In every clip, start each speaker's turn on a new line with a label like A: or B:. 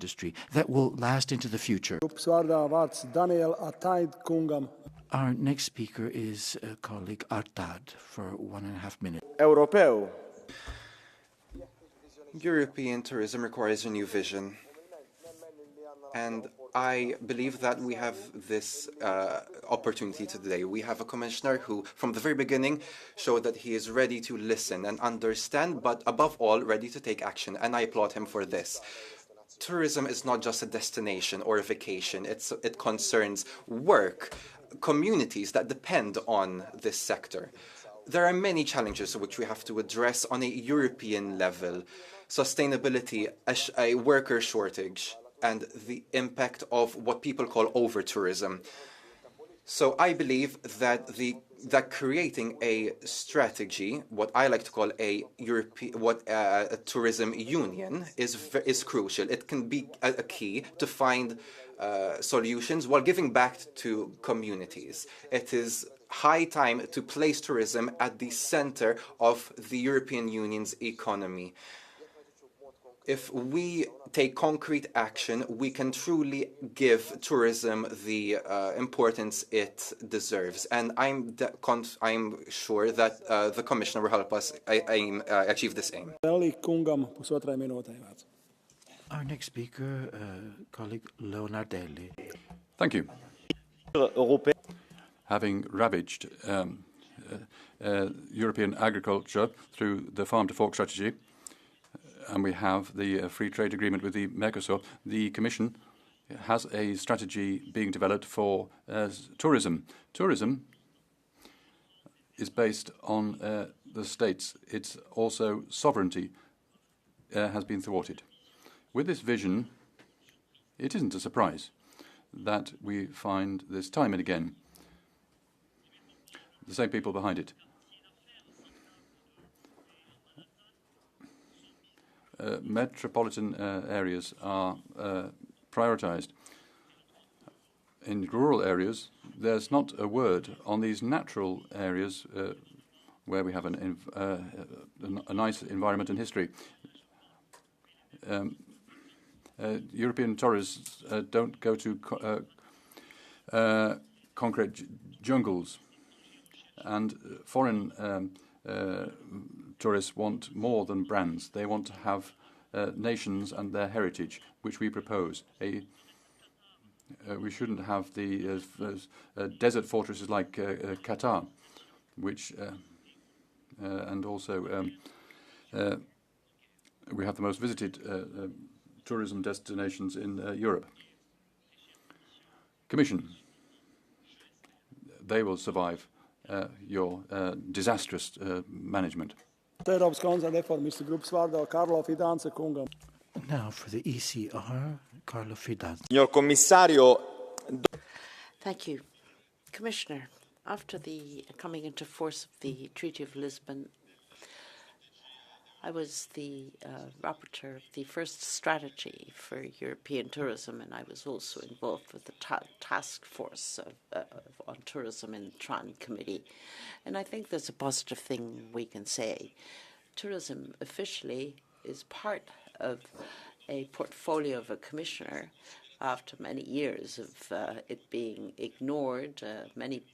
A: industry that will last into the future. Our next speaker is colleague Artad for 1.5 minutes.
B: European tourism requires a new vision. And I believe that we have this opportunity today. We have a commissioner who, from the very beginning, showed that he is ready to listen and understand, but above all, ready to take action. And I applaud him for this. Tourism is not just a destination or a vacation. It concerns work, communities that depend on this sector. There are many challenges which we have to address on a European level. Sustainability, a worker shortage, and the impact of what people call over-tourism. So I believe that creating a strategy, what I like to call a tourism union, is crucial. It can be a key to find solutions while giving back to communities. It is high time to place tourism at the center of the European Union's economy. If we take concrete action, we can truly give tourism the importance it deserves. And I'm sure that the Commissioner will help us achieve this aim.
A: Our next speaker, colleague Leonardelli.
C: Thank you. Having ravaged European agriculture through the farm to fork strategy, and we have the free trade agreement with the Mercosur, the Commission has a strategy being developed for tourism. Tourism is based on the states. It's also sovereignty has been thwarted. With this vision, it isn't a surprise that we find this time and again the same people behind it. Metropolitan areas are prioritized. In rural areas, there's not a word on these natural areas where we have a nice environment and history. European tourists don't go to concrete jungles, and foreign tourists want more than brands. They want to have nations and their heritage, which we propose. We shouldn't have the desert fortresses like Qatar, which and also we have the most visited tourism destinations in Europe. Commission, they will survive your disastrous management.
A: Now for the ECR, Carlo Fidanza.
D: Thank you. Commissioner, after the coming into force of the Treaty of Lisbon, I was the rapporteur of the first strategy for European tourism, and I was also involved with the task force on tourism in the TRAN committee. And I think there's a positive thing we can say. Tourism officially is part of a portfolio of a commissioner after many years of it being ignored, many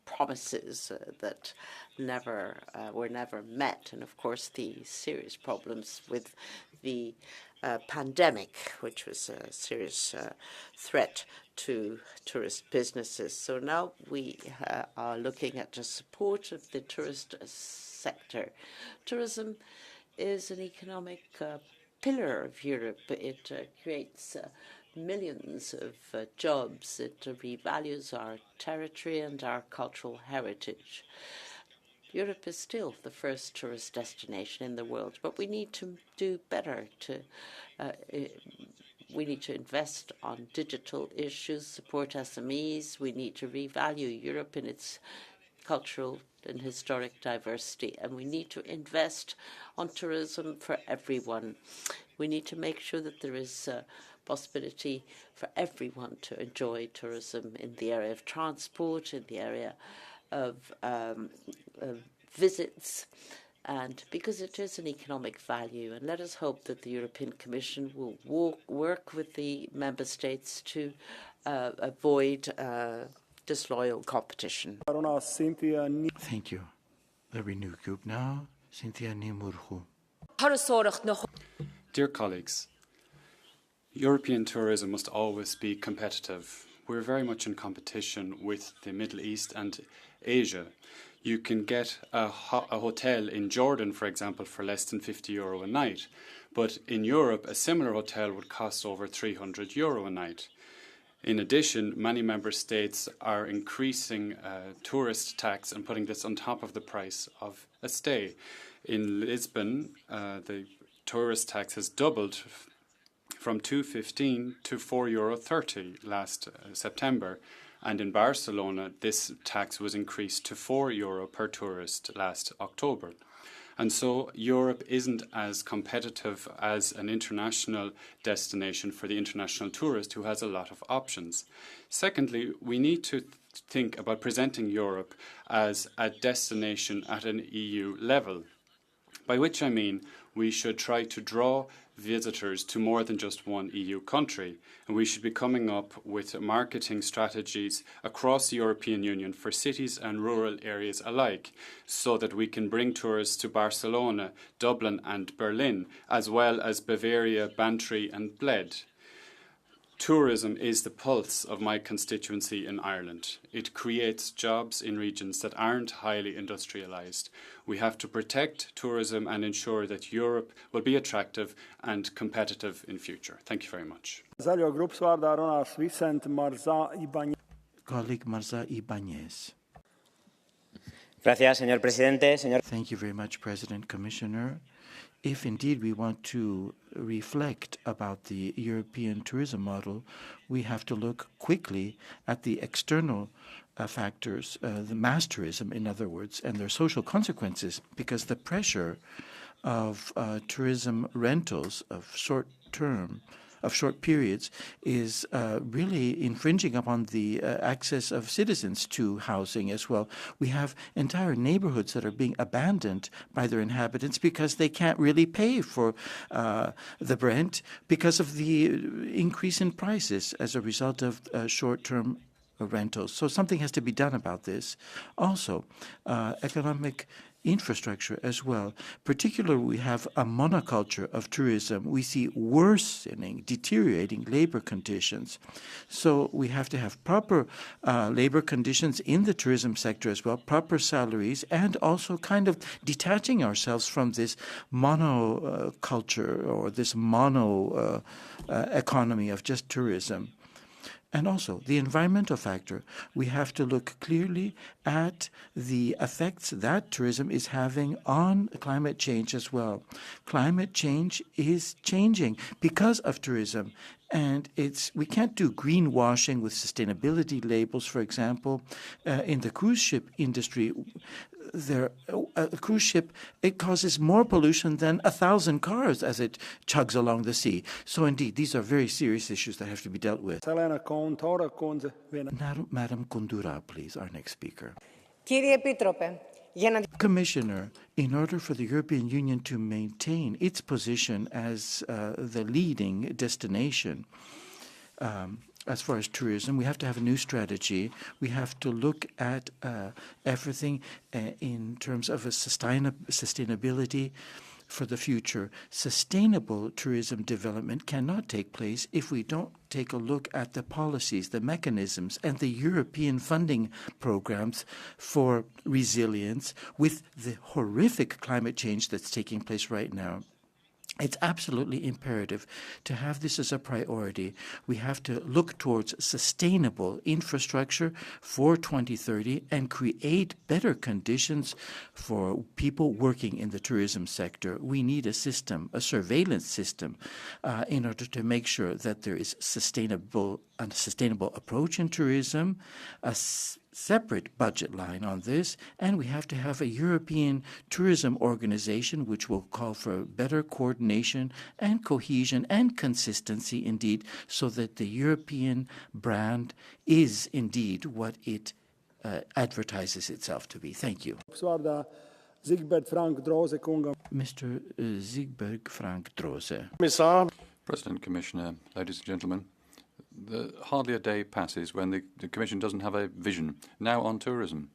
D: promises that were never met, and of course the serious problems with the pandemic, which was a serious threat to tourist businesses. So now we are looking at the support of the tourist sector. Tourism is an economic pillar of Europe. It creates millions of jobs. It revalues our territory and our cultural heritage. Europe is still the first tourist destination in the world, but we need to do better. We need to invest on digital issues, support SMEs. We need to revalue Europe in its cultural and historic diversity, and we need to invest on tourism for everyone. We need to make sure that there is possibility for everyone to enjoy tourism in the area of transport, in the area of visits, and because it is an economic value. And let us hope that the European Commission will work with the member states to avoid disloyal competition.
A: Thank you. The Renew Group now, Cynthia Nimurhu.
E: Dear colleagues, European tourism must always be competitive. We're very much in competition with the Middle East and Asia. You can get a hotel in Jordan, for example, for less than €50 a night. But in Europe, a similar hotel would cost over €300 a night. In addition, many member states are increasing tourist tax and putting this on top of the price of a stay. In Lisbon, the tourist tax has doubled from €2.15 to €4.30 last September. And in Barcelona, this tax was increased to €4 per tourist last October. And so Europe isn't as competitive as an international destination for the international tourist who has a lot of options. Secondly, we need to think about presenting Europe as a destination at an EU level, by which I mean we should try to draw visitors to more than just one EU country, and we should be coming up with marketing strategies across the European Union for cities and rural areas alike, so that we can bring tourists to Barcelona, Dublin and Berlin, as well as Bavaria, Bantry and Bled. Tourism is the pulse of my constituency in Ireland. It creates jobs in regions that aren't highly industrialised. We have to protect tourism and ensure that Europe will be attractive and competitive in future. Thank you very much.
A: Colleague Marza Ibanez.
F: Gracias, señor presidente.
A: Thank you very much, President, Commissioner. If indeed we want to reflect about the European tourism model, we have to look quickly at the external factors, the mass tourism, in other words, and their social consequences, because the pressure of tourism rentals of short periods is really infringing upon the access of citizens to housing as well. We have entire neighborhoods that are being abandoned by their inhabitants because they can't really pay for the rent because of the increase in prices as a result of short-term rentals. So something has to be done about this. Also, economic infrastructure as well. Particularly, we have a monoculture of tourism. We see worsening, deteriorating labor conditions. So we have to have proper labor conditions in the tourism sector as well, proper salaries, and also kind of detaching ourselves from this monoculture or this mono economy of just tourism. And also, the environmental factor. We have to look clearly at the effects that tourism is having on climate change as well. Climate change is changing because of tourism. And we can't do greenwashing with sustainability labels, for example. In the cruise ship industry, a cruise ship, it causes more pollution than 1,000 cars as it chugs along the sea. So indeed, these are very serious issues that have to be dealt with. Madam Kundura, please, our next speaker. Commissioner, in order for the European Union to maintain its position as the leading destination as far as tourism, we have to have a new strategy. We have to look at everything in terms of a sustainability for the future. Sustainable tourism development cannot take place if we don't take a look at the policies, the mechanisms, and the European funding programs for resilience with the horrific climate change that's taking place right now. It's absolutely imperative to have this as a priority. We have to look towards sustainable infrastructure for 2030 and create better conditions for people working in the tourism sector. We need a system, a surveillance system, in order to make sure that there is a sustainable approach in tourism, a separate budget line on this, and we have to have a European tourism organization which will call for better coordination and cohesion and consistency indeed, so that the European brand is indeed what it advertises itself to be. Thank you.
F: Zigbert Frank Drose kungam.
A: Mr. Ziegberg Frank Drose.
C: President, Commissioner, ladies and gentlemen, hardly a day passes when the Commission doesn't have a vision. Now on tourism.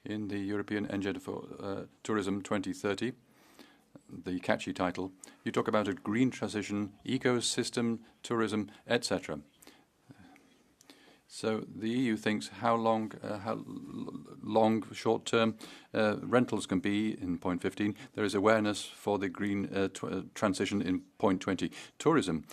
C: In the European Agenda for Tourism 2030, the catchy title, you talk about a green transition, ecosystem, tourism, etc. So the EU thinks how long short-term rentals can be in point 15. There is awareness for the green transition in point 20. Tourism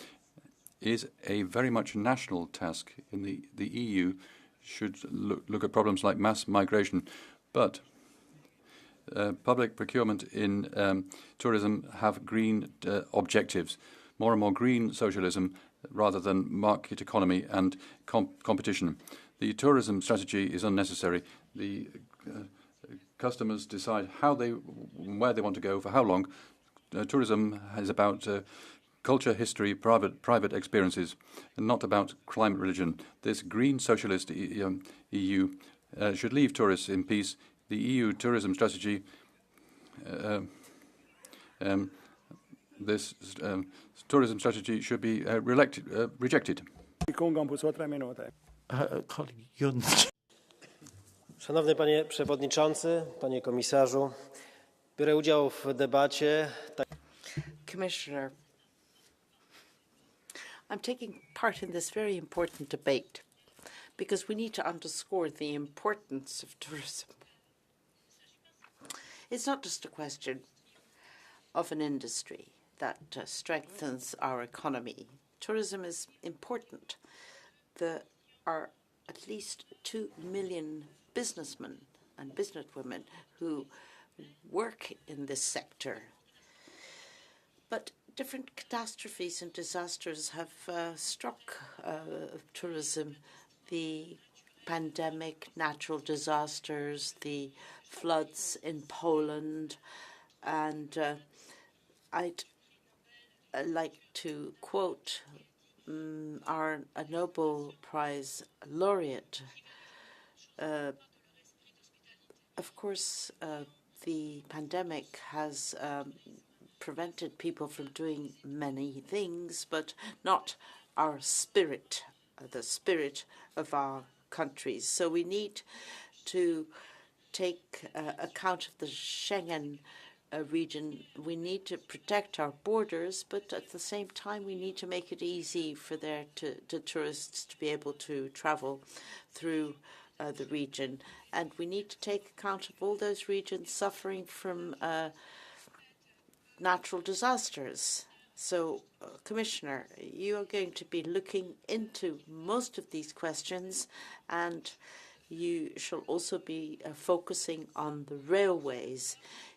C: is a very much national task. In the EU should look at problems like mass migration, but public procurement in tourism have green objectives, more and more green socialism rather than market economy and competition. The tourism strategy is unnecessary. The customers decide where they want to go for how long. Tourism is about culture, history, private experiences, and not about climate religion. This green socialist EU should leave tourists in peace. The EU tourism strategy, this tourism strategy should be rejected.
A: Colleague Jons.
G: Szanowny Panie Przewodniczący, Panie Komisarzu, biorę udział w debacie.
D: Commissioner, I'm taking part in this very important debate because we need to underscore the importance of tourism. It's not just a question of an industry that strengthens our economy. Tourism is important. There are at least 2 million businessmen and businesswomen who work in this sector. But different catastrophes and disasters have struck tourism. The pandemic, natural disasters, the floods in Poland, and I'd like to quote our Nobel Prize laureate. Of course, the pandemic has prevented people from doing many things, but not our spirit, the spirit of our countries. So we need to take account of the Schengen region. We need to protect our borders, but at the same time, we need to make it easy for tourists to be able to travel through the region. And we need to take account of all those regions suffering from natural disasters. So, Commissioner, you are going to be looking into most of these questions, and you shall also be focusing on the railways.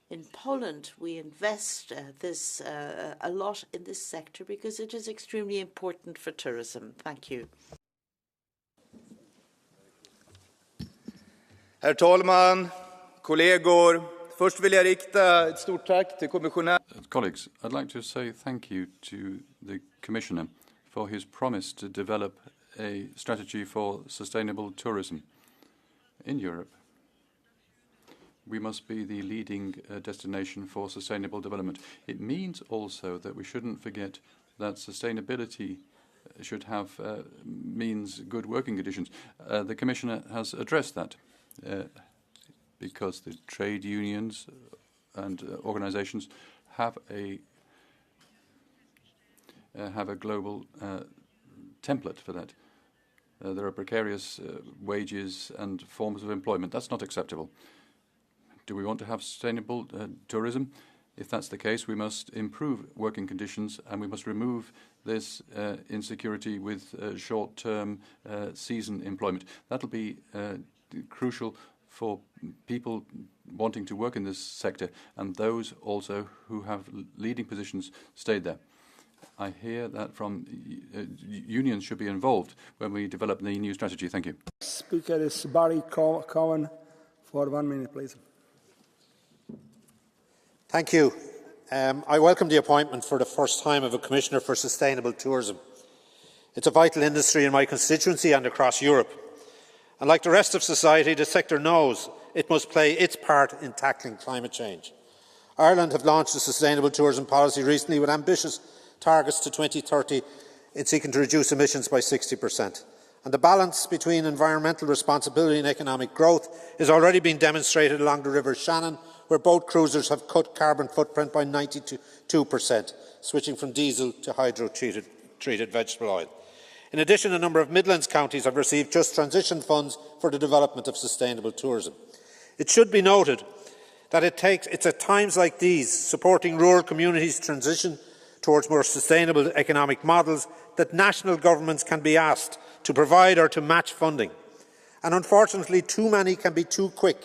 D: In Poland, we invest a lot in this sector because it is extremely important for tourism. Thank you.
H: Herr talman, kollegor, först vill jag rikta ett stort tack till kommissionären.
C: Colleagues, I'd like to say thank you to the Commissioner for his promise to develop a strategy for sustainable tourism in Europe. We must be the leading destination for sustainable development. It means also that we shouldn't forget that sustainability should have means good working conditions. The Commissioner has addressed that because the trade unions and organizations have a global template for that. There are precarious wages and forms of employment. That's not acceptable. Do we want to have sustainable tourism? If that's the case, we must improve working conditions and we must remove this insecurity with short-term season employment. That'll be crucial for people wanting to work in this sector and those also who have leading positions stayed there. I hear that from unions should be involved when we develop the new strategy. Thank you.
F: Speaker is Barry Cohen for 1 minute, please.
I: Thank you. I welcome the appointment for the first time of a Commissioner for Sustainable Tourism. It's a vital industry in my constituency and across Europe. And like the rest of society, the sector knows it must play its part in tackling climate change. Ireland have launched a sustainable tourism policy recently with ambitious targets to 2030 in seeking to reduce emissions by 60%. And the balance between environmental responsibility and economic growth is already being demonstrated along the River Shannon, where boat cruisers have cut carbon footprint by 92%, switching from diesel to hydro-treated vegetable oil. In addition, a number of Midlands counties have received Just Transition funds for the development of sustainable tourism. It should be noted that it's at times like these, supporting rural communities' transition towards more sustainable economic models, that national governments can be asked to provide or to match funding. And unfortunately, too many can be too quick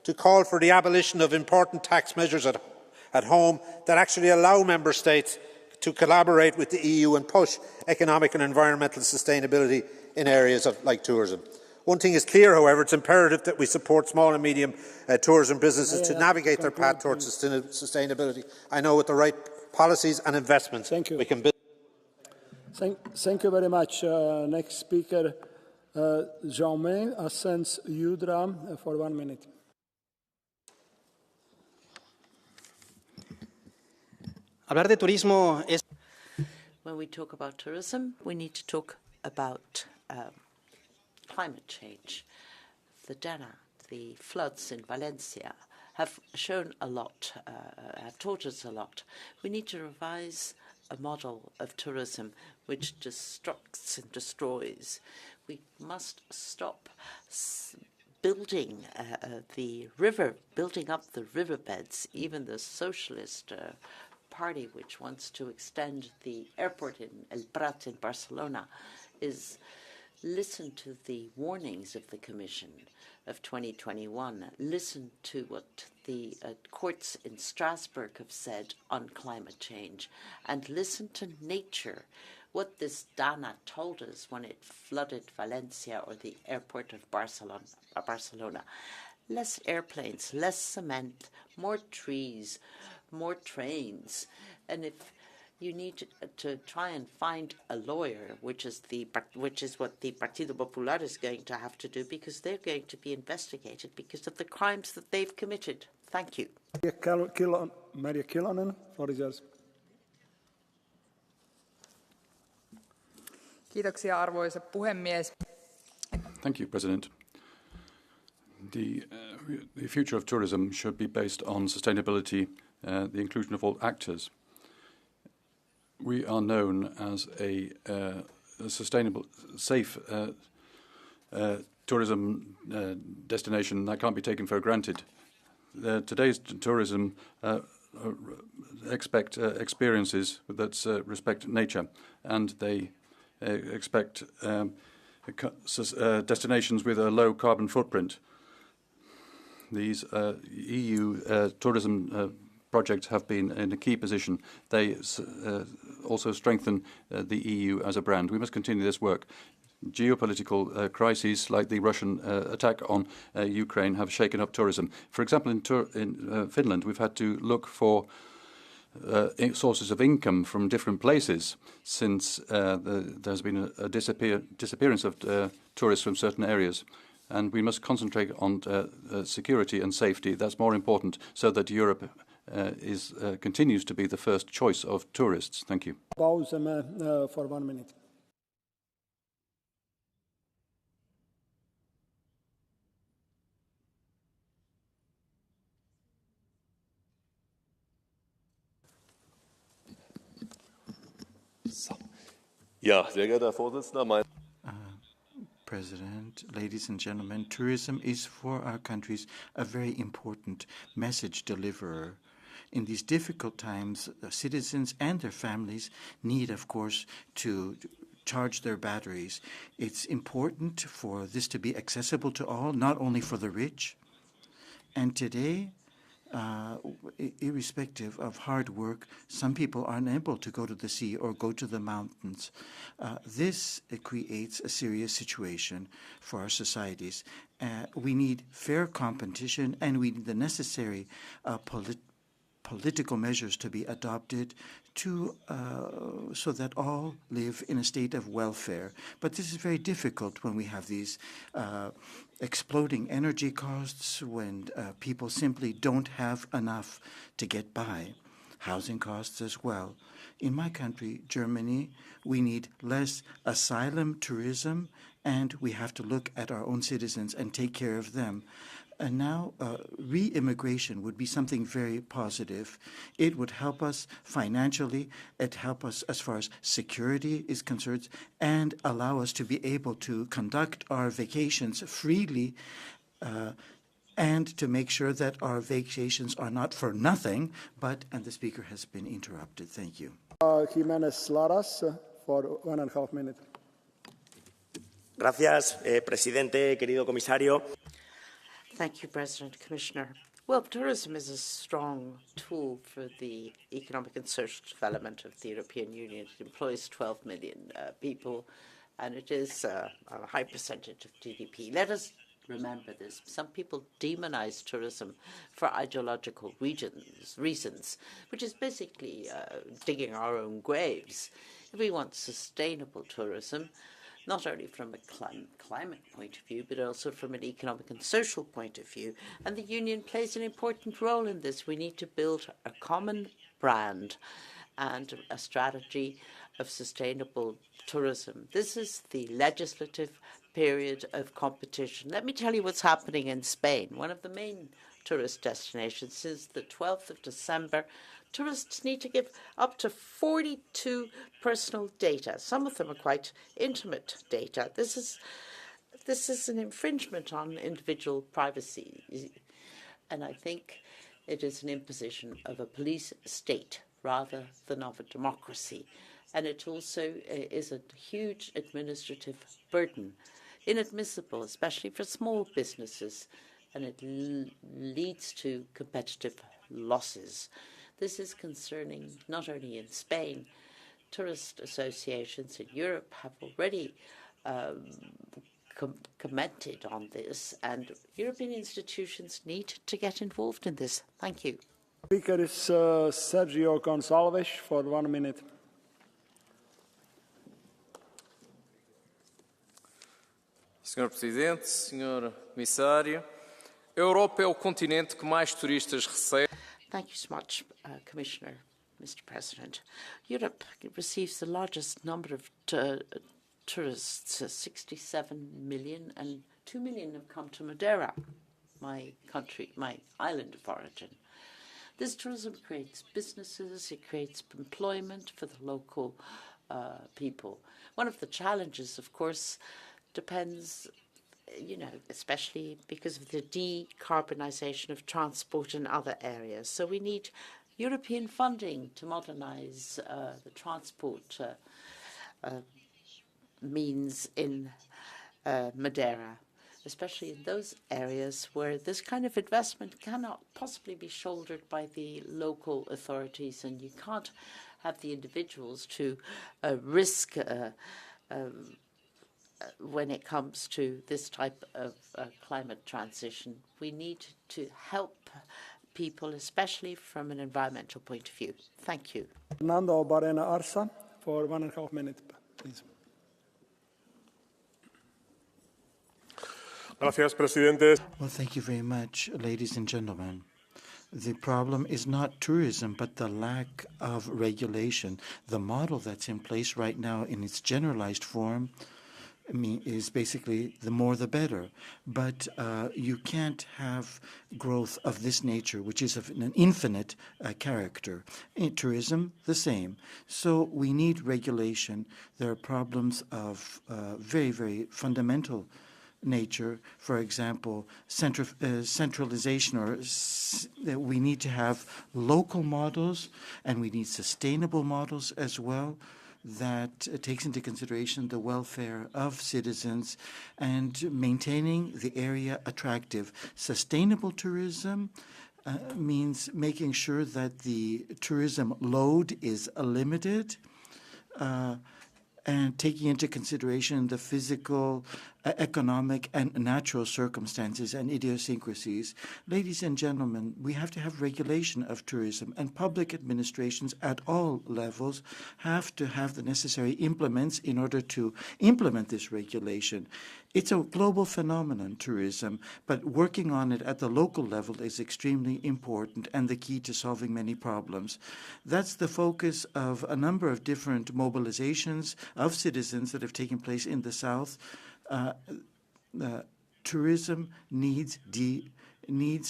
I: to call for the abolition of important tax measures at home that actually allow member states to collaborate with the EU and push economic and environmental sustainability in areas like tourism. One thing is clear, however, it's imperative that we support small and medium tourism businesses to navigate their path towards sustainability. I know with the right policies and investments we can build.
F: Thank you very much. Next speaker, Jaume Asens Udra, for 1 minute.
G: Hablar de turismo es...
D: When we talk about tourism, we need to talk about climate change. The Dana, the floods in Valencia, have shown a lot, have taught us a lot. We need to revise a model of tourism which destructs and destroys. We must stop building building up the riverbeds. Even the socialist party, which wants to extend the airport in El Prat in Barcelona, listen to the warnings of the Commission of 2021. Listen to what the courts in Strasbourg have said on climate change, and listen to nature. What this Dana told us when it flooded Valencia or the airport of Barcelona. Less airplanes, less cement, more trees, more trains. And if you need to try and find a lawyer, which is what the Partido Popular is going to have to do, because they're going to be investigated because of the crimes that they've committed. Thank you.
F: Maria Kilonen, for yours.
J: Kiitoksia, arvoisa puhemies.
C: Thank you, President. The future of tourism should be based on sustainability, the inclusion of all actors. We are known as a sustainable, safe tourism destination that can't be taken for granted. Today's tourism expect experiences that respect nature, and they expect destinations with a low carbon footprint. These EU tourism projects have been in a key position. They also strengthen the EU as a brand. We must continue this work. Geopolitical crises like the Russian attack on Ukraine have shaken up tourism. For example, in Finland, we've had to look for sources of income from different places since there's been a disappearance of tourists from certain areas. And we must concentrate on security and safety. That's more important, so that Europe continues to be the first choice of tourists. Thank you.
F: Pause for 1 minute.
K: Ja, sehr geehrter Herr Vorsitzender,
A: President, ladies and gentlemen, tourism is for our countries a very important message deliverer. In these difficult times, the citizens and their families need, of course, to charge their batteries. It's important for this to be accessible to all, not only for the rich. And today, irrespective of hard work, some people are unable to go to the sea or go to the mountains. This creates a serious situation for our societies. We need fair competition, and we need the necessary political measures to be adopted so that all live in a state of welfare. But this is very difficult when we have these exploding energy costs, when people simply don't have enough to get by. Housing costs as well. In my country, Germany, we need less asylum tourism, and we have to look at our own citizens and take care of them. And now re-immigration would be something very positive. It would help us financially, it help us as far as security is concerned, and allow us to be able to conduct our vacations freely and to make sure that our vacations are not for nothing, but, and the speaker has been interrupted. Thank you.
F: Jimenez Laras for 1.5 minutes.
L: Gracias, presidente, querido comisario.
D: Thank you, President, Commissioner. Well, tourism is a strong tool for the economic and social development of the European Union. It employs 12 million people, and it is a high percentage of GDP. Let us remember this. Some people demonize tourism for ideological reasons, which is basically digging our own graves. If we want sustainable tourism, not only from a climate point of view, but also from an economic and social point of view. And the Union plays an important role in this. We need to build a common brand and a strategy of sustainable tourism. This is the legislative period of competition. Let me tell you what's happening in Spain, one of the main tourist destinations. Since the 12th of December, tourists need to give up to 42 personal data. Some of them are quite intimate data. This is an infringement on individual privacy, and I think it is an imposition of a police state rather than of a democracy. And it also is a huge administrative burden, inadmissible, especially for small businesses, and it leads to competitive losses. This is concerning not only in Spain. Tourist associations in Europe have already commented on this, and European institutions need to get involved in this. Thank you.
F: Speaker is Sergio Gonçalves for 1 minute.
M: Senhor Presidente, Senhor Comissário, a Europa é o continente que mais turistas recebe.
D: Thank you so much, Commissioner, Mr. President. Europe receives the largest number of tourists, 67 million, and 2 million have come to Madeira, my country, my island of origin. This tourism creates businesses, it creates employment for the local people. One of the challenges, of course, depends, especially because of the decarbonization of transport in other areas. So we need European funding to modernize the transport means in Madeira, especially in those areas where this kind of investment cannot possibly be shouldered by the local authorities, and you can't have the individuals to risk when it comes to this type of climate transition. We need to help people, especially from an environmental point of view. Thank you.
F: Fernando Barena Arsa for 1.5 minutes, please.
K: Gracias, presidente.
A: Well, thank you very much, ladies and gentlemen. The problem is not tourism, but the lack of regulation. The model that's in place right now in its generalized form is basically the more the better. But you can't have growth of this nature, which is of an infinite character. In tourism, the same. So we need regulation. There are problems of very, very fundamental nature. For example, centralization, or we need to have local models, and we need sustainable models as well, that takes into consideration the welfare of citizens and maintaining the area attractive. Sustainable tourism means making sure that the tourism load is limited, and taking into consideration the physical, economic, and natural circumstances and idiosyncrasies. Ladies and gentlemen, we have to have regulation of tourism, and public administrations at all levels have to have the necessary implements in order to implement this regulation. It's a global phenomenon, tourism, but working on it at the local level is extremely important and the key to solving many problems. That's the focus of a number of different mobilizations of citizens that have taken place in the South. Tourism needs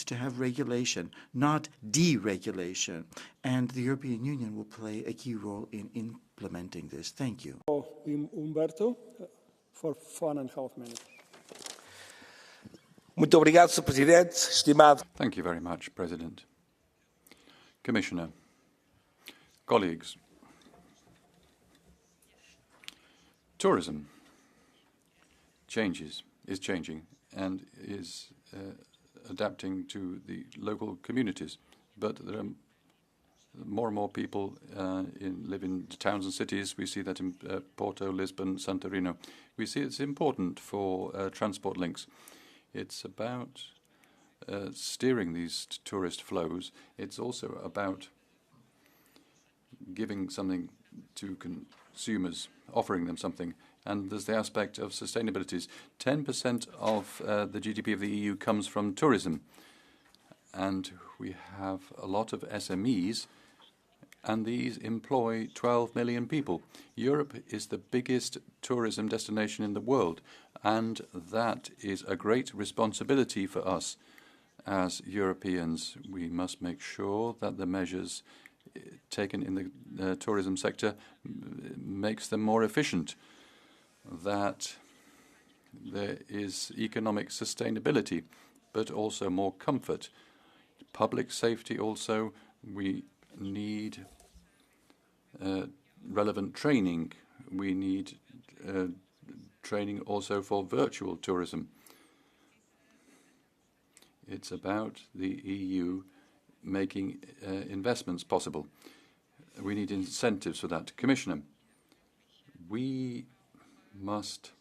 A: to have regulation, not deregulation, and the European Union will play a key role in implementing this. Thank you.
F: Umberto, for 1.5 minutes.
N: Muito obrigado, Sr. Presidente, estimado.
C: Thank you very much, President. Commissioner, colleagues, tourism is changing and is adapting to the local communities, but there are more and more people live in towns and cities. We see that in Porto, Lisbon, Santarino. We see it's important for transport links. It's about steering these tourist flows. It's also about giving something to consumers, offering them something. And there's the aspect of sustainability. 10% of the GDP of the EU comes from tourism. And we have a lot of SMEs, and these employ 12 million people. Europe is the biggest tourism destination in the world, and that is a great responsibility for us as Europeans. We must make sure that the measures taken in the tourism sector makes them more efficient, that there is economic sustainability, but also more comfort. Public safety also, we need relevant training. We need training also for virtual tourism. It's about the EU making investments possible. We need incentives for that. Commissioner, we must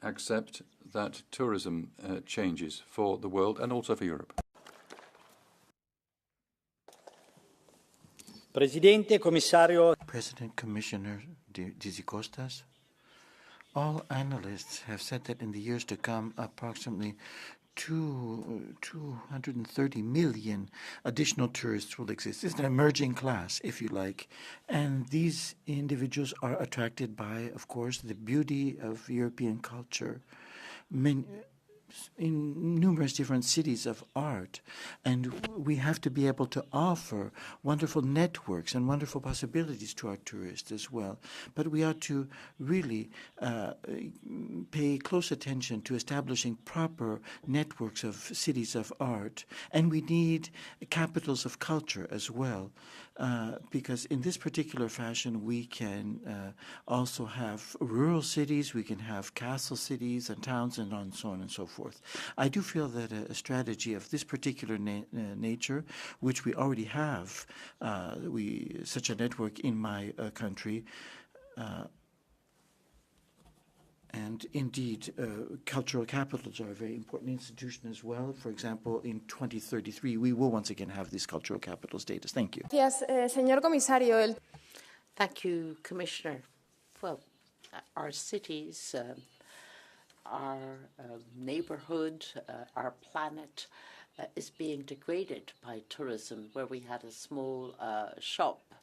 C: accept that tourism changes for the world and also for Europe.
G: Presidente, Commissario.
A: President, Commissioner Dizzy Costas, all analysts have said that in the years to come, approximately 230 million additional tourists will exist. It's an emerging class, if you like. And these individuals are attracted by, of course, the beauty of European culture. In numerous different cities of art, and we have to be able to offer wonderful networks and wonderful possibilities to our tourists as well. But we ought to really pay close attention to establishing proper networks of cities of art, and we need capitals of culture as well, because in this particular fashion we can also have rural cities, we can have castle cities and towns, and so on and so forth. I do feel that a strategy of this particular nature, which we already have, such a network in my country, and indeed, cultural capitals are a very important institution as well. For example, in 2033, we will once again have this cultural capital status. Thank you.
O: Señor Comisario.
D: Thank you, Commissioner. Well, our cities, our neighborhood, our planet is being degraded by tourism. Where we had a small shop,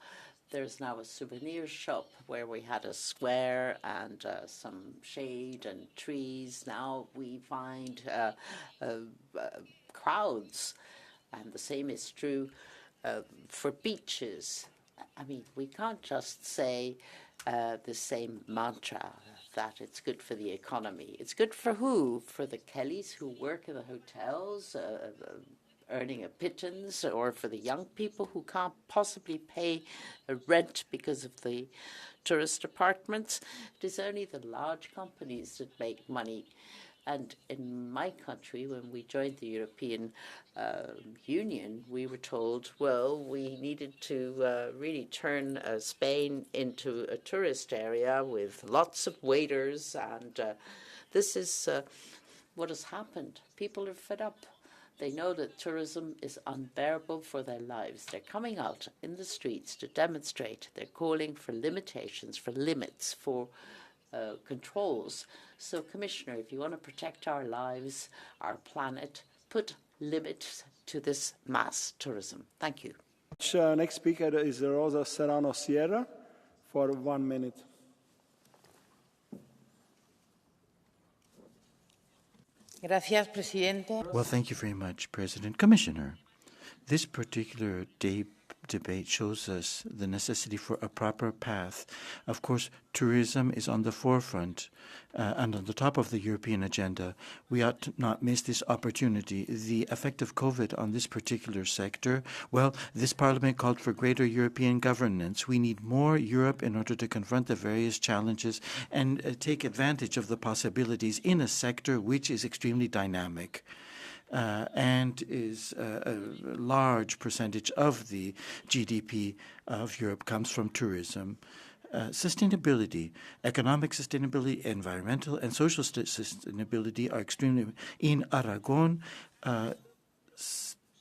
D: there's now a souvenir shop. Where we had a square and some shade and trees, now we find crowds. And the same is true for beaches. I mean, we can't just say the same mantra that it's good for the economy. It's good for who? For the Kellys who work in the hotels, earning a pittance, or for the young people who can't possibly pay a rent because of the tourist apartments. It is only the large companies that make money. And in my country, when we joined the European Union, we were told, well, we needed to really turn Spain into a tourist area with lots of waiters. And this is what has happened. People are fed up. They know that tourism is unbearable for their lives. They're coming out in the streets to demonstrate. They're calling for limitations, for limits, for controls. So, Commissioner, if you want to protect our lives, our planet, put limits to this mass tourism. Thank you.
F: Next speaker is Rosa Serrano Sierra for 1 minute.
P: Gracias, Presidente.
A: Well, thank you very much, President. Commissioner, this particular debate shows us the necessity for a proper path. Of course, tourism is on the forefront and on the top of the European agenda. We ought to not miss this opportunity. The effect of COVID on this particular sector, well, this Parliament called for greater European governance. We need more Europe in order to confront the various challenges and take advantage of the possibilities in a sector which is extremely dynamic. And is a large percentage of the GDP of Europe comes from tourism. Sustainability, economic sustainability, environmental and social sustainability are extremely in Aragon.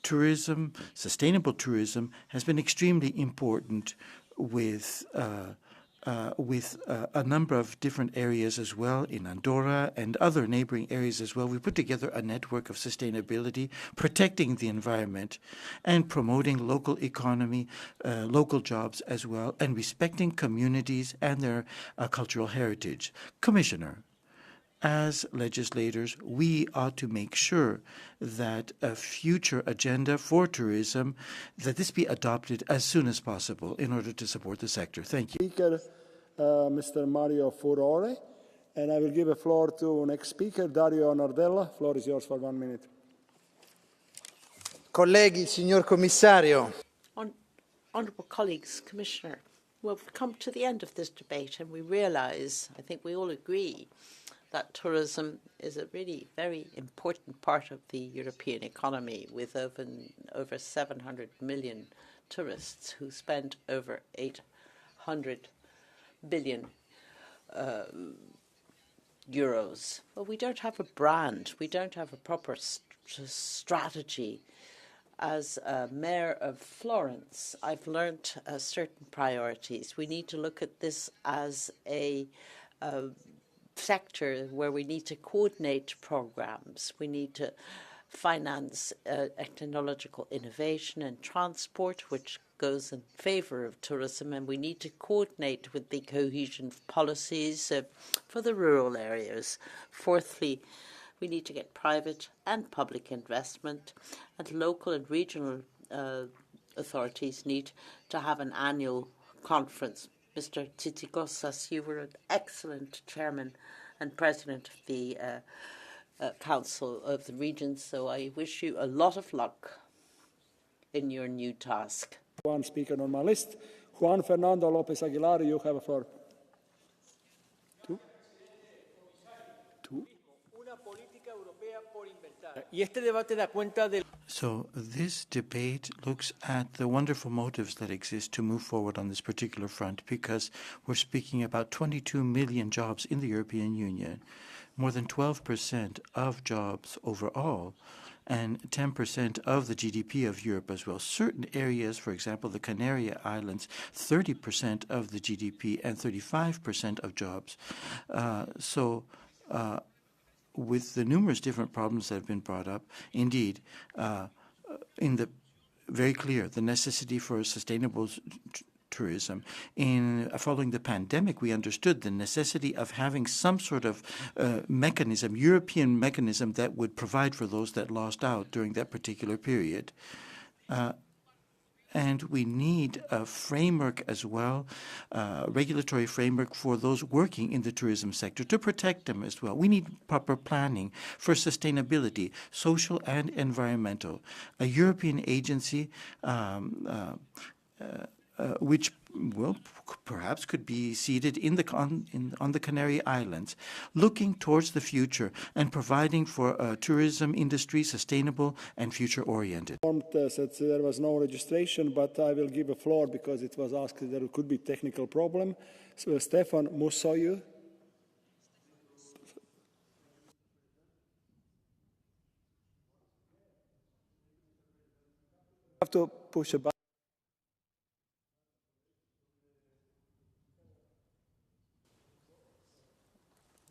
A: Tourism, sustainable tourism, has been extremely important with a number of different areas as well in Andorra and other neighboring areas as well. We put together a network of sustainability, protecting the environment and promoting local economy, local jobs as well, and respecting communities and their cultural heritage. Commissioner, as legislators, we ought to make sure that a future agenda for tourism, that this be adopted as soon as possible in order to support the sector. Thank you.
F: Speaker, Mr. Mario Furore, and I will give the floor to next speaker, Dario Nardella. The floor is yours for 1 minute.
Q: Colleghi, signor Commissario.
D: Honourable colleagues, Commissioner, well, we've come to the end of this debate and we realise, I think we all agree, that tourism is a really very important part of the European economy, with over 700 million tourists who spend over 800 billion euros. Well, we don't have a brand. We don't have a proper strategy. As a mayor of Florence, I've learnt certain priorities. We need to look at this as a sector where we need to coordinate programs. We need to finance technological innovation and transport, which goes in favour of tourism, and we need to coordinate with the cohesion policies for the rural areas. Fourthly, we need to get private and public investment, and local and regional authorities need to have an annual conference. Mr. Tzitzikostas, you were an excellent chairman and president of the Council of the Regions, so I wish you a lot of luck in your new task.
F: One speaker on my list, Juan Fernando López Aguilar, you have a floor. Two.
A: So this debate looks at the wonderful motives that exist to move forward on this particular front, because we're speaking about 22 million jobs in the European Union, more than 12% of jobs overall, and 10% of the GDP of Europe as well. Certain areas, for example, the Canary Islands, 30% of the GDP and 35% of jobs. With the numerous different problems that have been brought up, indeed, very clear, the necessity for sustainable tourism. Following the pandemic, we understood the necessity of having some sort of mechanism, European mechanism, that would provide for those that lost out during that particular period. And we need a framework as well, regulatory framework for those working in the tourism sector to protect them as well. We need proper planning for sustainability, social and environmental. A European agency which well, perhaps could be seated in on the Canary Islands, looking towards the future and providing for a tourism industry sustainable and future-oriented.
F: Said there was no registration, but I will give a floor because it was asked that there could be technical problem. So Stefan Mussoyu. Have to push a button.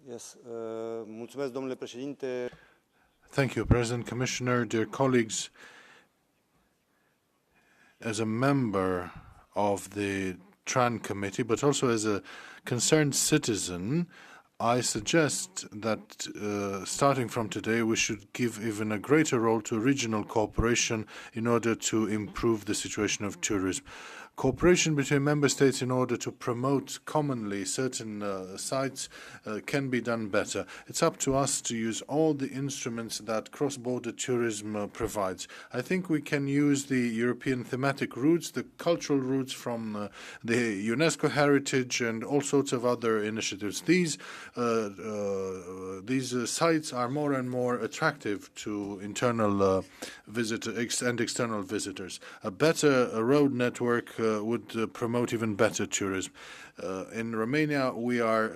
R: Yes, mulțumesc, domnule președinte.
S: Thank you, President, Commissioner, dear colleagues. As a member of the TRAN committee, but also as a concerned citizen, I suggest that starting from today, we should give even a greater role to regional cooperation in order to improve the situation of tourism. Cooperation between member states in order to promote commonly certain sites can be done better. It's up to us to use all the instruments that cross-border tourism provides. I think we can use the European thematic routes, the cultural routes from the UNESCO heritage and all sorts of other initiatives. These sites are more and more attractive to internal visitors and external visitors. A better road network would promote even better tourism. In Romania, we are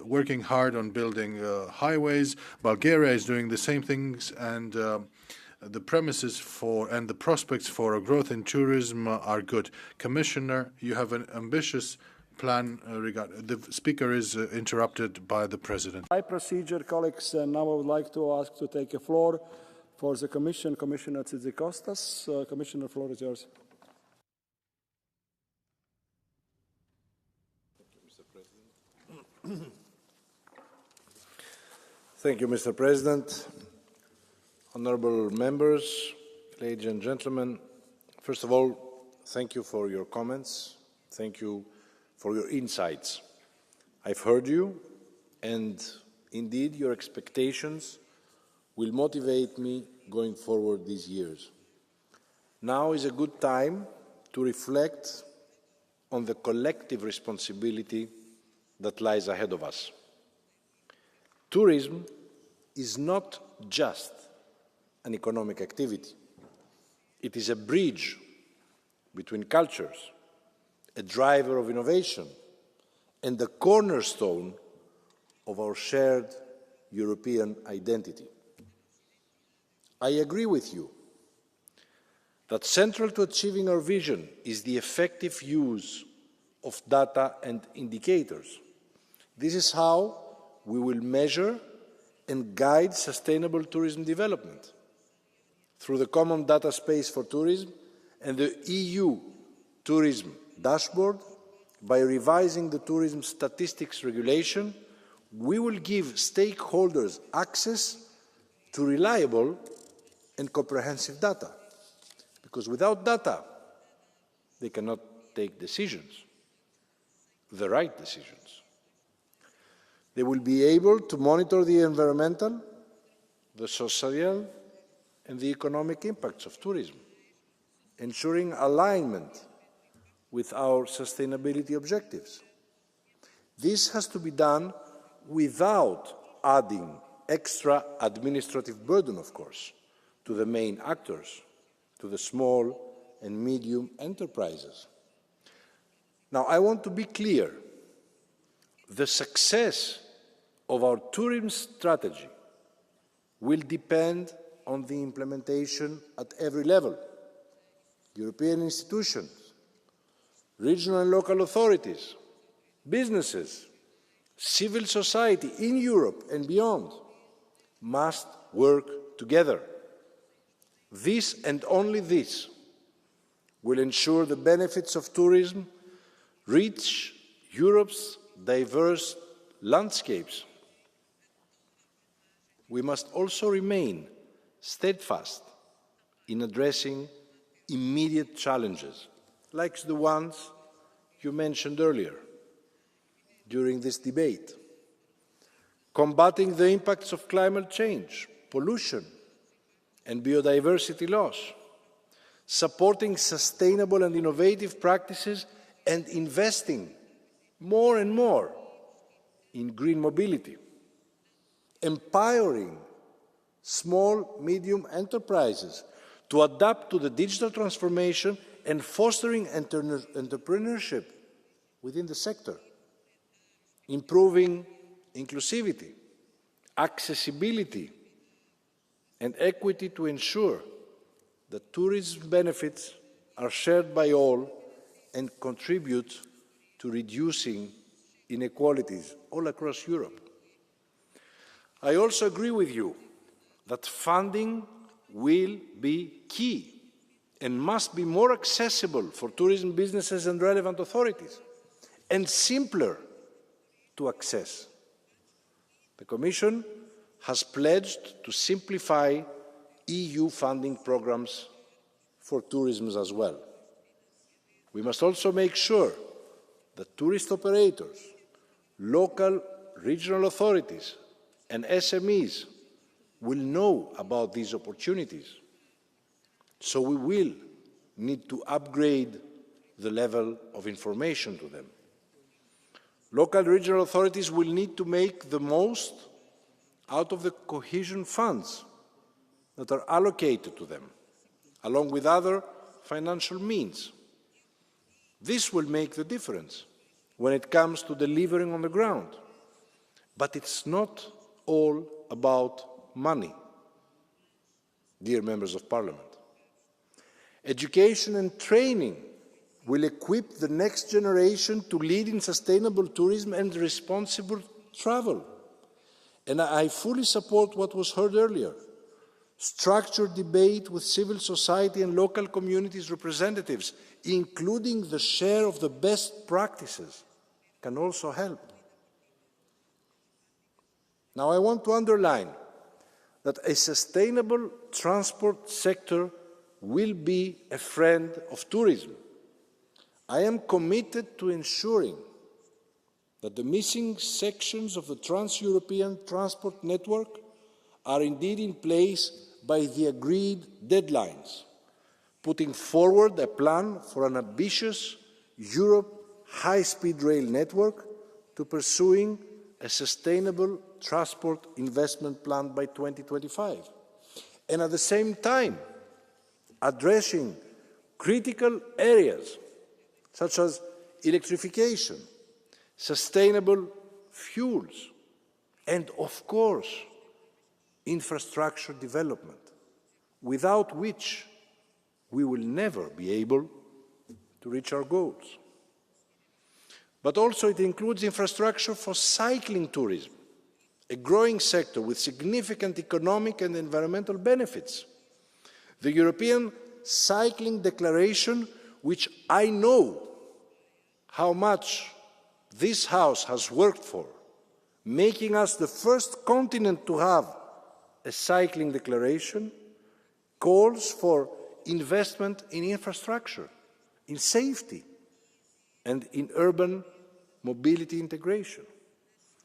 S: working hard on building highways. Bulgaria is doing the same things, and the premises for and the prospects for a growth in tourism are good. Commissioner, you have an ambitious plan the speaker is interrupted by the president.
F: By procedure, colleagues, now I would like to ask to take a floor for the Commission, Commissioner Tzitzikostas. Commissioner, the floor is yours.
Q: Thank you, Mr. President. Honourable members, ladies and gentlemen, first of all, thank you for your comments. Thank you for your insights. I've heard you, and indeed your expectations will motivate me going forward these years. Now is a good time to reflect on the collective responsibility that lies ahead of us. Tourism is not just an economic activity. It is a bridge between cultures, a driver of innovation, and the cornerstone of our shared European identity. I agree with you that central to achieving our vision is the effective use of data and indicators. This is how we will measure and guide sustainable tourism development through the common data space for tourism and the EU tourism dashboard. By revising the tourism statistics regulation, we will give stakeholders access to reliable and comprehensive data, because without data, they cannot take decisions, the right decisions. They will be able to monitor the environmental, the social, and the economic impacts of tourism, ensuring alignment with our sustainability objectives. This has to be done without adding extra administrative burden, of course, to the main actors, to the small and medium enterprises. Now, I want to be clear. The success of our tourism strategy will depend on the implementation at every level. European institutions, regional and local authorities, businesses, civil society in Europe and beyond must work together. This and only this will ensure the benefits of tourism reach Europe's diverse landscapes. We must also remain steadfast in addressing immediate challenges, like the ones you mentioned earlier during this debate. Combating the impacts of climate change, pollution, and biodiversity loss, supporting sustainable and innovative practices and investing more and more in green mobility, empowering small, medium enterprises to adapt to the digital transformation and fostering entrepreneurship within the sector, improving inclusivity, accessibility, and equity to ensure that tourism benefits are shared by all and contribute to reducing inequalities all across Europe. I also agree with you that funding will be key and must be more accessible for tourism businesses and relevant authorities, and simpler to access. The Commission has pledged to simplify EU funding programmes for tourism as well. We must also make sure that tourist operators, local regional authorities and SMEs will know about these opportunities. So we will need to upgrade the level of information to them. Local regional authorities will need to make the most out of the cohesion funds that are allocated to them, along with other financial means. This will make the difference when it comes to delivering on the ground. But it's not all about money, dear members of Parliament. Education and training will equip the next generation to lead in sustainable tourism and responsible travel. And I fully support what was heard earlier. Structured debate with civil society and local communities representatives, including the share of the best practices, can also help. Now, I want to underline that a sustainable transport sector will be a friend of tourism. I am committed to ensuring that the missing sections of the Trans-European Transport Network are indeed in place by the agreed deadlines, putting forward a plan for an ambitious Europe high-speed rail network to pursuing a sustainable transport investment plan by 2025, and at the same time addressing critical areas such as electrification, sustainable fuels, and, of course, infrastructure development, without which we will never be able to reach our goals. But also it includes infrastructure for cycling tourism, a growing sector with significant economic and environmental benefits. The European Cycling Declaration, which I know how much this House has worked for, making us the first continent to have a cycling declaration, calls for investment in infrastructure, in safety, and in urban mobility integration.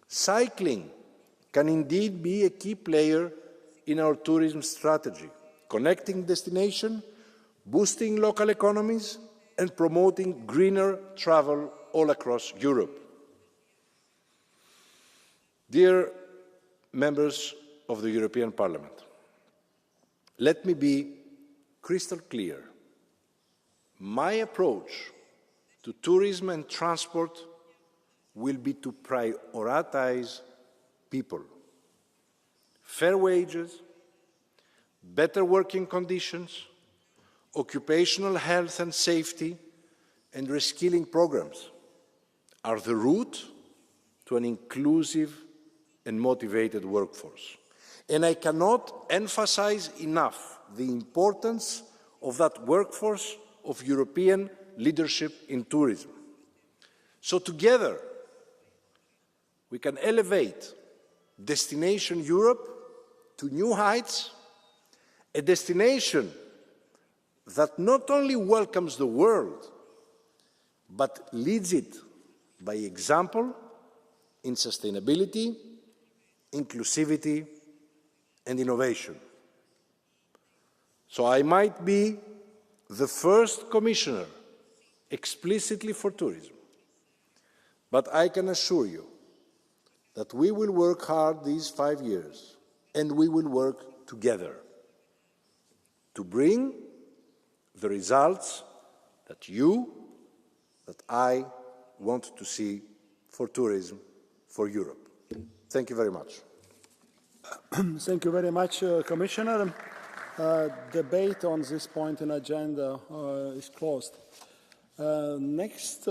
Q: Cycling can indeed be a key player in our tourism strategy, connecting destinations, boosting local economies, and promoting greener travel all across Europe. Dear members of the European Parliament, let me be crystal clear. My approach to tourism and transport will be to prioritize people. Fair wages, better working conditions, occupational health and safety, and reskilling programs are the route to an inclusive and motivated workforce. And I cannot emphasize enough the importance of that workforce of European leadership in tourism. So together, we can elevate Destination Europe to new heights, a destination that not only welcomes the world, but leads it by example in sustainability, inclusivity, and innovation. So I might be the first commissioner explicitly for tourism. But I can assure you that we will work hard these 5 years, and we will work together to bring the results that you, that I want to see for tourism, for Europe. Thank you very much.
F: Thank you very much, Commissioner. Debate on this point in agenda is closed. Next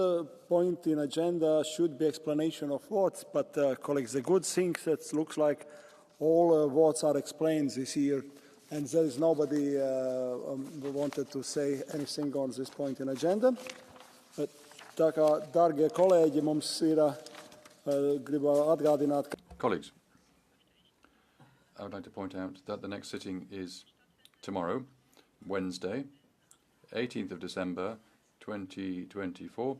F: point in agenda should be explanation of votes, but colleagues, the good thing that looks like all votes are explained this year, and there is nobody who wanted to say anything on this point in agenda. Tā kā, dārgie kolēģi, mums ir, gribu atgādināt, ka...
C: Colleagues, I would like to point out that the next sitting is tomorrow, Wednesday, 18th of December, 2024,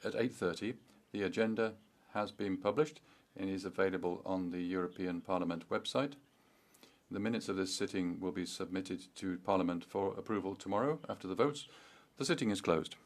C: at 8:30. The agenda has been published and is available on the European Parliament website. The minutes of this sitting will be submitted to Parliament for approval tomorrow after the votes. The sitting is closed.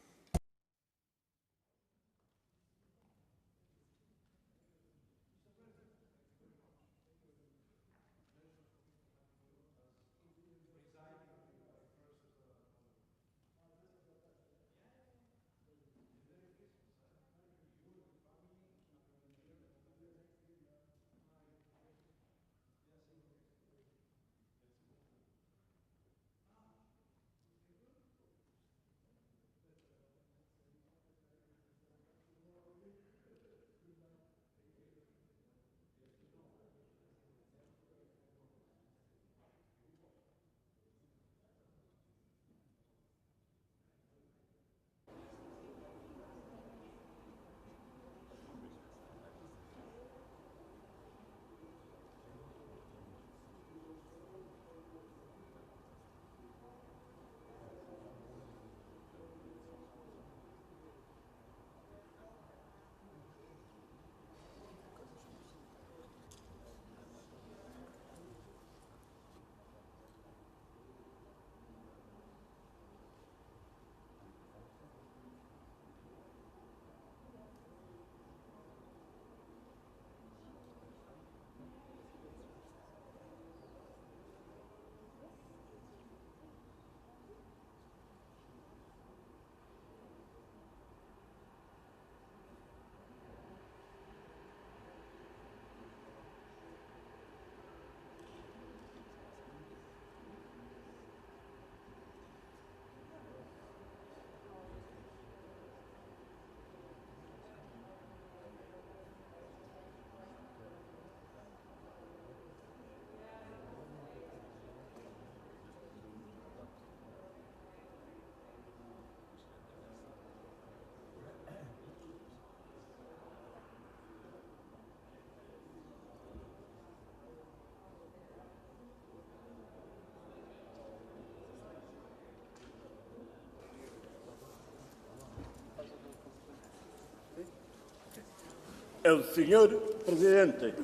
T: El señor presidente.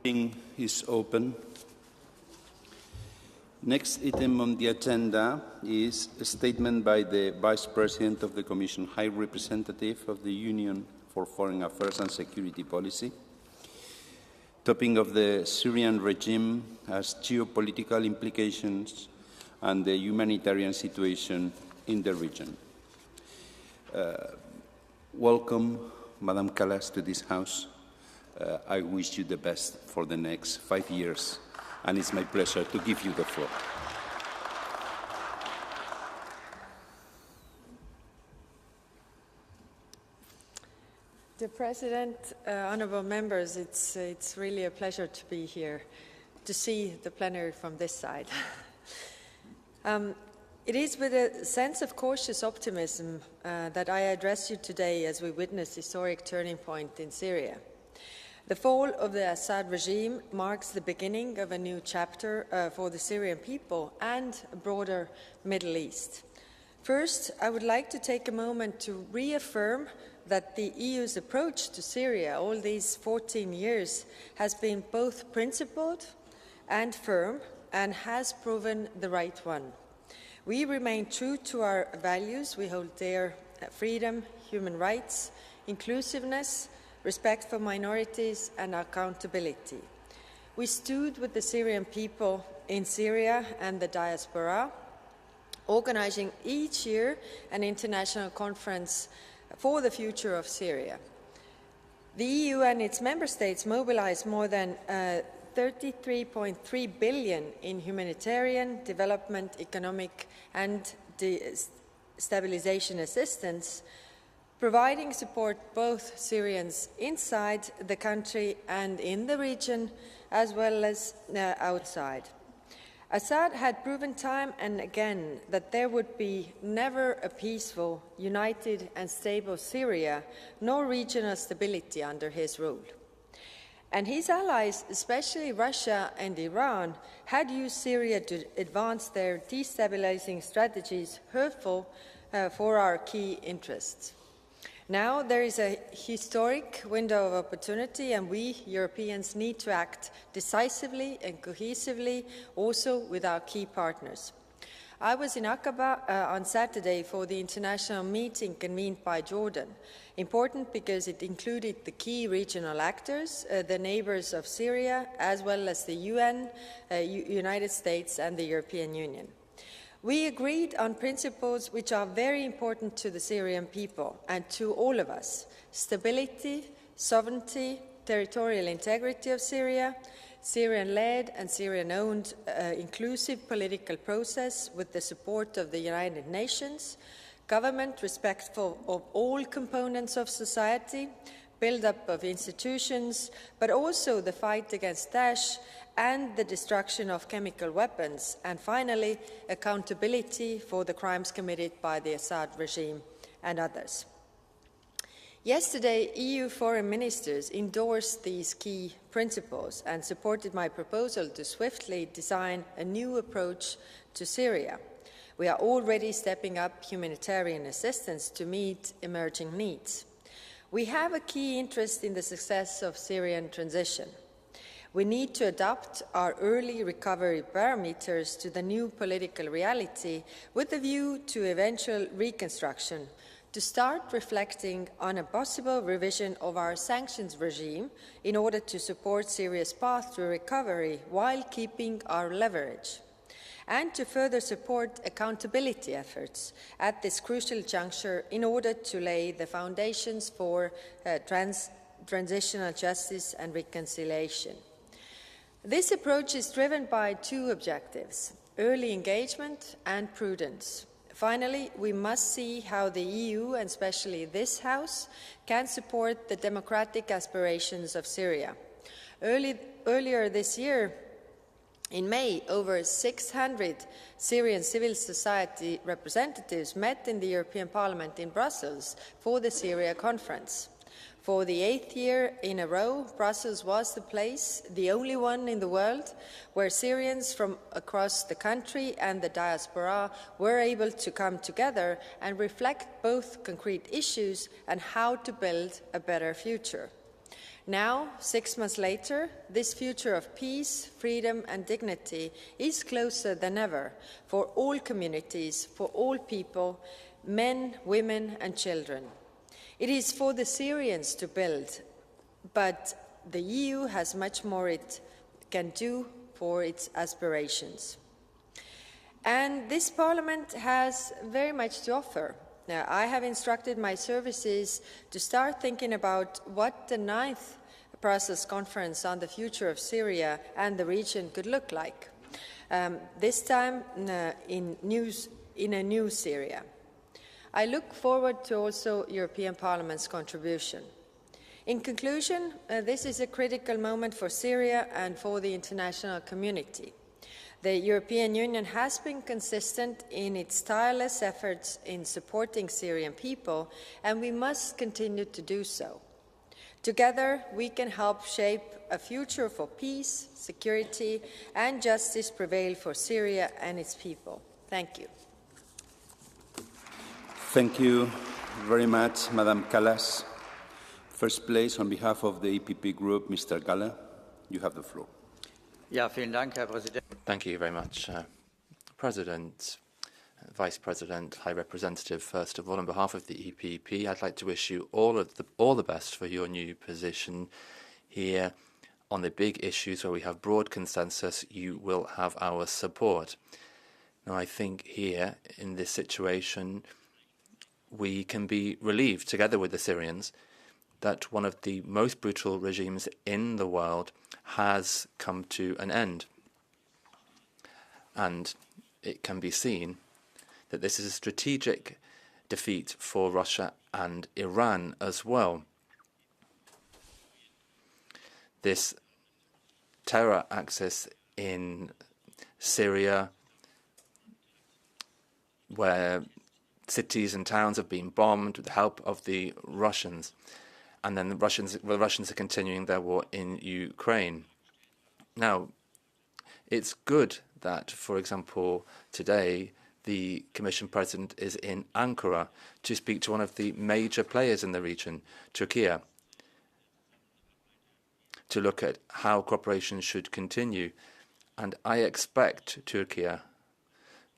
U: Meeting is open. Next item on the agenda is a statement by the Vice President of the Commission, High Representative of the Union for Foreign Affairs and Security Policy. Topic of the Syrian regime has geopolitical implications and the humanitarian situation in the region. Welcome, Madam Kallas, to this House. I wish you the best for the next 5 years, and it's my pleasure to give you the floor.
V: Dear President, honourable members, it's really a pleasure to be here, to see the plenary from this side. It is with a sense of cautious optimism that I address you today as we witness a historic turning point in Syria. The fall of the Assad regime marks the beginning of a new chapter for the Syrian people and a broader Middle East. First, I would like to take a moment to reaffirm that the EU's approach to Syria all these 14 years has been both principled and firm and has proven the right one. We remain true to our values. We hold dear freedom, human rights, inclusiveness, respect for minorities and accountability. We stood with the Syrian people in Syria and the diaspora, organizing each year an international conference for the future of Syria. The EU and its member states mobilized more than 33.3 billion in humanitarian, development, economic and stabilization assistance, providing support both Syrians inside the country and in the region, as well as outside. Assad had proven time and again that there would be never a peaceful, united and stable Syria, nor regional stability under his rule. And his allies, especially Russia and Iran, had used Syria to advance their destabilizing strategies hurtful for our key interests. Now there is a historic window of opportunity and we Europeans need to act decisively and cohesively also with our key partners. I was in Aqaba on Saturday for the international meeting convened by Jordan. Important because it included the key regional actors, the neighbors of Syria, as well as the UN, United States and the European Union. We agreed on principles which are very important to the Syrian people and to all of us: stability, sovereignty, territorial integrity of Syria, Syrian-led and Syrian-owned inclusive political process with the support of the United Nations, government respectful of all components of society, build-up of institutions, but also the fight against Daesh and the destruction of chemical weapons, and finally, accountability for the crimes committed by the Assad regime and others. Yesterday, EU foreign ministers endorsed these key principles and supported my proposal to swiftly design a new approach to Syria. We are already stepping up humanitarian assistance to meet emerging needs. We have a key interest in the success of Syrian transition. We need to adapt our early recovery parameters to the new political reality with a view to eventual reconstruction, to start reflecting on a possible revision of our sanctions regime in order to support Syria's path to recovery while keeping our leverage, and to further support accountability efforts at this crucial juncture in order to lay the foundations for transitional justice and reconciliation. This approach is driven by two objectives: early engagement and prudence. Finally, we must see how the EU, and especially this House, can support the democratic aspirations of Syria. Earlier this year, in May, over 600 Syrian civil society representatives met in the European Parliament in Brussels for the Syria conference. For the 8th year in a row, Brussels was the place, the only one in the world, where Syrians from across the country and the diaspora were able to come together and reflect both concrete issues and how to build a better future. Now, 6 months later, this future of peace, freedom and dignity is closer than ever for all communities, for all people, men, women and children. It is for the Syrians to build, but the EU has much more it can do for its aspirations. And this Parliament has very much to offer. Now, I have instructed my services to start thinking about what the 9th Brussels Conference on the future of Syria and the region could look like, this time in a new Syria. I look forward to also European Parliament's contribution. In conclusion, this is a critical moment for Syria and for the international community. The European Union has been consistent in its tireless efforts in supporting Syrian people, and we must continue to do so. Together, we can help shape a future for peace, security, and justice prevail for Syria and its people. Thank you.
U: Thank you very much, Madam Kallas. First place, on behalf of the EPP Group, Mr. Galler, you have the floor.
G: Ja, vielen Dank, Herr Präsident.
B: Thank you very much, President, Vice President, High Representative. First of all, on behalf of the EPP, I'd like to wish you all the best for your new position here. On the big issues where we have broad consensus, you will have our support. Now, I think here, in this situation, we can be relieved, together with the Syrians, that one of the most brutal regimes in the world has come to an end. And it can be seen that this is a strategic defeat for Russia and Iran as well. This terror axis in Syria, where cities and towns have been bombed with the help of the Russians, and then the Russians are continuing their war in Ukraine. Now, it's good that, for example, today the Commission President is in Ankara to speak to one of the major players in the region, Turkey, to look at how cooperation should continue. And I expect Turkey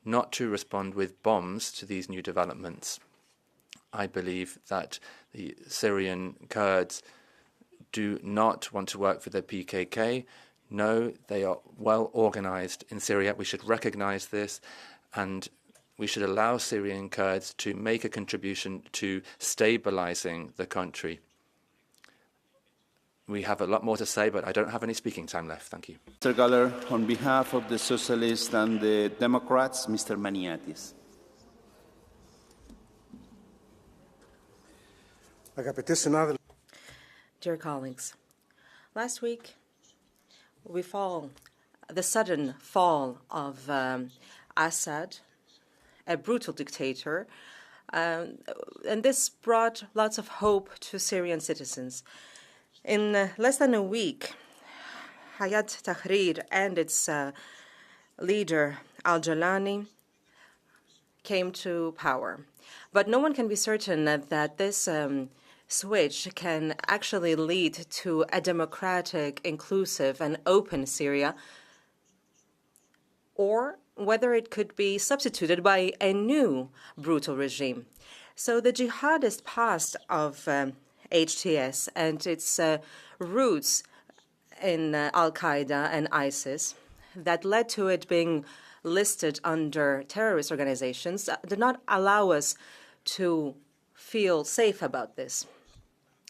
B: not to respond with bombs to these new developments. I believe that the Syrian Kurds do not want to work for the PKK. No, they are well organized in Syria. We should recognize this, and we should allow Syrian Kurds to make a contribution to stabilizing the country. We have a lot more to say, but I don't have any speaking time left. Thank you.
U: Mr. Galler, on behalf of the Socialists and the Democrats, Mr. Maniatis.
E: Dear colleagues, last week the sudden fall of Assad, a brutal dictator, and this brought lots of hope to Syrian citizens. In less than a week, Hayat Tahrir and its leader al-Jalani came to power. But no one can be certain that this switch can actually lead to a democratic, inclusive, and open Syria, or whether it could be substituted by a new brutal regime. So the jihadist past of HTS and its roots in Al-Qaeda and ISIS that led to it being listed under terrorist organizations did not allow us to feel safe about this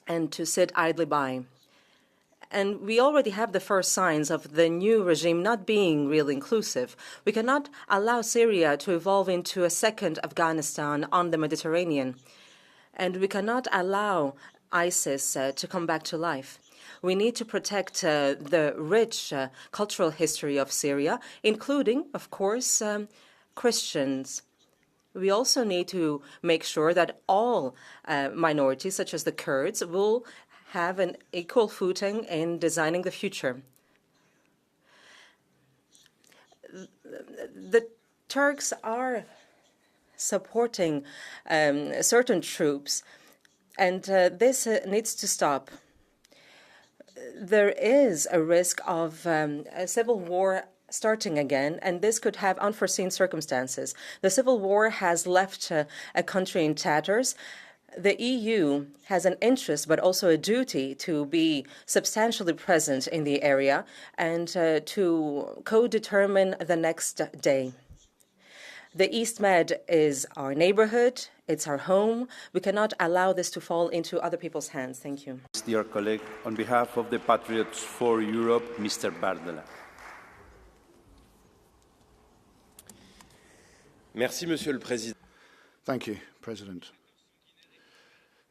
E: and to sit idly by. And we already have the first signs of the new regime not being really inclusive. We cannot allow Syria to evolve into a second Afghanistan on the Mediterranean. And we cannot allow ISIS to come back to life. We need to protect the rich cultural history of Syria, including, of course, Christians. We also need to make sure that all minorities, such as the Kurds, will have an equal footing in designing the future. The Turks are supporting certain troops, and this needs to stop. There is a risk of a civil war starting again, and this could have unforeseen circumstances. The civil war has left a country in tatters. The EU has an interest, but also a duty, to be substantially present in the area and to co-determine the next day. The East Med is our neighborhood, it's our home. We cannot allow this to fall into other people's hands. Thank you.
U: Dear colleague, on behalf of the Patriots for Europe, Mr. Bardella.
K: Merci, Monsieur le Président.
W: Thank you, President.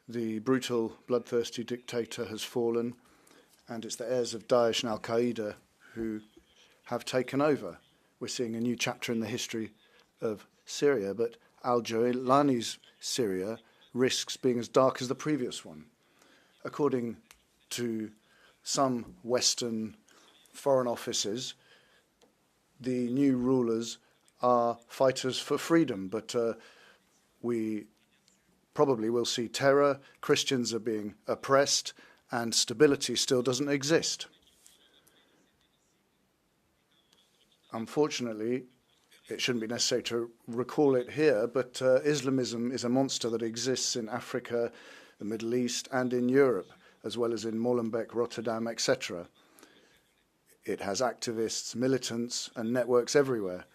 W: The brutal, bloodthirsty dictator has fallen, and it's the heirs of Daesh and Al-Qaeda who have taken over we're seeing a new chapter in the history of Syria, but al-Jawlani's Syria risks being as dark as the previous one. According to some Western foreign offices, the new rulers are fighters for freedom, but we probably will see terror, Christians are being oppressed, and stability still doesn't exist. Unfortunately, it shouldn't be necessary to recall it here, but Islamism is a monster that exists in Africa, the Middle East, and in Europe, as well as in Molenbeek, Rotterdam, etc. It has activists, militants, and networks everywhere.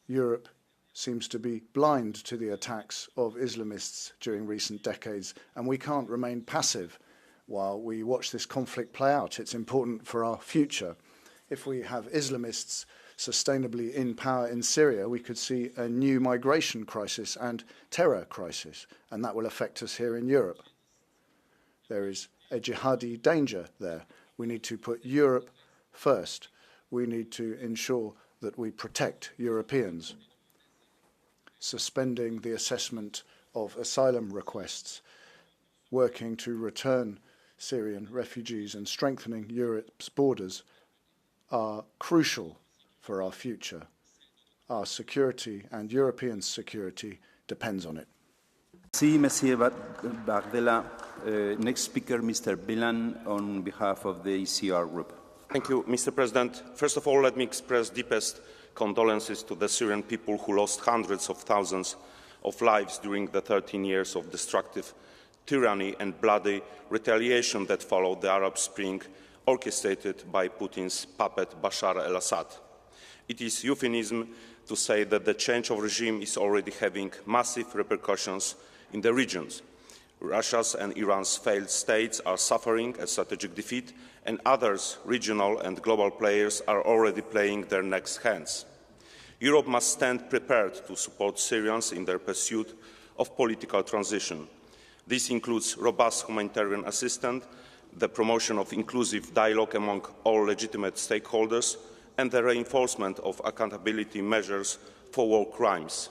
W: Europe seems to be blind to the attacks of Islamists during recent decades, and we can't remain passive while we watch this conflict play out. It's important for our future. If we have Islamists sustainably in power in Syria, we could see a new migration crisis and terror crisis, and that will affect us here in Europe. There is a jihadi danger there. We need to put Europe first. We need to ensure that we protect Europeans. Suspending the assessment of asylum requests, working to return Syrian refugees, and strengthening Europe's borders are crucial for our future. Our security and European security depends on it.
U: Merci, Monsieur Bardella. Next speaker, Mr. Bilan, on behalf of the ECR Group.
K: Thank you, Mr. President. First of all, let me express deepest condolences to the Syrian people who lost hundreds of thousands of lives during the 13 years of destructive tyranny and bloody retaliation that followed the Arab Spring, orchestrated by Putin's puppet Bashar al-Assad. It is euphemism to say that the change of regime is already having massive repercussions in the regions. Russia's and Iran's failed states are suffering a strategic defeat, and others, regional and global players, are already playing their next hands. Europe must stand prepared to support Syrians in their pursuit of political transition. This includes robust humanitarian assistance, the promotion of inclusive dialogue among all legitimate stakeholders, and the reinforcement of accountability measures for war crimes.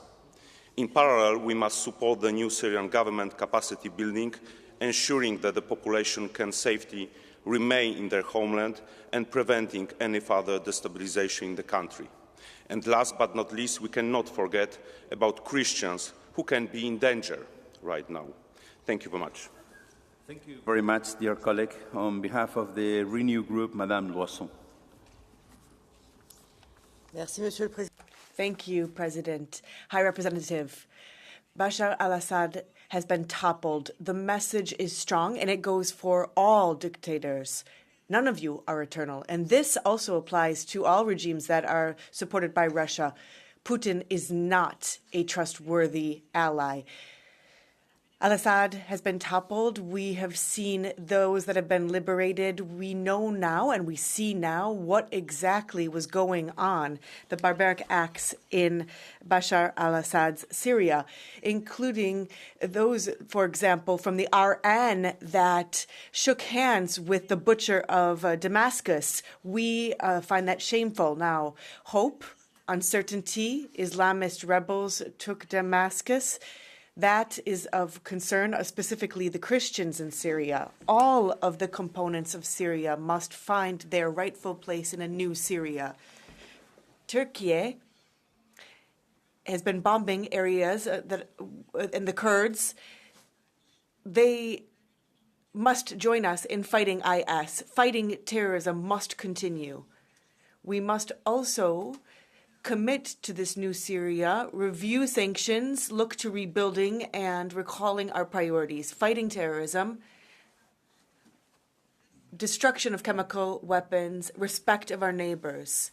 K: In parallel, we must support the new Syrian government capacity building, ensuring that the population can safely remain in their homeland and preventing any further destabilization in the country. And last but not least, we cannot forget about Christians who can be in danger right now. Thank you very much.
U: Thank you very much, dear colleague. On behalf of the Renew Group, Madame Loisson.
P: Merci, Monsieur le Président.
H: Thank you, President. High Representative, Bashar al-Assad has been toppled. The message is strong, and it goes for all dictators. None of you are eternal. And this also applies to all regimes that are supported by Russia. Putin is not a trustworthy ally. Al-Assad has been toppled. We have seen those that have been liberated. We know now and we see now what exactly was going on, the barbaric acts in Bashar al-Assad's Syria, including those, for example, from the RN that shook hands with the butcher of Damascus. We find that shameful now. Hope, uncertainty, Islamist rebels took Damascus. That is of concern, specifically the Christians in Syria. All of the components of Syria must find their rightful place in a new Syria. Turkey has been bombing areas and the Kurds. They must join us in fighting IS. Fighting terrorism must continue. We must also commit to this new Syria, review sanctions, look to rebuilding and recalling our priorities, fighting terrorism, destruction of chemical weapons, respect of our neighbors,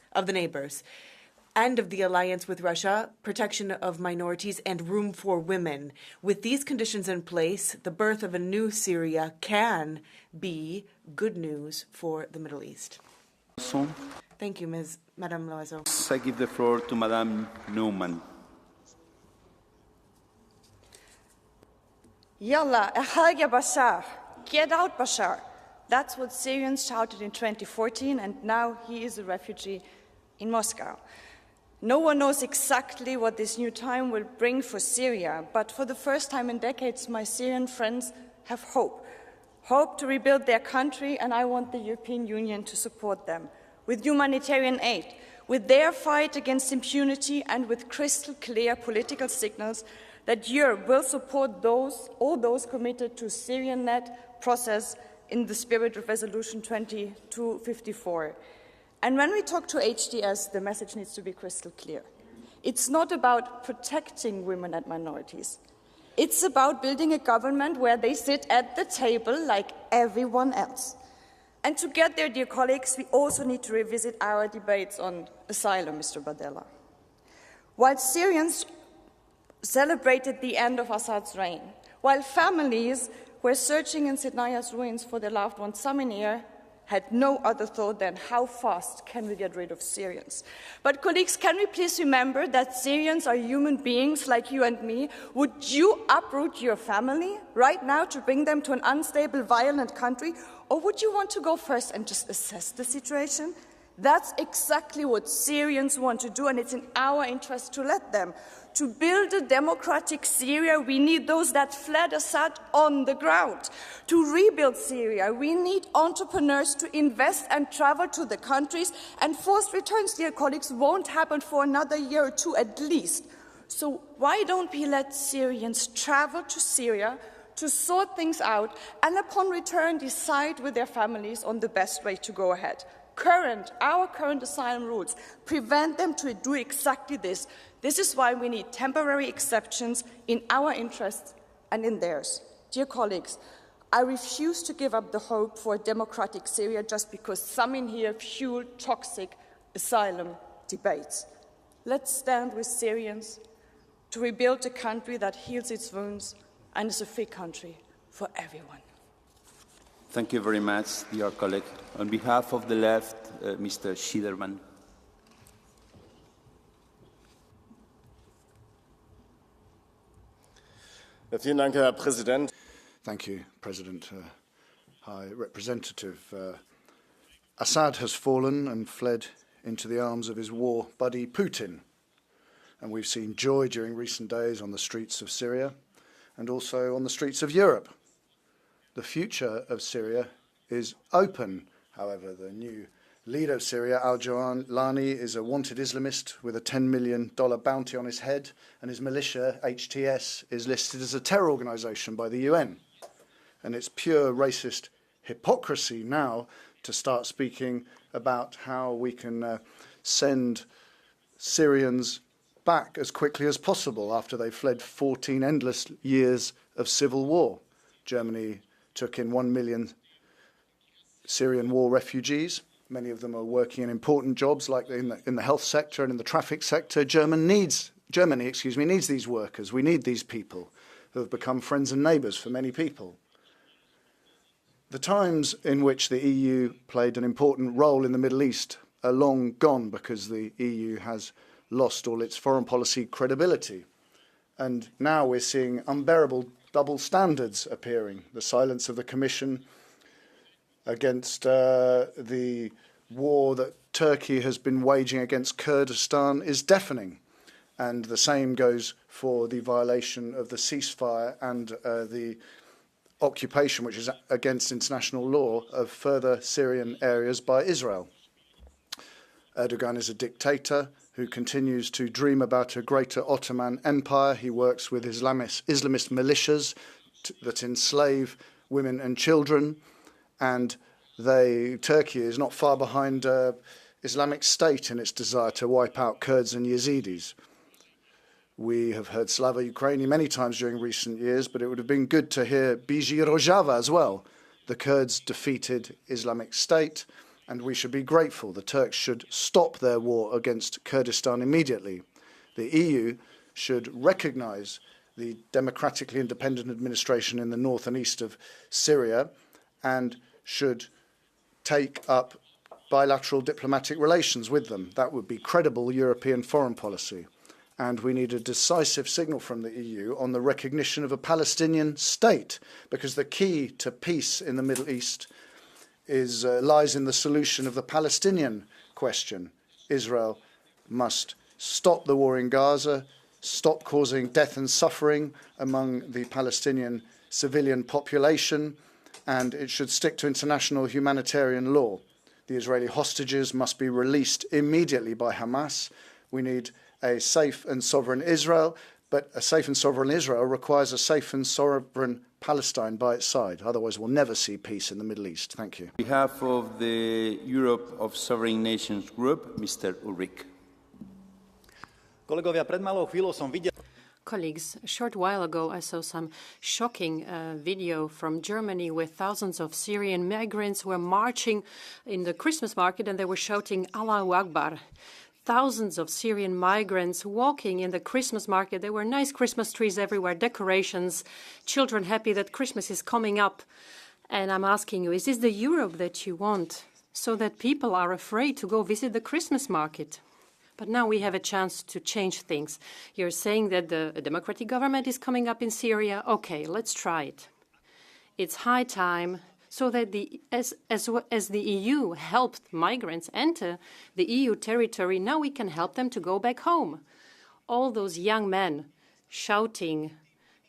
H: end of the alliance with Russia, protection of minorities, and room for women. With these conditions in place, the birth of a new Syria can be good news for the Middle East. Thank you, Madame Loiseau.
U: I give the floor to Madame Neumann.
I: Yalla, Ahalya Bashar, get out Bashar. That's what Syrians shouted in 2014, and now he is a refugee in Moscow. No one knows exactly what this new time will bring for Syria, but for the first time in decades, my Syrian friends have hope. Hope to rebuild their country, and I want the European Union to support them with humanitarian aid, with their fight against impunity, and with crystal clear political signals that Europe will support all those committed to Syrian-led process in the spirit of Resolution 2254. And when we talk to HTS, the message needs to be crystal clear. It's not about protecting women and minorities. It's about building a government where they sit at the table like everyone else. And to get there, dear colleagues, we also need to revisit our debates on asylum, Mr. Bardella. While Syrians celebrated the end of Assad's reign, while families were searching in Sidnaya's ruins for their loved ones, some in here had no other thought than how fast can we get rid of Syrians. But colleagues, can we please remember that Syrians are human beings like you and me? Would you uproot your family right now to bring them to an unstable, violent country? Or would you want to go first and just assess the situation? That's exactly what Syrians want to do, and it's in our interest to let them. To build a democratic Syria, we need those that fled Assad on the ground. To rebuild Syria, we need entrepreneurs to invest and travel to the countries, and forced returns, dear colleagues, won't happen for another year or two at least. So why don't we let Syrians travel to Syria to sort things out, and upon return decide with their families on the best way to go ahead? Our current asylum rules prevent them to do exactly this. This is why we need temporary exceptions in our interests and in theirs. Dear colleagues, I refuse to give up the hope for a democratic Syria just because some in here fuel toxic asylum debates. Let's stand with Syrians to rebuild a country that heals its wounds and is a free country for everyone.
U: Thank you very much, dear colleague. On behalf of the left, Mr. Schiederman.
T: Vielen Dank, Herr Präsident.
W: Thank you, President. High Representative. Assad has fallen and fled into the arms of his war buddy Putin. And we've seen joy during recent days on the streets of Syria and also on the streets of Europe. The future of Syria is open, however. The new leader of Syria, al-Jawlani, is a wanted Islamist with a $10 million bounty on his head, and his militia, HTS, is listed as a terror organisation by the UN. And it's pure racist hypocrisy now to start speaking about how we can send Syrians back as quickly as possible after they fled 14 endless years of civil war. Germany took in 1 million Syrian war refugees. Many of them are working in important jobs like in the health sector and in the traffic sector. Germany needs these workers. We need these people who have become friends and neighbours for many people. The times in which the EU played an important role in the Middle East are long gone because the EU has lost all its foreign policy credibility. And now we're seeing unbearable double standards appearing. The silence of the Commission against the war that Turkey has been waging against Kurdistan is deafening. And the same goes for the violation of the ceasefire and the occupation, which is against international law, of further Syrian areas by Israel. Erdogan is a dictator who continues to dream about a greater Ottoman Empire. He works with Islamist militias that enslave women and children, and Turkey is not far behind Islamic State in its desire to wipe out Kurds and Yazidis. We have heard Slava Ukraini many times during recent years, but it would have been good to hear Biji Rojava as well. The Kurds defeated Islamic State, and we should be grateful. The Turks should stop their war against Kurdistan immediately. The EU should recognise the democratically independent administration in the north and east of Syria and should take up bilateral diplomatic relations with them. That would be credible European foreign policy. And we need a decisive signal from the EU on the recognition of a Palestinian state, because the key to peace in the Middle East lies in the solution of the Palestinian question. Israel must stop the war in Gaza, stop causing death and suffering among the Palestinian civilian population, and it should stick to international humanitarian law. The Israeli hostages must be released immediately by Hamas. We need a safe and sovereign Israel, but a safe and sovereign Israel requires a safe and sovereign Palestine by its side. Otherwise, we'll never see peace in the Middle East. Thank you.
U: On behalf of the Europe of Sovereign Nations Group, Mr. Ulrich.
J: Kolegovia, pred malou chvíľou som videl...
L: Colleagues, a short while ago I saw some shocking video from Germany where thousands of Syrian migrants were marching in the Christmas market and they were shouting Allahu Akbar. Thousands of Syrian migrants walking in the Christmas market. There were nice Christmas trees everywhere, decorations, children happy that Christmas is coming up. And I'm asking you, is this the Europe that you want so that people are afraid to go visit the Christmas market? But now we have a chance to change things. You're saying that the democratic government is coming up in Syria. Okay, let's try it. It's high time so that as the EU helped migrants enter the EU territory, now we can help them to go back home. All those young men shouting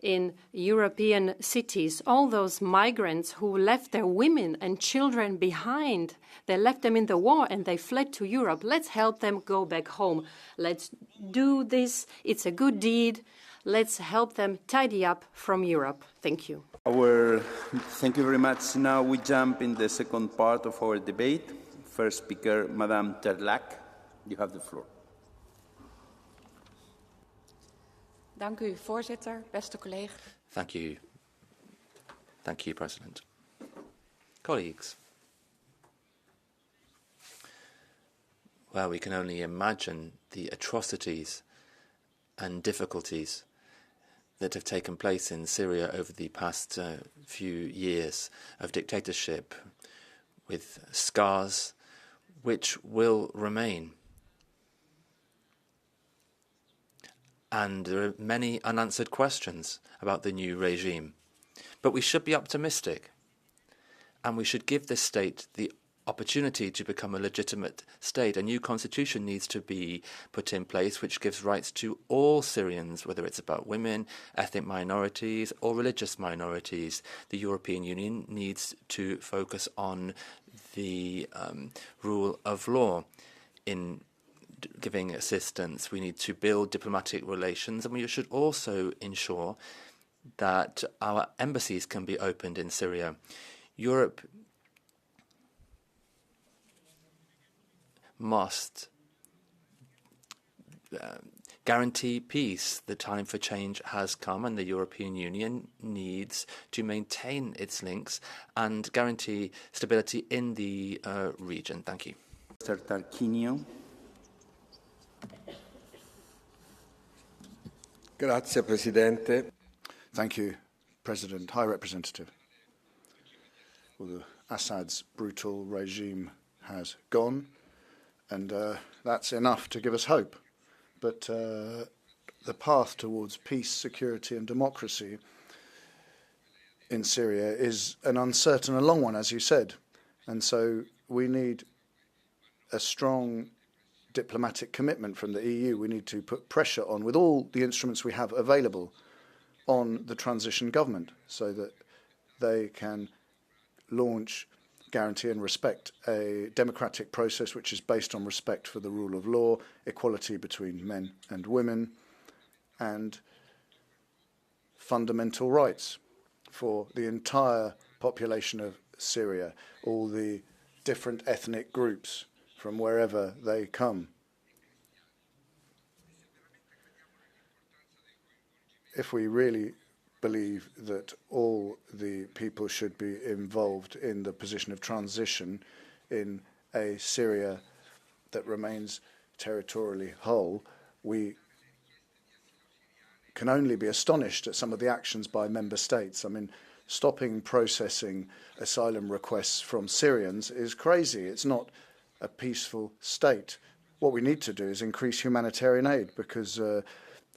L: in European cities, all those migrants who left their women and children behind, they left them in the war and they fled to Europe. Let's help them go back home. Let's do this. It's a good deed. Let's help them tidy up from Europe. Thank you.
U: Thank you very much. Now we jump in the second part of our debate. First speaker, Madame Terlac. You have the floor.
M: Dank u, voorzitter, beste collega's.
B: Thank you. Thank you, President. Colleagues, well, we can only imagine the atrocities and difficulties that have taken place in Syria over the past few years of dictatorship, with scars which will remain. And there are many unanswered questions about the new regime. But we should be optimistic, and we should give this state the opportunity to become a legitimate state. A new constitution needs to be put in place which gives rights to all Syrians, whether it's about women, ethnic minorities or religious minorities. The European Union needs to focus on the rule of law in giving assistance. We need to build diplomatic relations, and we should also ensure that our embassies can be opened in Syria. Europe must guarantee peace. The time for change has come, and the European Union needs to maintain its links and guarantee stability in the region. Thank you.
U: Mr. Tarquinio.
N: Grazie, Presidente.
W: Thank you, President, High Representative. Well, Assad's brutal regime has gone, and that's enough to give us hope. But the path towards peace, security and democracy in Syria is an uncertain and long one, as you said. And so we need a strong diplomatic commitment from the EU. We need to put pressure on, with all the instruments we have available, on the transition government so that they can launch, guarantee and respect a democratic process which is based on respect for the rule of law, equality between men and women, and fundamental rights for the entire population of Syria, all the different ethnic groups from wherever they come. If we really believe that all the people should be involved in the position of transition in a Syria that remains territorially whole, we can only be astonished at some of the actions by member states. I mean, stopping processing asylum requests from Syrians is crazy. It's not a peaceful state. What we need to do is increase humanitarian aid, because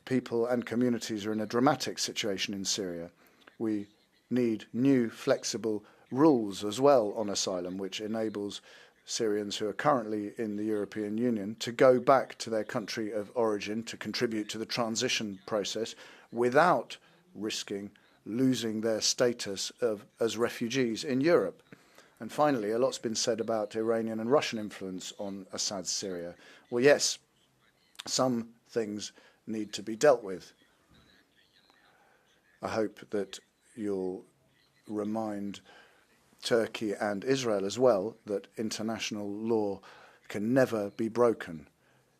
W: people and communities are in a dramatic situation in Syria. We need new flexible rules as well on asylum, which enables Syrians who are currently in the European Union to go back to their country of origin to contribute to the transition process without risking losing their status as refugees in Europe. And finally, a lot's been said about Iranian and Russian influence on Assad's Syria. Well, yes, some things need to be dealt with. I hope that you'll remind Turkey and Israel as well that international law can never be broken.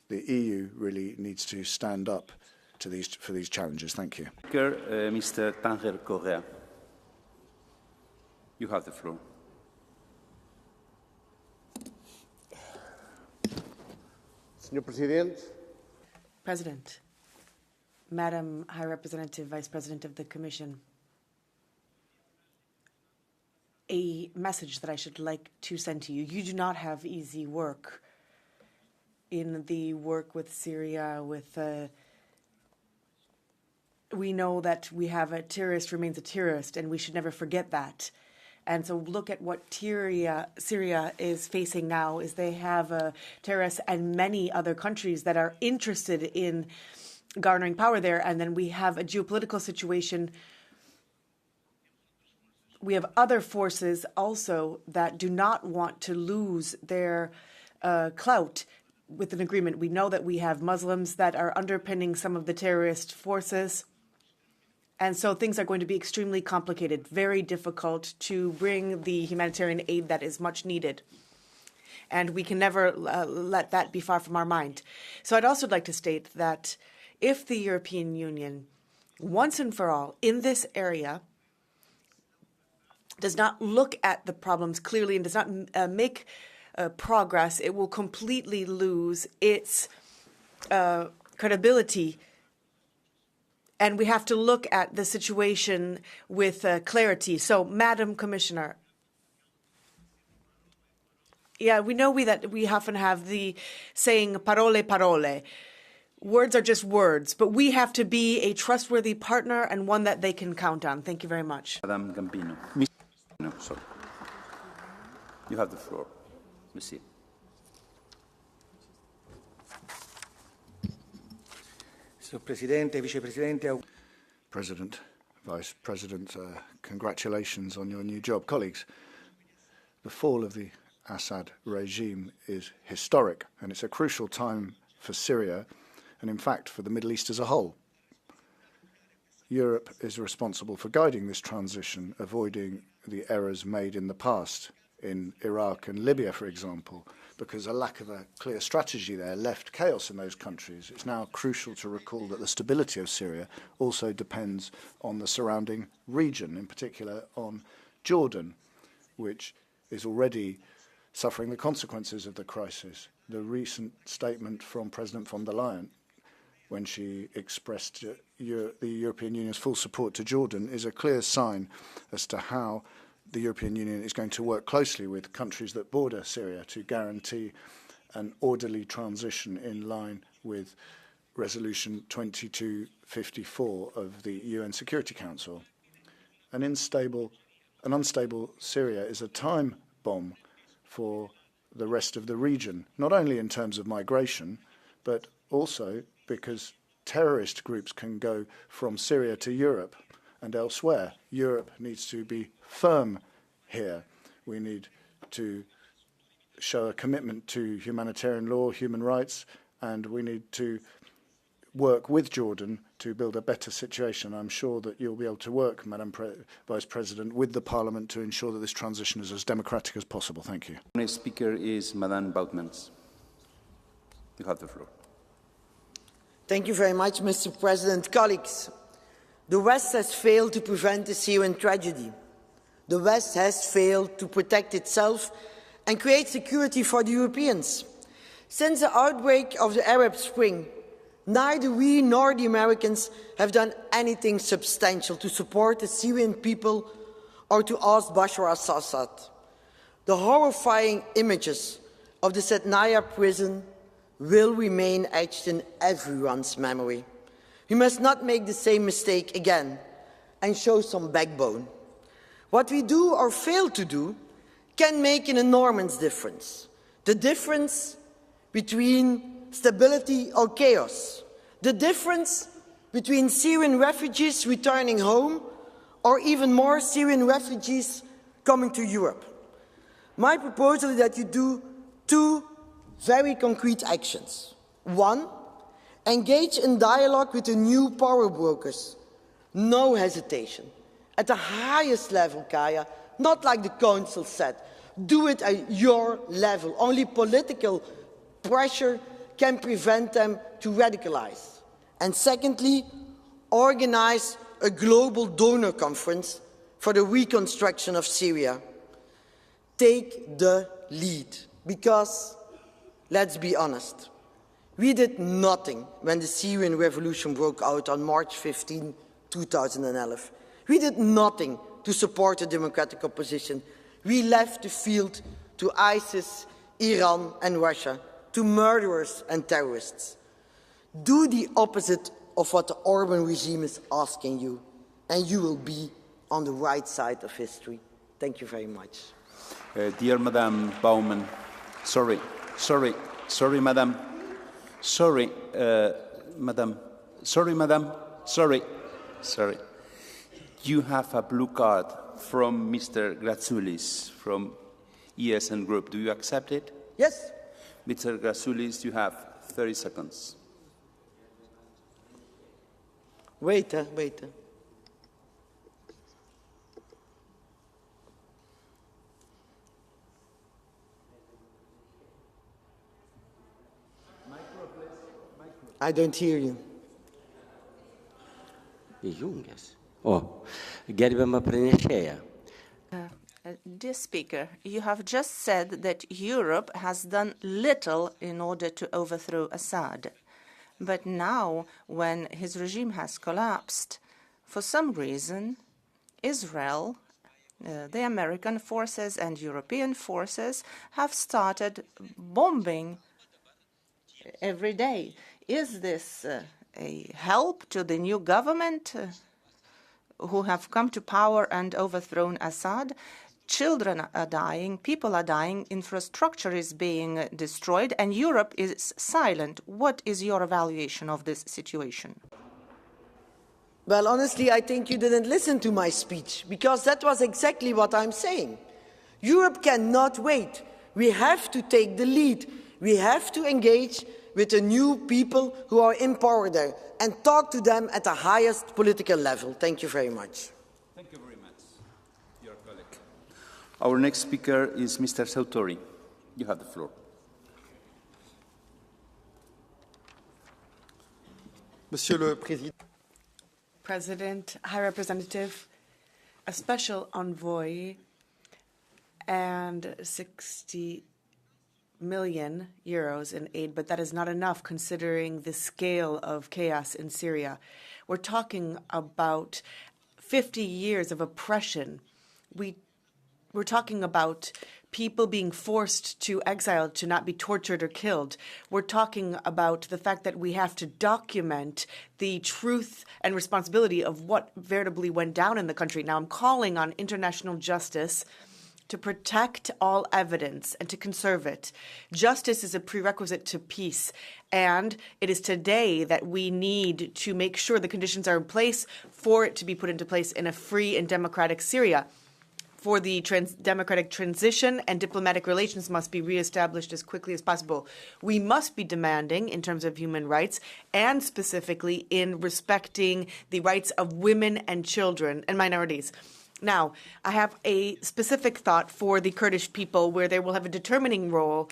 W: The EU really needs to stand up to for these challenges. Thank you.
U: Mr. Tanger Correa. You have the floor.
N: Señor Presidente.
H: President, Madam High Representative, Vice President of the Commission, a message that I should like to send to you. You do not have easy work in the work with Syria, we know that we have a terrorist remains a terrorist, and we should never forget that. And so look at what Syria is facing now, is they have terrorists and many other countries that are interested in garnering power there. And then we have a geopolitical situation. We have other forces also that do not want to lose their clout with an agreement. We know that we have Muslims that are underpinning some of the terrorist forces. And so things are going to be extremely complicated, very difficult to bring the humanitarian aid that is much needed. And we can never let that be far from our mind. So I'd also like to state that if the European Union, once and for all, in this area, does not look at the problems clearly and does not make progress, it will completely lose its credibility. And we have to look at the situation with clarity. So, Madam Commissioner, yeah, we know that we often have the saying parole, parole. Words are just words, but we have to be a trustworthy partner and one that they can count on. Thank you very much.
U: Madame Gambino. No, sorry. You have the floor, Monsieur.
W: President, Vice President, congratulations on your new job. Colleagues, the fall of the Assad regime is historic, and it's a crucial time for Syria and, in fact, for the Middle East as a whole. Europe is responsible for guiding this transition, avoiding the errors made in the past, in Iraq and Libya, for example, because a lack of a clear strategy there left chaos in those countries. It's now crucial to recall that the stability of Syria also depends on the surrounding region, in particular on Jordan, which is already suffering the consequences of the crisis. The recent statement from President von der Leyen, when she expressed the European Union's full support to Jordan, is a clear sign as to how the European Union is going to work closely with countries that border Syria to guarantee an orderly transition in line with Resolution 2254 of the UN Security Council. An unstable Syria is a time bomb for the rest of the region, not only in terms of migration, but also because terrorist groups can go from Syria to Europe and elsewhere. Europe needs to be firm here. We need to show a commitment to humanitarian law, human rights, and we need to work with Jordan to build a better situation. I'm sure that you'll be able to work, Madam Vice President, with the Parliament to ensure that this transition is as democratic as possible. Thank you.
U: The next speaker is Madame Boutmans. You have the floor.
D: Thank you very much, Mr. President. Colleagues, the West has failed to prevent the Syrian tragedy. The West has failed to protect itself and create security for the Europeans. Since the outbreak of the Arab Spring, neither we nor the Americans have done anything substantial to support the Syrian people or to oust Bashar al-Assad. The horrifying images of the Saydnaya prison will remain etched in everyone's memory. We must not make the same mistake again and show some backbone. What we do or fail to do can make an enormous difference. the difference between stability or chaos, the difference between Syrian refugees returning home or even more Syrian refugees coming to Europe. My proposal is that you do two very concrete actions. One, engage in dialogue with the new power brokers. No hesitation. At the highest level, Kaya, not like the Council said. Do it at your level. Only political pressure can prevent them to radicalize. And secondly, organize a global donor conference for the reconstruction of Syria. Take the lead, because, let's be honest, we did nothing when the Syrian revolution broke out on March 15, 2011. We did nothing to support the democratic opposition. We left the field to ISIS, Iran and Russia, to murderers and terrorists. Do the opposite of what the Orban regime is asking you, and you will be on the right side of history. Thank you very much.
U: Dear Madame Baumann, sorry, Madam. Sorry, Madam. You have a blue card from Mr. Gratsoulis from ESN Group. Do you accept it?
D: Yes.
U: Mr. Gratsoulis, you have 30 seconds.
D: Wait. I don't hear you.
A: Dear Speaker, you have just said that Europe has done little in order to overthrow Assad. But now, when his regime has collapsed, for some reason, Israel, the American forces and European forces have started bombing every day. Is this a help to the new government who have come to power and overthrown Assad? Children are dying, people are dying, infrastructure is being destroyed, and Europe is silent. What is your evaluation of this situation?
D: Well, honestly, I think you didn't listen to my speech, because that was exactly what I'm saying. Europe cannot wait. We have to take the lead. We have to engage with the new people who are in power there and talk to them at the highest political level. Thank you very much.
U: Thank you very much, your colleague. Our next speaker is Mr. Sautori. You have the floor.
J: Monsieur le Président.
H: President, High Representative, a special envoy and 60 million euros in aid, but that is not enough considering the scale of chaos in Syria. We're talking about 50 years of oppression. We're talking about people being forced to exile to not be tortured or killed. We're talking about the fact that we have to document the truth and responsibility of what veritably went down in the country. Now, I'm calling on international justice to protect all evidence and to conserve it. Justice is a prerequisite to peace, and it is today that we need to make sure the conditions are in place for it to be put into place in a free and democratic Syria. For the democratic transition, and diplomatic relations must be reestablished as quickly as possible. We must be demanding in terms of human rights, and specifically in respecting the rights of women and children and minorities. Now, I have a specific thought for the Kurdish people, where they will have a determining role,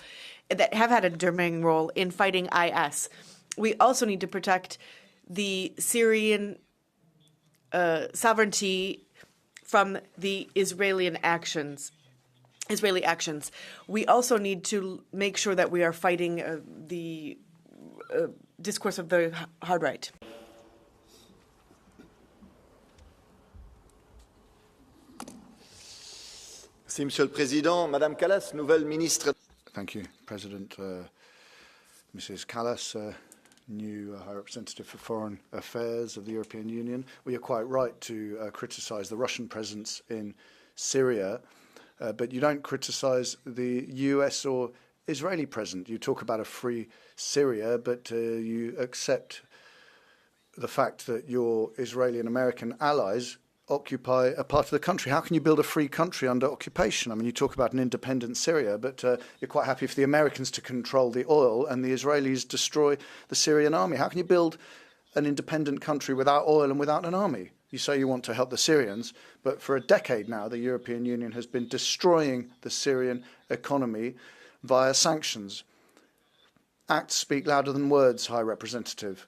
H: that have had a determining role in fighting IS. We also need to protect the Syrian sovereignty from the Israeli actions. We also need to make sure that we are fighting the discourse of the hard right.
J: Merci, Monsieur le Président. Madame Kallas, nouvelle ministre.
W: Thank you, President. Mrs. Kallas, new High Representative for Foreign Affairs of the European Union. Well, you're quite right to criticise the Russian presence in Syria, but you don't criticise the US or Israeli president. You talk about a free Syria, but you accept the fact that your Israeli and American allies occupy a part of the country. How can you build a free country under occupation? I mean, you talk about an independent Syria, but you're quite happy for the Americans to control the oil and the Israelis destroy the Syrian army. How can you build an independent country without oil and without an army? You say you want to help the Syrians, but for a decade now, the European Union has been destroying the Syrian economy via sanctions. Acts speak louder than words, High Representative,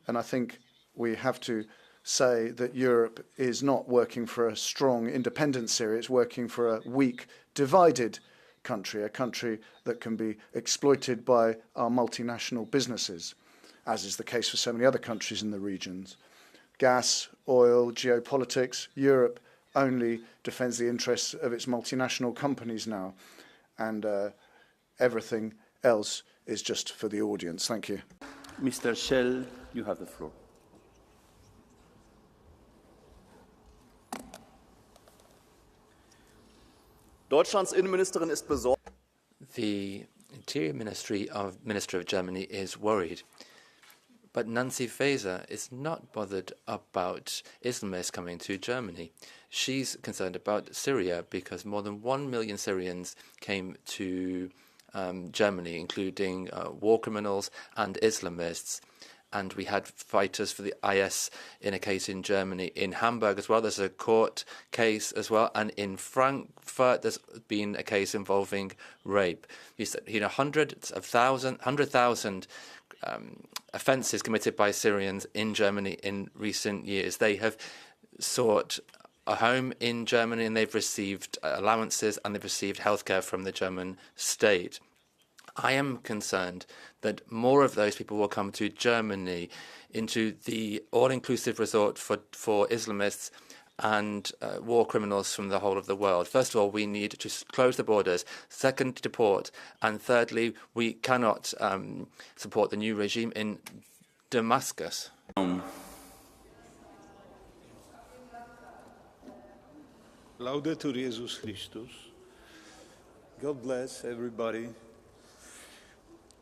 W: and I think we have to say that Europe is not working for a strong, independent Syria. It's working for a weak, divided country, a country that can be exploited by our multinational businesses, as is the case for so many other countries in the regions. Gas, oil, geopolitics, Europe only defends the interests of its multinational companies now, and everything else is just for the audience. Thank you.
U: Mr. Schell, you have the floor.
T: Deutschlands Innenministerin ist besorgt.
B: The Interior Minister of Germany is worried. But Nancy Faeser is not bothered about Islamists coming to Germany. She's concerned about Syria because more than 1 million Syrians came to Germany, including war criminals and Islamists. And we had fighters for the IS in a case in Germany. In Hamburg as well, there's a court case as well. And in Frankfurt, there's been a case involving rape. You said, 100,000 offences committed by Syrians in Germany in recent years. They have sought a home in Germany and they've received allowances and they've received healthcare from the German state. I am concerned that more of those people will come to Germany, into the all-inclusive resort for Islamists and war criminals from the whole of the world. First of all, we need to close the borders. Second, deport. And thirdly, we cannot support the new regime in Damascus.
O: Laudetur Jesus Christus. God bless everybody,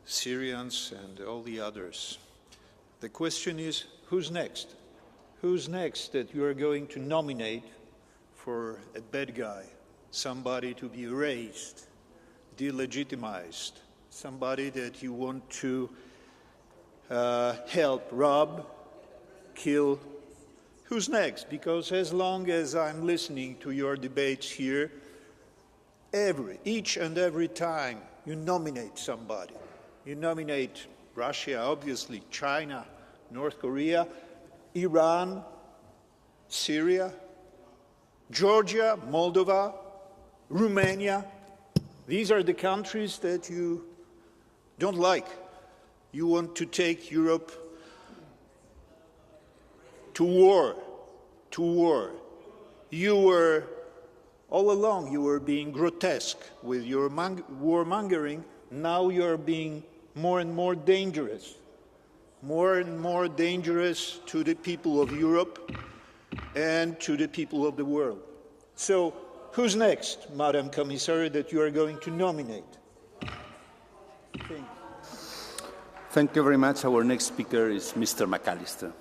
O: Syrians and all the others. The question is, who's next? Who's next that you are going to nominate for a bad guy? Somebody to be erased, delegitimized, somebody that you want to help rob, kill. Who's next? Because as long as I'm listening to your debates here, each and every time you nominate somebody, you nominate Russia, obviously, China, North Korea, Iran, Syria, Georgia, Moldova, Romania. These are the countries that you don't like. You want to take Europe to war. You were, all along, you were being grotesque with your warmongering. Now you're being more and more dangerous to the people of Europe and to the people of the world. So who's next, Madam Commissary, that you are going to nominate?
U: Thank you very much. Our next speaker is Mr. McAllister.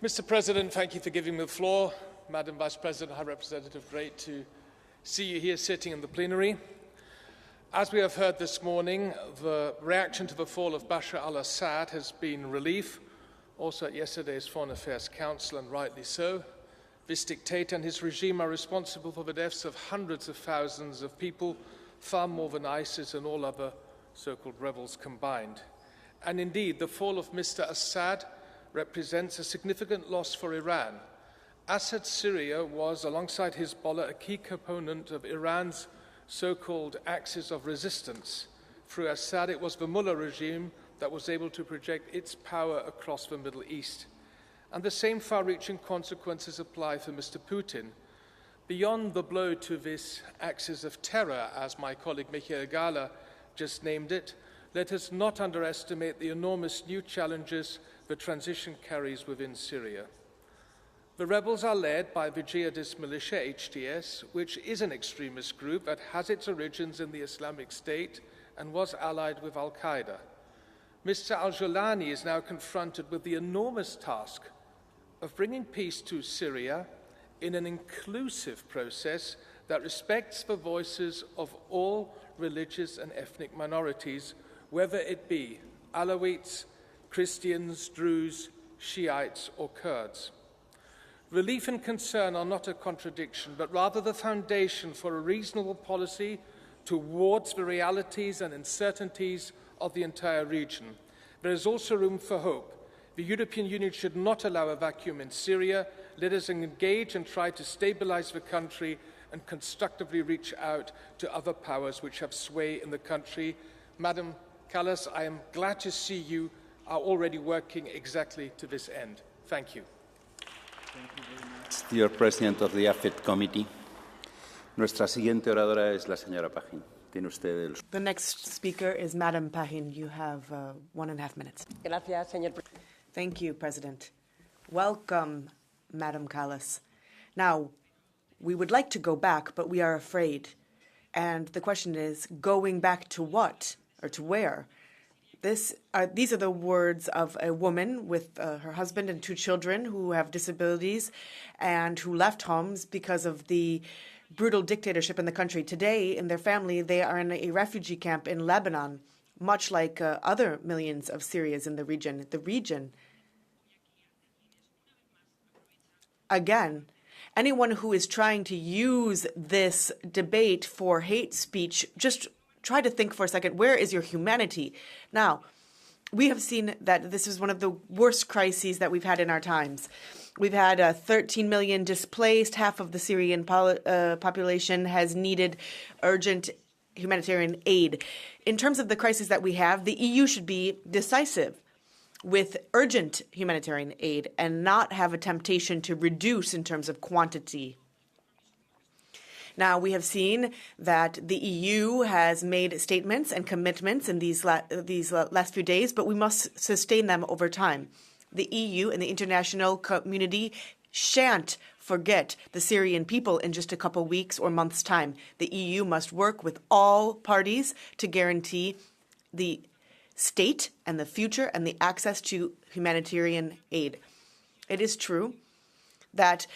R: Mr. President, thank you for giving me the floor. Madam Vice President, High Representative, great to see you here sitting in the plenary. As we have heard this morning, the reaction to the fall of Bashar al-Assad has been relief, also at yesterday's Foreign Affairs Council, and rightly so. This dictator and his regime are responsible for the deaths of hundreds of thousands of people, far more than ISIS and all other so-called rebels combined. And indeed, the fall of Mr. Assad represents a significant loss for Iran. Assad's Syria was, alongside Hezbollah, a key component of Iran's so-called axis of resistance. Through Assad, it was the Mullah regime that was able to project its power across the Middle East. And the same far-reaching consequences apply for Mr. Putin. Beyond the blow to this axis of terror, as my colleague Michael Gahler just named it, let us not underestimate the enormous new challenges the transition carries within Syria. The rebels are led by the jihadist militia HTS, which is an extremist group that has its origins in the Islamic State and was allied with Al-Qaeda. Mr. al-Jolani is now confronted with the enormous task of bringing peace to Syria in an inclusive process that respects the voices of all religious and ethnic minorities, whether it be Alawites, Christians, Druze, Shiites, or Kurds. Relief and concern are not a contradiction, but rather the foundation for a reasonable policy towards the realities and uncertainties of the entire region. There is also room for hope. The European Union should not allow a vacuum in Syria. Let us engage and try to stabilize the country and constructively reach out to other powers which have sway in the country. Madam Kallas, I am glad to see you are already working exactly to this end. Thank you.
U: Dear President of the AFET Committee, nuestra siguiente oradora es la señora Pajín. Tiene usted el...
H: The next speaker is Madam Pajín. You have 1.5 minutes.
P: Gracias, señor presidente.
H: Thank you, President. Welcome, Madam Kallas. Now, we would like to go back, but we are afraid. And the question is, going back to what or to where? These are the words of a woman with her husband and 2 children who have disabilities and who left homes because of the brutal dictatorship in the country. Today, in their family, they are in a refugee camp in Lebanon, much like other millions of Syrians in the region. Again, anyone who is trying to use this debate for hate speech, just try to think for a second, where is your humanity? Now, we have seen that this is one of the worst crises that we've had in our times. We've had 13 million displaced. Half of the Syrian population has needed urgent humanitarian aid. In terms of the crisis that we have, the EU should be decisive with urgent humanitarian aid and not have a temptation to reduce in terms of quantity. Now, we have seen that the EU has made statements and commitments in these last few days, but we must sustain them over time. The EU and the international community shan't forget the Syrian people in just a couple weeks or months' time. The EU must work with all parties to guarantee the state and the future and the access to humanitarian aid. It is true that,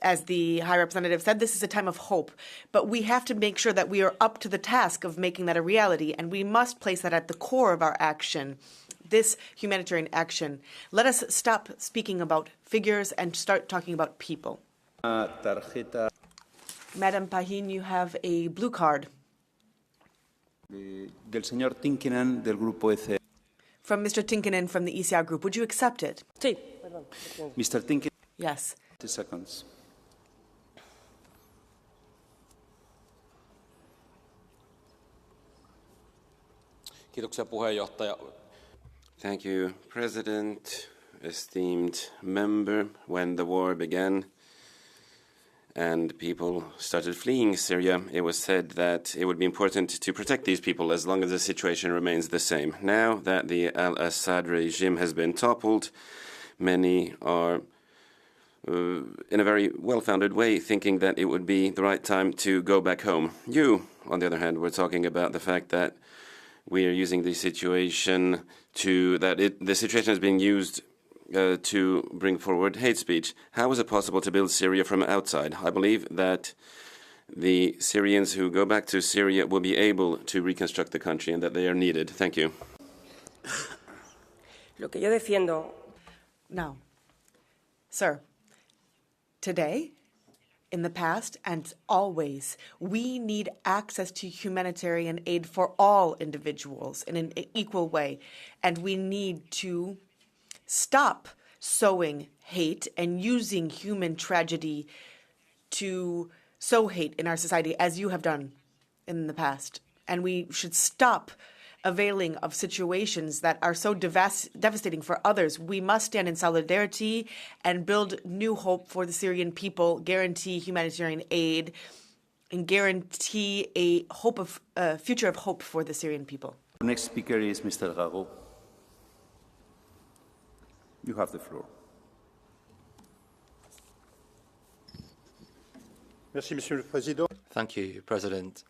H: as the High Representative said, this is a time of hope, but we have to make sure that we are up to the task of making that a reality, and we must place that at the core of our action, this humanitarian action. Let us stop speaking about figures and start talking about people. Madam Pajín, you have a blue card.
U: Del señor Tinkinen del Grupo ECR.
H: From Mr. Tinkinen from the ECR Group. Would you accept it?
P: Sí.
U: Mr. Tinkinen.
H: Yes.
U: 30 seconds.
F: Kiitoksia puheenjohtaja.
Q: Thank you, President, esteemed member. When the war began and people started fleeing Syria, it was said that it would be important to protect these people as long as the situation remains the same. Now that the al-Assad regime has been toppled, many are in a very well-founded way thinking that it would be the right time to go back home. You, on the other hand, were talking about the fact that we are using the situation the situation is being used to bring forward hate speech. How is it possible to build Syria from outside? I believe that the Syrians who go back to Syria will be able to reconstruct the country and that they are needed. Thank you.
P: Lo que yo defiendo.
H: Now, sir, today, in the past, and always, we need access to humanitarian aid for all individuals in an equal way. And we need to stop sowing hate and using human tragedy to sow hate in our society, as you have done in the past. And we should stop availing of situations that are so devastating for others. We must stand in solidarity and build new hope for the Syrian people, guarantee humanitarian aid, and guarantee a future of hope for the Syrian people.
U: Our next speaker is Mr. Rago. You have the floor.
N: Merci, Monsieur le Président.
B: Thank you, President.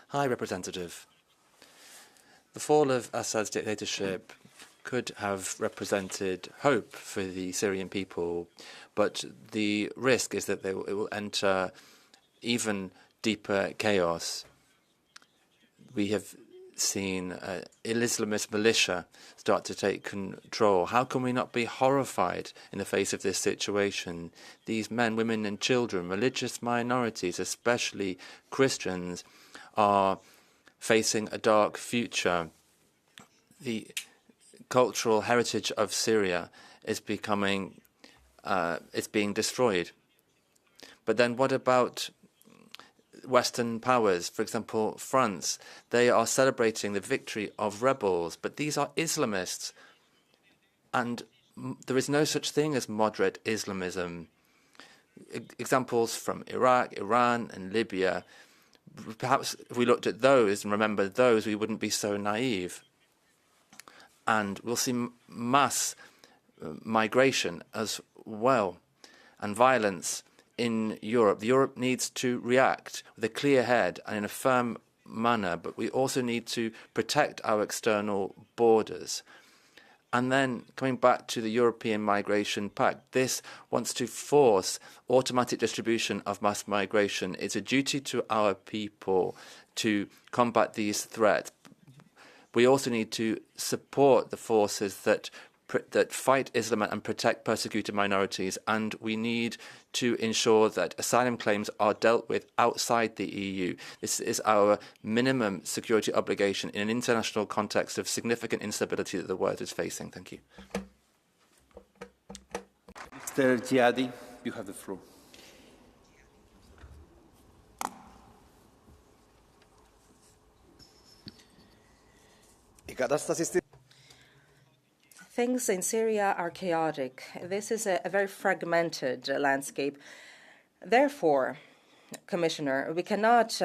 B: High Representative, the fall of Assad's dictatorship could have represented hope for the Syrian people, but the risk is that it will enter even deeper chaos. We have seen Islamist militia start to take control. How can we not be horrified in the face of this situation? These men, women and children, religious minorities, especially Christians, are facing a dark future. The cultural heritage of Syria is being destroyed. But then what about Western powers? For example, France. They are celebrating the victory of rebels, but these are Islamists. And there is no such thing as moderate Islamism. Examples from Iraq, Iran and Libya. Perhaps if we looked at those and remembered those, we wouldn't be so naive. And we'll see mass migration as well, and violence in Europe. Europe needs to react with a clear head and in a firm manner, but we also need to protect our external borders. And then coming back to the European Migration Pact, this wants to force automatic distribution of mass migration. It's a duty to our people to combat these threats. We also need to support the forces that fight Islam and protect persecuted minorities, and we need to ensure that asylum claims are dealt with outside the EU. This is our minimum security obligation in an international context of significant instability that the world is facing. Thank you.
U: Mr. Giadi, you have the floor.
E: Things in Syria are chaotic. This is a very fragmented landscape. Therefore, Commissioner, we cannot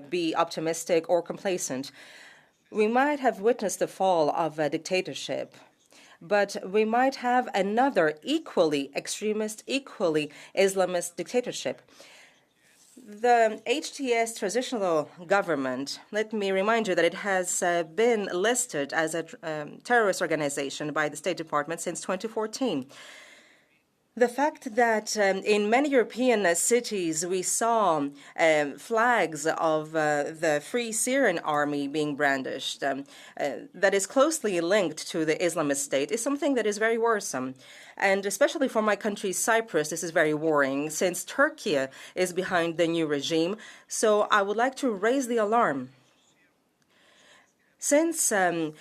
E: be optimistic or complacent. We might have witnessed the fall of a dictatorship, but we might have another equally extremist, equally Islamist dictatorship. The HTS transitional government, let me remind you that it has been listed as a terrorist organization by the State Department since 2014. The fact that in many European cities we saw flags of the Free Syrian Army being brandished that is closely linked to the Islamist State is something that is very worrisome. And especially for my country, Cyprus, this is very worrying since Turkey is behind the new regime. So I would like to raise the alarm. Since the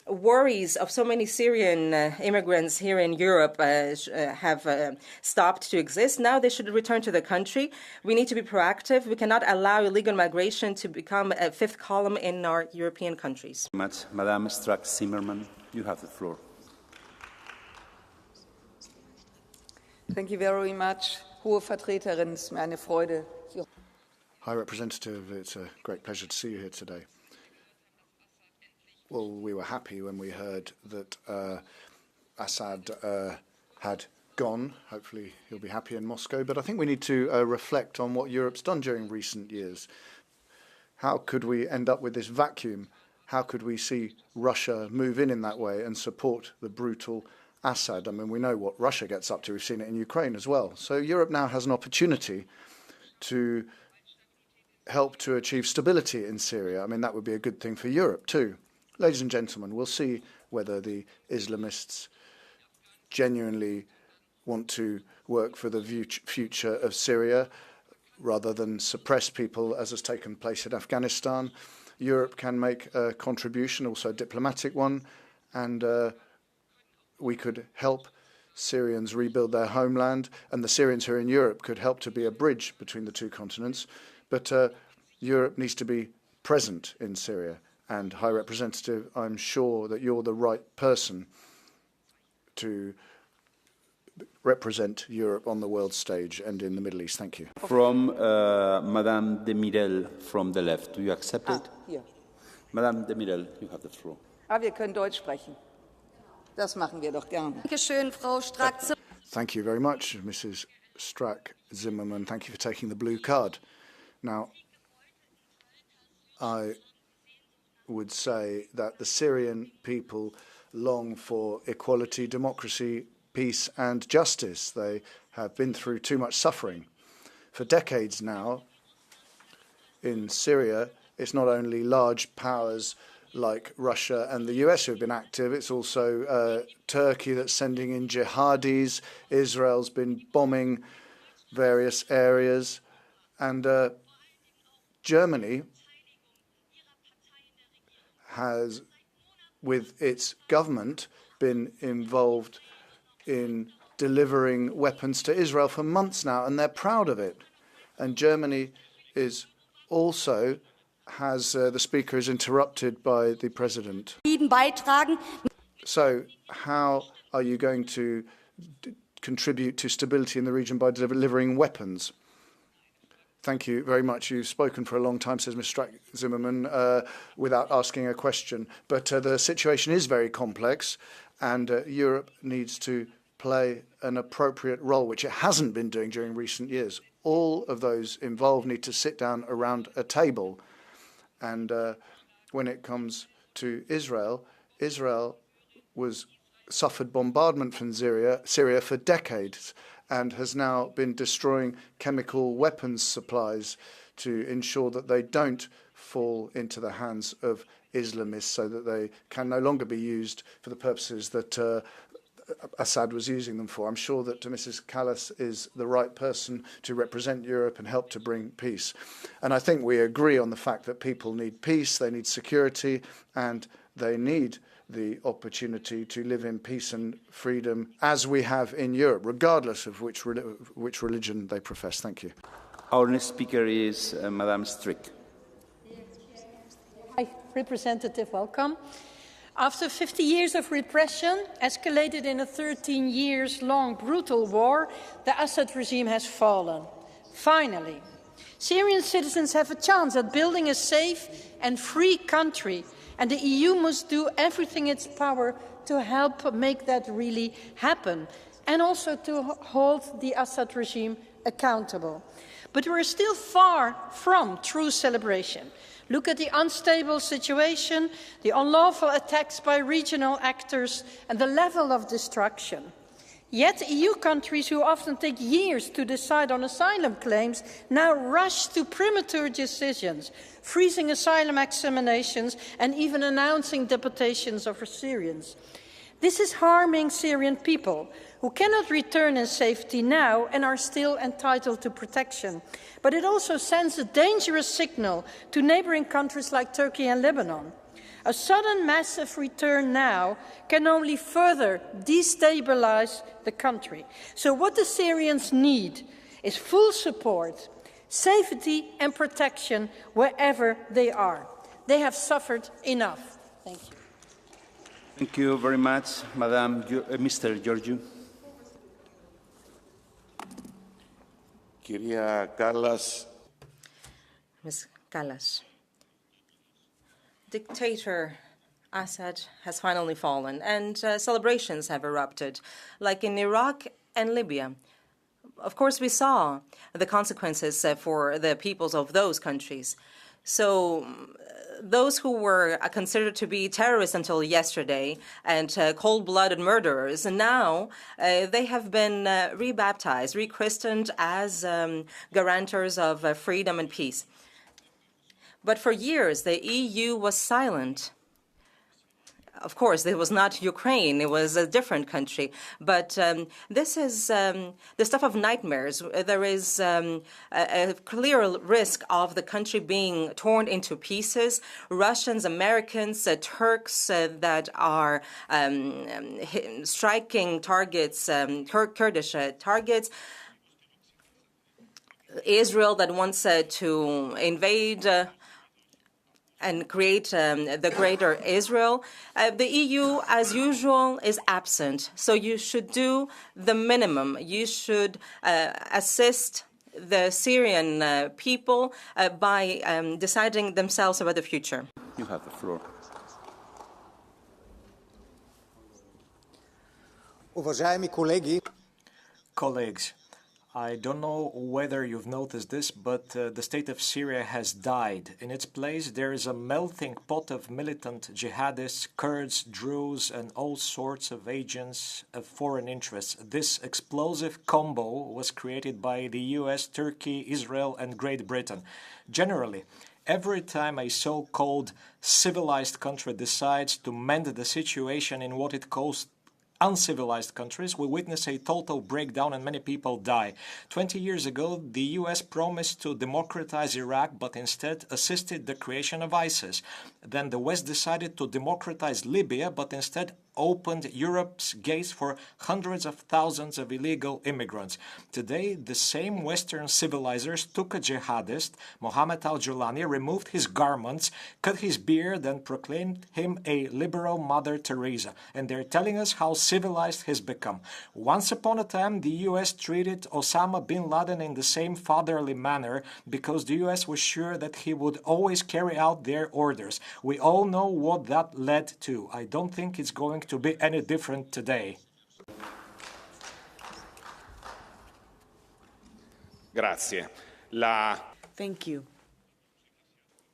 E: worries of so many Syrian immigrants here in Europe have stopped to exist, now they should return to the country. We need to be proactive. We cannot allow illegal migration to become a fifth column in our European countries.
U: Madame Strack-Zimmermann, you have the floor.
C: Thank you very much. Hohe Vertreterin, es ist mir eine Freude.
W: High Representative, it's a great pleasure to see you here today. Well, we were happy when we heard that Assad had gone. Hopefully he'll be happy in Moscow. But I think we need to reflect on what Europe's done during recent years. How could we end up with this vacuum? How could we see Russia move in that way and support the brutal Assad? I mean, we know what Russia gets up to. We've seen it in Ukraine as well. So Europe now has an opportunity to help to achieve stability in Syria. I mean, that would be a good thing for Europe too. Ladies and gentlemen, we'll see whether the Islamists genuinely want to work for the future of Syria rather than suppress people, as has taken place in Afghanistan. Europe can make a contribution, also a diplomatic one, and we could help Syrians rebuild their homeland, and the Syrians who are in Europe could help to be a bridge between the two continents. But Europe needs to be present in Syria. And, High Representative, I'm sure that you're the right person to represent Europe on the world stage and in the Middle East. Thank you.
U: From Madame de Mirel from the left. Do you accept it?
C: Hier.
U: Madame de Mirel, you have the floor.
C: Wir können Deutsch sprechen. Das machen wir doch gerne.
W: Thank you very much, Mrs. Strack-Zimmerman. Thank you for taking the blue card. Now, I would say that the Syrian people long for equality, democracy, peace and justice. They have been through too much suffering. For decades now, in Syria, it's not only large powers like Russia and the US who have been active, it's also Turkey that's sending in jihadis. Israel's been bombing various areas. And Germany has, with its government, been involved in delivering weapons to Israel for months now, and they're proud of it. And Germany is also the speaker is interrupted by the president. So how are you going to contribute to stability in the region by delivering weapons? Thank you very much. You've spoken for a long time, says Ms. Strack-Zimmerman, without asking a question. But the situation is very complex, and Europe needs to play an appropriate role, which it hasn't been doing during recent years. All of those involved need to sit down around a table. And when it comes to Israel, Israel suffered bombardment from Syria for decades, and has now been destroying chemical weapons supplies to ensure that they don't fall into the hands of Islamists, so that they can no longer be used for the purposes that Assad was using them for. I'm sure that Mrs. Kallas is the right person to represent Europe and help to bring peace. And I think we agree on the fact that people need peace, they need security, and they need the opportunity to live in peace and freedom as we have in Europe, regardless of which religion they profess. Thank you.
U: Our next speaker is Madame Strick.
G: Hi, Representative, welcome. After 50 years of repression, escalated in a 13-year-long brutal war, the Assad regime has fallen. Finally, Syrian citizens have a chance at building a safe and free country, and the EU must do everything in its power to help make that really happen, and also to hold the Assad regime accountable. But we're still far from true celebration. Look at the unstable situation, the unlawful attacks by regional actors, and the level of destruction. Yet EU countries who often take years to decide on asylum claims now rush to premature decisions, freezing asylum examinations and even announcing deportations of Syrians. This is harming Syrian people who cannot return in safety now and are still entitled to protection. But it also sends a dangerous signal to neighboring countries like Turkey and Lebanon. A sudden massive return now can only further destabilize the country. So what the Syrians need is full support, safety and protection wherever they are. They have suffered enough. Thank you.
U: Thank you very much, Madam. Mr. Georgiou.
K: Kyria Kallas.
E: Ms. Kallas. Dictator Assad has finally fallen, and celebrations have erupted, like in Iraq and Libya. Of course, we saw the consequences for the peoples of those countries. So those who were considered to be terrorists until yesterday and cold-blooded murderers, and now they have been rebaptized, rechristened as guarantors of freedom and peace. But for years, the EU was silent. Of course, it was not Ukraine. It was a different country. But this is the stuff of nightmares. There is a clear risk of the country being torn into pieces. Russians, Americans, Turks that are striking targets, Kurdish targets. Israel that wants to invade and create the greater Israel. The EU, as usual, is absent. So you should do the minimum. You should assist the Syrian people by deciding themselves about the future.
U: You have the floor.
S: Уважаеми колеги,
V: colleagues,
I: I don't know whether you've noticed this, but the state of Syria has died. In its place, there is a melting pot of militant jihadists, Kurds, Druze, and all sorts of agents of foreign interests. This explosive combo was created by the US, Turkey, Israel, and Great Britain. Generally, every time a so-called civilized country decides to mend the situation in what it calls uncivilized countries, we witness a total breakdown and many people die. 20 years ago, the US promised to democratize Iraq, but instead assisted the creation of ISIS. Then the West decided to democratize Libya, but instead opened Europe's gates for hundreds of thousands of illegal immigrants. Today, the same Western civilizers took a jihadist, Mohammed al-Julani, removed his garments, cut his beard, and proclaimed him a liberal Mother Teresa. And they're telling us how civilized he's become. Once upon a time, the US treated Osama bin Laden in the same fatherly manner because the US was sure that he would always carry out their orders. We all know what that led to. I don't think it's going to be any different today.
K: Grazie.
H: Thank you.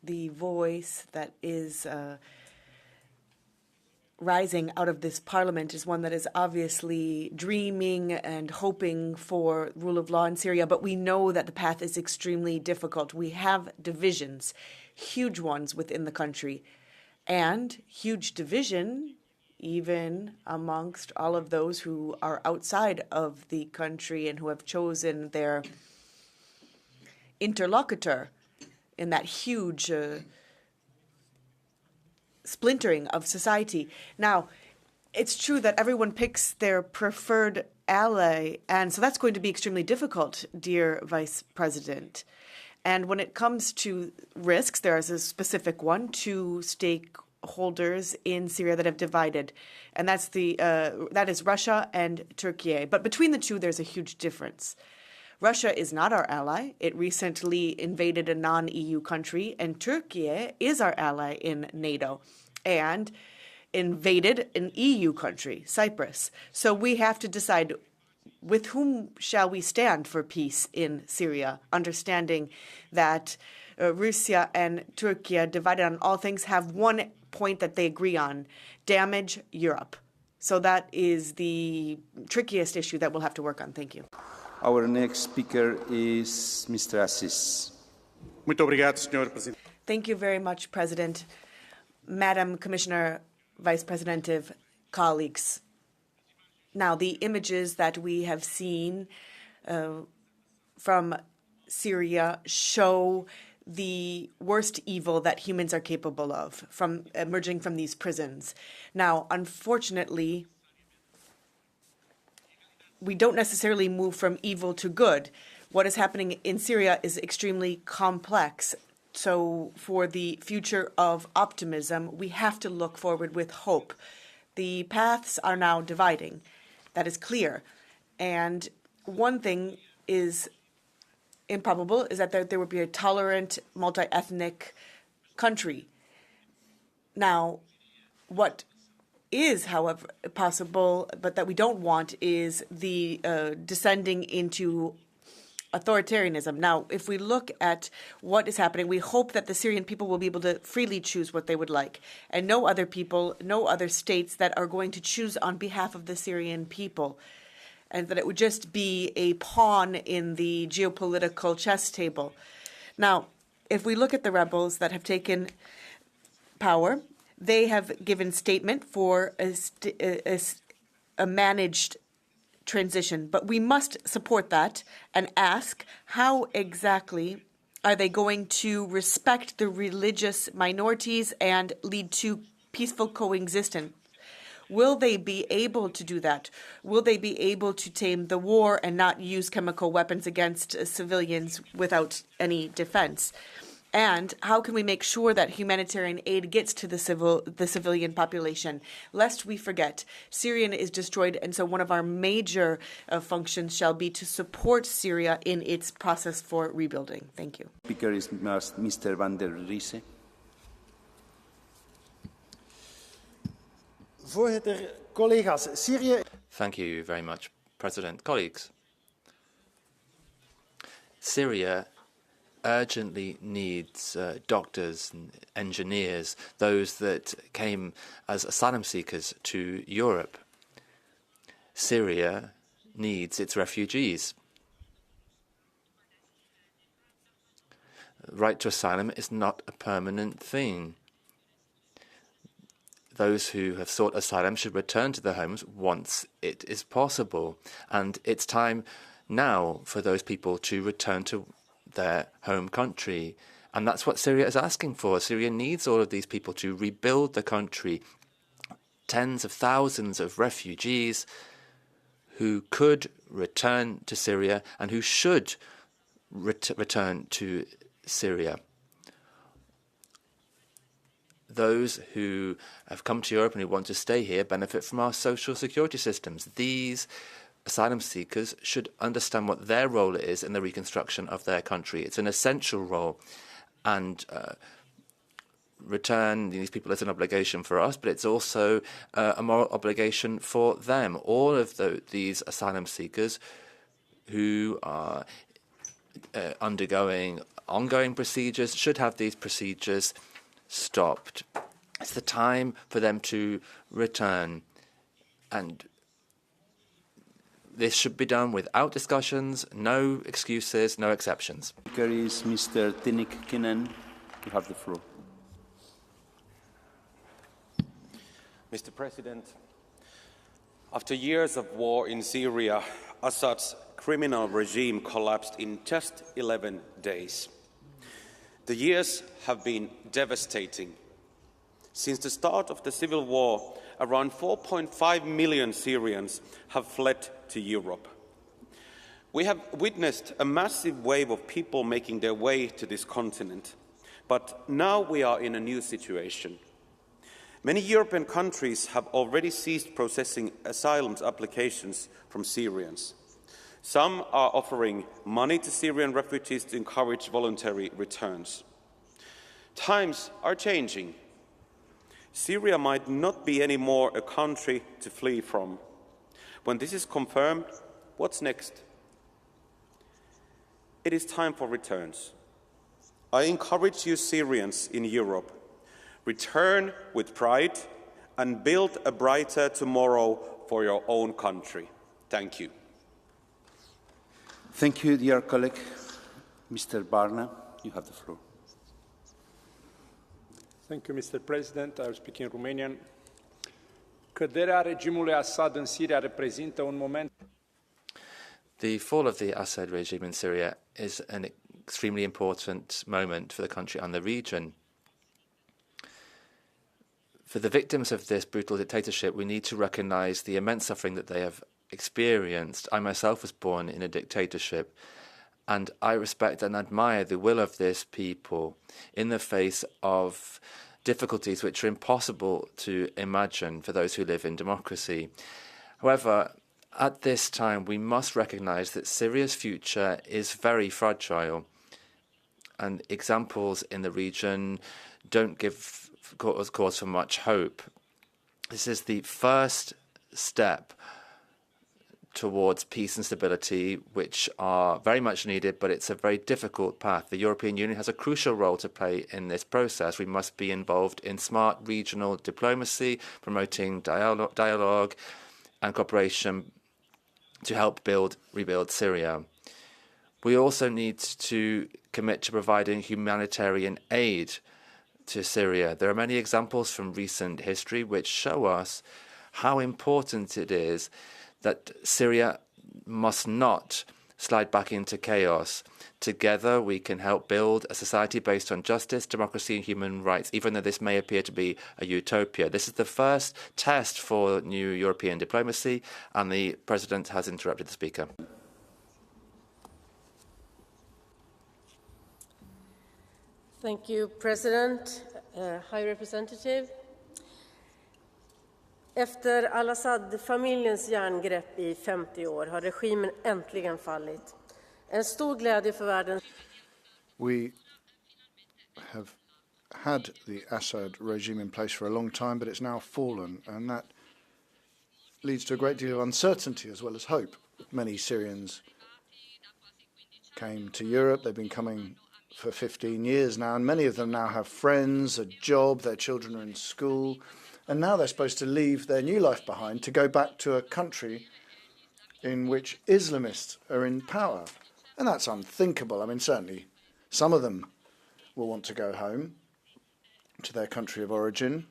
H: The voice that is rising out of this parliament is one that is obviously dreaming and hoping for rule of law in Syria, but we know that the path is extremely difficult. We have divisions, huge ones within the country, and huge division even amongst all of those who are outside of the country and who have chosen their interlocutor in that huge splintering of society. Now, it's true that everyone picks their preferred ally, and so that's going to be extremely difficult, dear Vice President. And when it comes to risks, there is a specific one, two stakeholders in Syria that have divided, and that is Russia and Turkey. But between the two, there's a huge difference. Russia is not our ally. It recently invaded a non-EU country, and Turkey is our ally in NATO and invaded an EU country, Cyprus. So we have to decide with whom shall we stand for peace in Syria, understanding that Russia and Turkey, divided on all things, have one point that they agree on: damage Europe. So that is the trickiest issue that we'll have to work on. Thank you.
U: Our next speaker is Mr. Assis.
N: Muito obrigado, Sr. Presidente.
H: Thank you very much, President. Madam Commissioner, Vice President, colleagues. Now, the images that we have seen from Syria show the worst evil that humans are capable of from emerging from these prisons. Now, unfortunately, we don't necessarily move from evil to good. What is happening in Syria is extremely complex. So for the future of optimism, we have to look forward with hope. The paths are now dividing. That is clear. And one thing is improbable is that there would be a tolerant, multi-ethnic country. Now, what is, however, possible, but that we don't want, is the descending into authoritarianism. Now, if we look at what is happening, we hope that the Syrian people will be able to freely choose what they would like, and no other people, no other states that are going to choose on behalf of the Syrian people, and that it would just be a pawn in the geopolitical chess table. Now, if we look at the rebels that have taken power, they have given statement for a managed transition, but we must support that and ask how exactly are they going to respect the religious minorities and lead to peaceful coexistence? Will they be able to do that? Will they be able to tame the war and not use chemical weapons against civilians without any defense? And how can we make sure that humanitarian aid gets to the civilian population? Lest we forget, Syria is destroyed, and so one of our major functions shall be to support Syria in its process for rebuilding. Thank you.
U: Speaker is Mr. Van der Riese.
S: Voorzitter, collega's, Syrië.
B: Thank you very much, President. Colleagues, Syria urgently needs doctors and engineers, those that came as asylum seekers to Europe. Syria needs its refugees. Right to asylum is not a permanent thing. Those who have sought asylum should return to their homes once it is possible. And it's time now for those people to return to their home country. And that's what Syria is asking for. Syria needs all of these people to rebuild the country. Tens of thousands of refugees who could return to Syria and who should return to Syria. Those who have come to Europe and who want to stay here benefit from our social security systems. These asylum seekers should understand what their role is in the reconstruction of their country. It's an essential role, and return these people is an obligation for us, but it's also a moral obligation for them. All of these asylum seekers who are undergoing ongoing procedures should have these procedures stopped. It's the time for them to return, and this should be done without discussions, no excuses, no exceptions.
U: Speaker is Mr. Tinnikkinen. You have the floor.
F: Mr. President, after years of war in Syria, Assad's criminal regime collapsed in just 11 days. The years have been devastating. Since the start of the civil war, around 4.5 million Syrians have fled to Europe. We have witnessed a massive wave of people making their way to this continent, but now we are in a new situation. Many European countries have already ceased processing asylum applications from Syrians. Some are offering money to Syrian refugees to encourage voluntary returns. Times are changing. Syria might not be anymore a country to flee from. When this is confirmed, what's next? It is time for returns. I encourage you Syrians in Europe, return with pride and build a brighter tomorrow for your own country. Thank you.
U: Thank you, dear colleague. Mr. Barna, you have the floor.
N: Thank you, Mr. President. I will speak in Romanian. Căderea regimului Assad în Siria reprezintă un moment.
B: The fall of the Assad regime in Syria is an extremely important moment for the country and the region. For the victims of this brutal dictatorship, we need to recognize the immense suffering that they have experienced. I myself was born in a dictatorship, and I respect and admire the will of this people in the face of difficulties which are impossible to imagine for those who live in democracy. However, at this time, we must recognize that Syria's future is very fragile, and examples in the region don't give cause for much hope. This is the first step towards peace and stability, which are very much needed, but it's a very difficult path. The European Union has a crucial role to play in this process. We must be involved in smart regional diplomacy, promoting dialogue and cooperation to help rebuild Syria. We also need to commit to providing humanitarian aid to Syria. There are many examples from recent history which show us how important it is that Syria must not slide back into chaos. Together, we can help build a society based on justice, democracy, and human rights, even though this may appear to be a utopia. This is the first test for new European diplomacy, and the President has interrupted the Speaker.
P: Thank you, President, High Representative. Efter al-Assad-familjens järngrepp i 50 år har regimen äntligen fallit. En stor glädje för världen.
W: We have had the Assad regime in place for a long time, but it's now fallen, and that leads to a great deal of uncertainty as well as hope. Many Syrians came to Europe. They've been coming for 15 years now, and many of them now have friends, a job, their children are in school, and now they're supposed to leave their new life behind to go back to a country in which Islamists are in power. And that's unthinkable. I mean, certainly some of them will want to go home to their country of origin.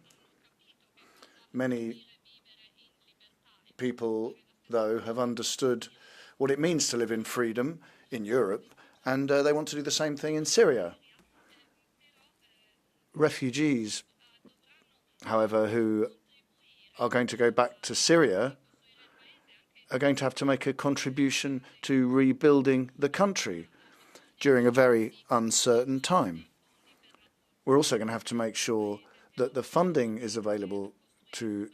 W: Many people, though, have understood what it means to live in freedom in Europe, and they want to do the same thing in Syria. Refugees, however, who are going to go back to Syria are going to have to make a contribution to rebuilding the country during a very uncertain time. We're also going to have to make sure that the funding is available to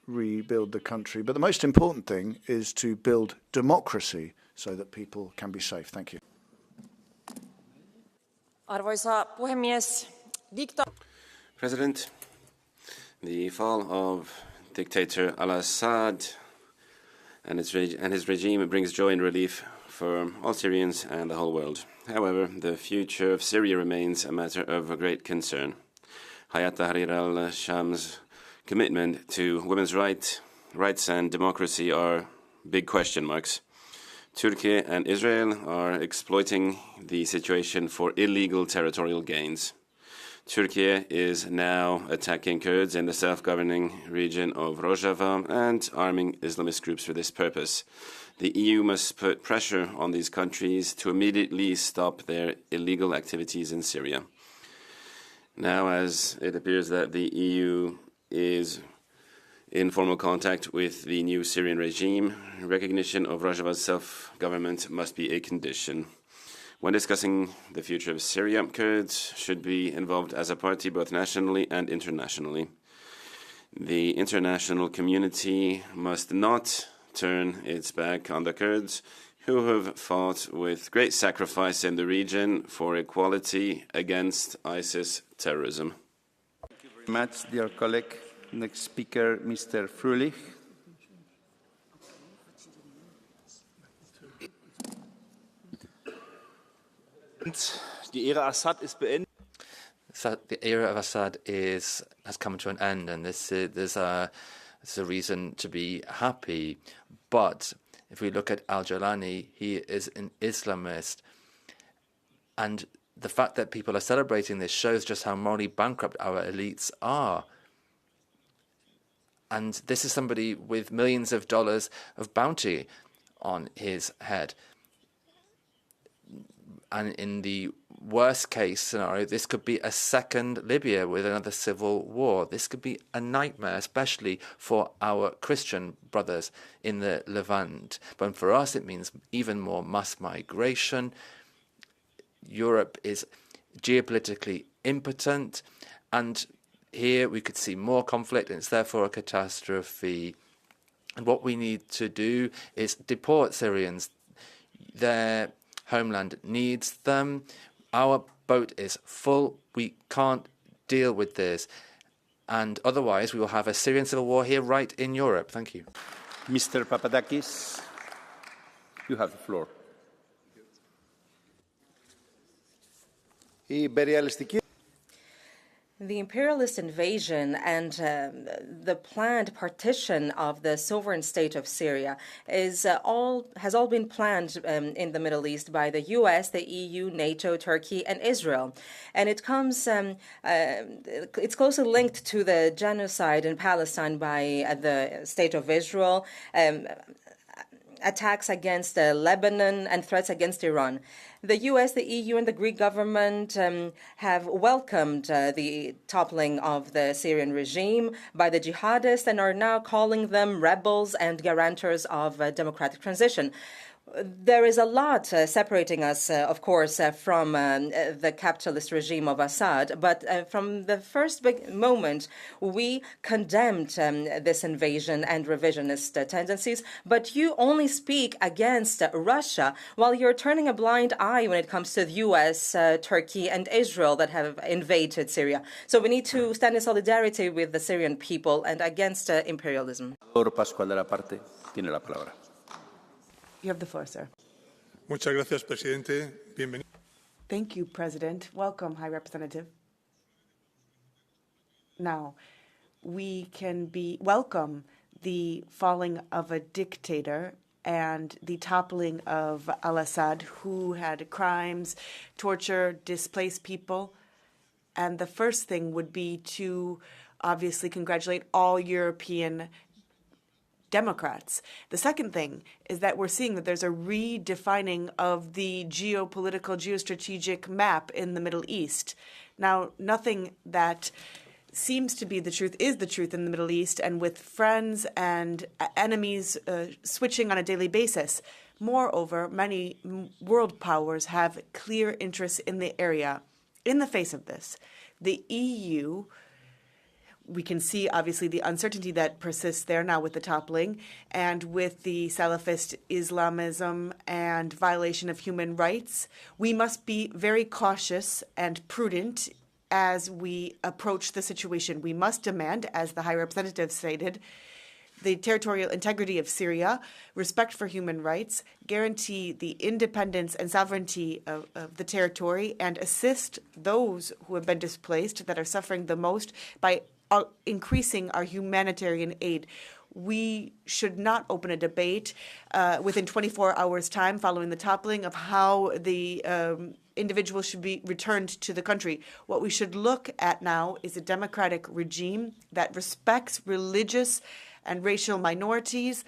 W: rebuild the country. But the most important thing is to build democracy so that people can be safe. Thank you.
L: Arvoisa puhemies,
Q: President, the fall of dictator al-Assad and his regime brings joy and relief for all Syrians and the whole world. However, the future of Syria remains a matter of great concern. Hayat Tahrir al-Sham's commitment to women's rights and democracy are big question marks. Turkey and Israel are exploiting the situation for illegal territorial gains. Turkey is now attacking Kurds in the self-governing region of Rojava and arming Islamist groups for this purpose. The EU must put pressure on these countries to immediately stop their illegal activities in Syria. Now, as it appears that the EU is in formal contact with the new Syrian regime, recognition of Rojava's self-government must be a condition. When discussing the future of Syria, Kurds should be involved as a party both nationally and internationally. The international community must not turn its back on the Kurds, who have fought with great sacrifice in the region for equality against ISIS terrorism.
U: Thank you very much, dear colleague. Next speaker, Mr. Fröhlich.
T: Die Ära Assad ist beendet.
B: So the era of Assad has come to an end, and there's a reason to be happy. But if we look at al-Jolani, he is an Islamist, and the fact that people are celebrating this shows just how morally bankrupt our elites are. And this is somebody with millions of dollars of bounty on his head. And in the worst case scenario, this could be a second Libya with another civil war. This could be a nightmare, especially for our Christian brothers in the Levant. But for us, it means even more mass migration. Europe is geopolitically impotent, and here we could see more conflict, and it's therefore a catastrophe. And what we need to do is deport Syrians. Their homeland needs them. Our boat is full. We can't deal with this. And otherwise, we will have a Syrian civil war here right in Europe. Thank you.
U: Mr. Papadakis, you have the floor.
E: The imperialist invasion and the planned partition of the sovereign state of Syria has all been planned in the Middle East by the U.S., the EU, NATO, Turkey, and Israel, and it comes. It's closely linked to the genocide in Palestine by the state of Israel. Attacks against Lebanon and threats against Iran. The U.S., the EU, and the Greek government have welcomed the toppling of the Syrian regime by the jihadists and are now calling them rebels and guarantors of democratic transition. There is a lot separating us, of course, from the capitalist regime of Assad, but from the first big moment, we condemned this invasion and revisionist tendencies, but you only speak against Russia while you're turning a blind eye when it comes to the U.S., Turkey, and Israel that have invaded Syria. So we need to stand in solidarity with the Syrian people and against imperialism.
U: Pascual de la Parte tiene la palabra.
H: You have the floor, sir.
M: Muchas gracias, presidente. Bienvenido.
H: Thank you, President. Welcome, High Representative. Now, we can welcome the falling of a dictator and the toppling of al-Assad, who had crimes, torture, displaced people. And the first thing would be to obviously congratulate all European Democrats. The second thing is that we're seeing that there's a redefining of the geopolitical, geostrategic map in the Middle East. Now, nothing that seems to be the truth is the truth in the Middle East, and with friends and enemies switching on a daily basis. Moreover, many world powers have clear interests in the area. In the face of this, the EU, we can see obviously the uncertainty that persists there now with the toppling and with the Salafist Islamism and violation of human rights. We must be very cautious and prudent as we approach the situation. We must demand, as the High Representative stated, the territorial integrity of Syria, respect for human rights, guarantee the independence and sovereignty of the territory, and assist those who have been displaced that are suffering the most by increasing our humanitarian aid. We should not open a debate within 24 hours' time following the toppling of how the individuals should be returned to the country. What we should look at now is a democratic regime that respects religious and racial minorities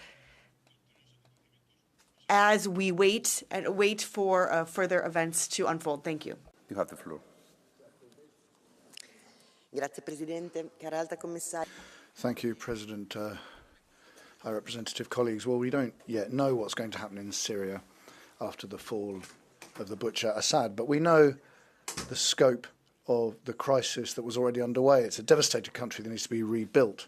H: as we wait for further events to unfold. Thank you.
U: You have the floor.
D: Grazie, Presidente. Cara Alta Commissaria.
W: Thank you, President. High Representative, colleagues. Well, we don't yet know what's going to happen in Syria after the fall of the butcher Assad, but we know the scope of the crisis that was already underway. It's a devastated country that needs to be rebuilt.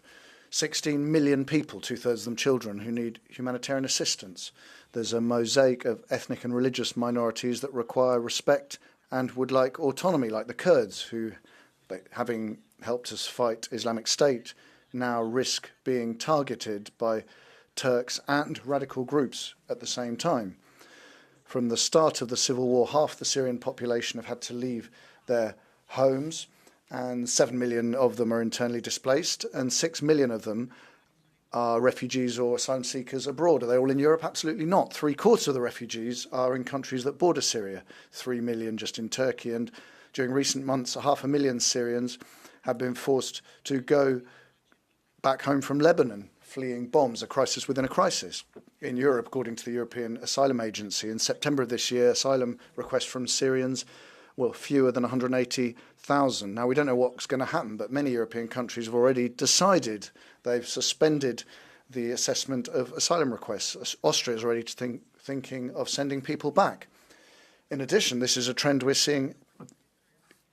W: 16 million people, two-thirds of them children, who need humanitarian assistance. There's a mosaic of ethnic and religious minorities that require respect and would like autonomy, like the Kurds, who, having helped us fight Islamic State, now risk being targeted by Turks and radical groups at the same time. From the start of the civil war, half the Syrian population have had to leave their homes, and 7 million of them are internally displaced, and 6 million of them are refugees or asylum seekers abroad. Are they all in Europe? Absolutely not. 3/4 of the refugees are in countries that border Syria, 3 million just in Turkey. And during recent months, 500,000 Syrians have been forced to go back home from Lebanon, fleeing bombs, a crisis within a crisis. In Europe, according to the European Asylum Agency, in September of this year, asylum requests from Syrians were fewer than 180,000. Now, we don't know what's going to happen, but many European countries have already decided. They've suspended the assessment of asylum requests. Austria is already thinking of sending people back. In addition, this is a trend we're seeing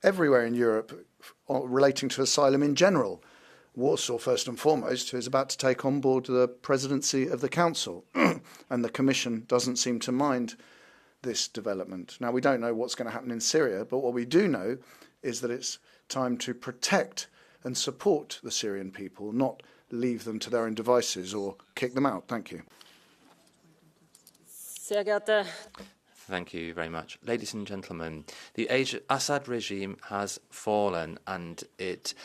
W: everywhere in Europe relating to asylum in general. Warsaw, first and foremost, who is about to take on board the presidency of the Council, and the Commission doesn't seem to mind this development. Now, we don't know what's going to happen in Syria, but what we do know is that it's time to protect and support the Syrian people, not leave them to their own devices or kick them out. Thank you.
B: Thank you very much. Ladies and gentlemen, the Assad regime has fallen, and it's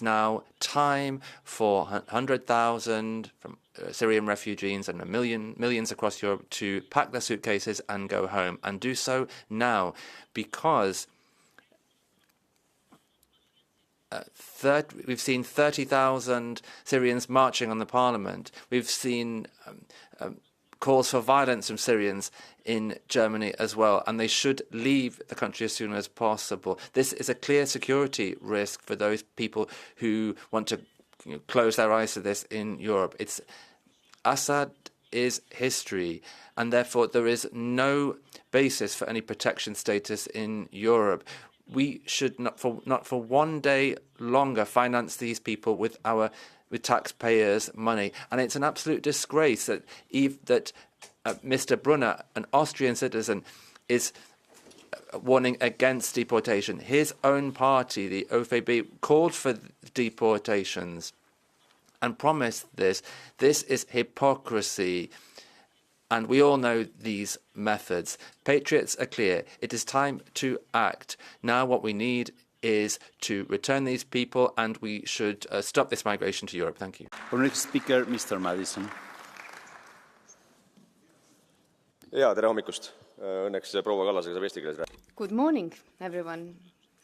B: now time for 100,000 from Syrian refugees and millions across Europe to pack their suitcases and go home, and do so now, because we've seen 30,000 Syrians marching on the parliament. We've seen calls for violence from Syrians in Germany as well, and they should leave the country as soon as possible. This is a clear security risk for those people who want to close their eyes to this in Europe. Assad is history, and therefore there is no basis for any protection status in Europe. We should not for one day longer finance these people with taxpayers' money, and it's an absolute disgrace that Mr. Brunner, an Austrian citizen, is warning against deportation. His own party, the ÖVP, called for deportations and promised this. This is hypocrisy. And we all know these methods. Patriots are clear. It is time to act. Now what we need is to return these people, and we should stop this migration to Europe. Thank you.
U: Our next speaker, Mr. Madison.
A: Ja, tere hommikust. Õnneks proua Kallasega saab eesti keeles rääkida.
S: Good morning, everyone.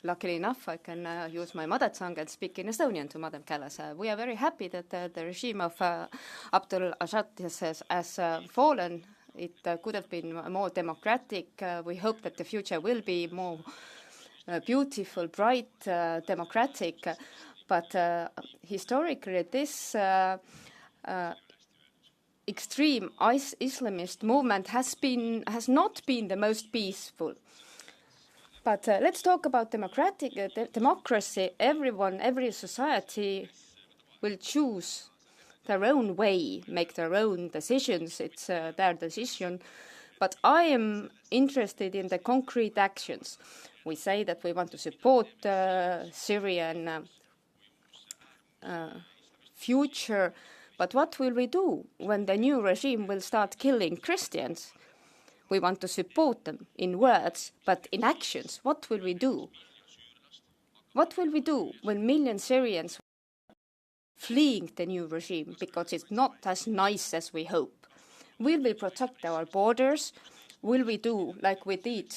S: Luckily enough, I can use my mother tongue and speak in Estonian to Madam Kallas. We are very happy that the regime of Abdul Assad has fallen. It could have been more democratic. We hope that the future will be more beautiful, bright, democratic. But historically, this extreme Islamist movement has not been the most peaceful. But let's talk about democracy. Everyone, every society will choose their own way, make their own decisions. It's their decision. But I am interested in the concrete actions. We say that we want to support Syrian future, but what will we do when the new regime will start killing Christians? We want to support them in words, but in actions, what will we do? What will we do when million Syrians are fleeing the new regime because it's not as nice as we hope? Will we protect our borders? Will we do like we did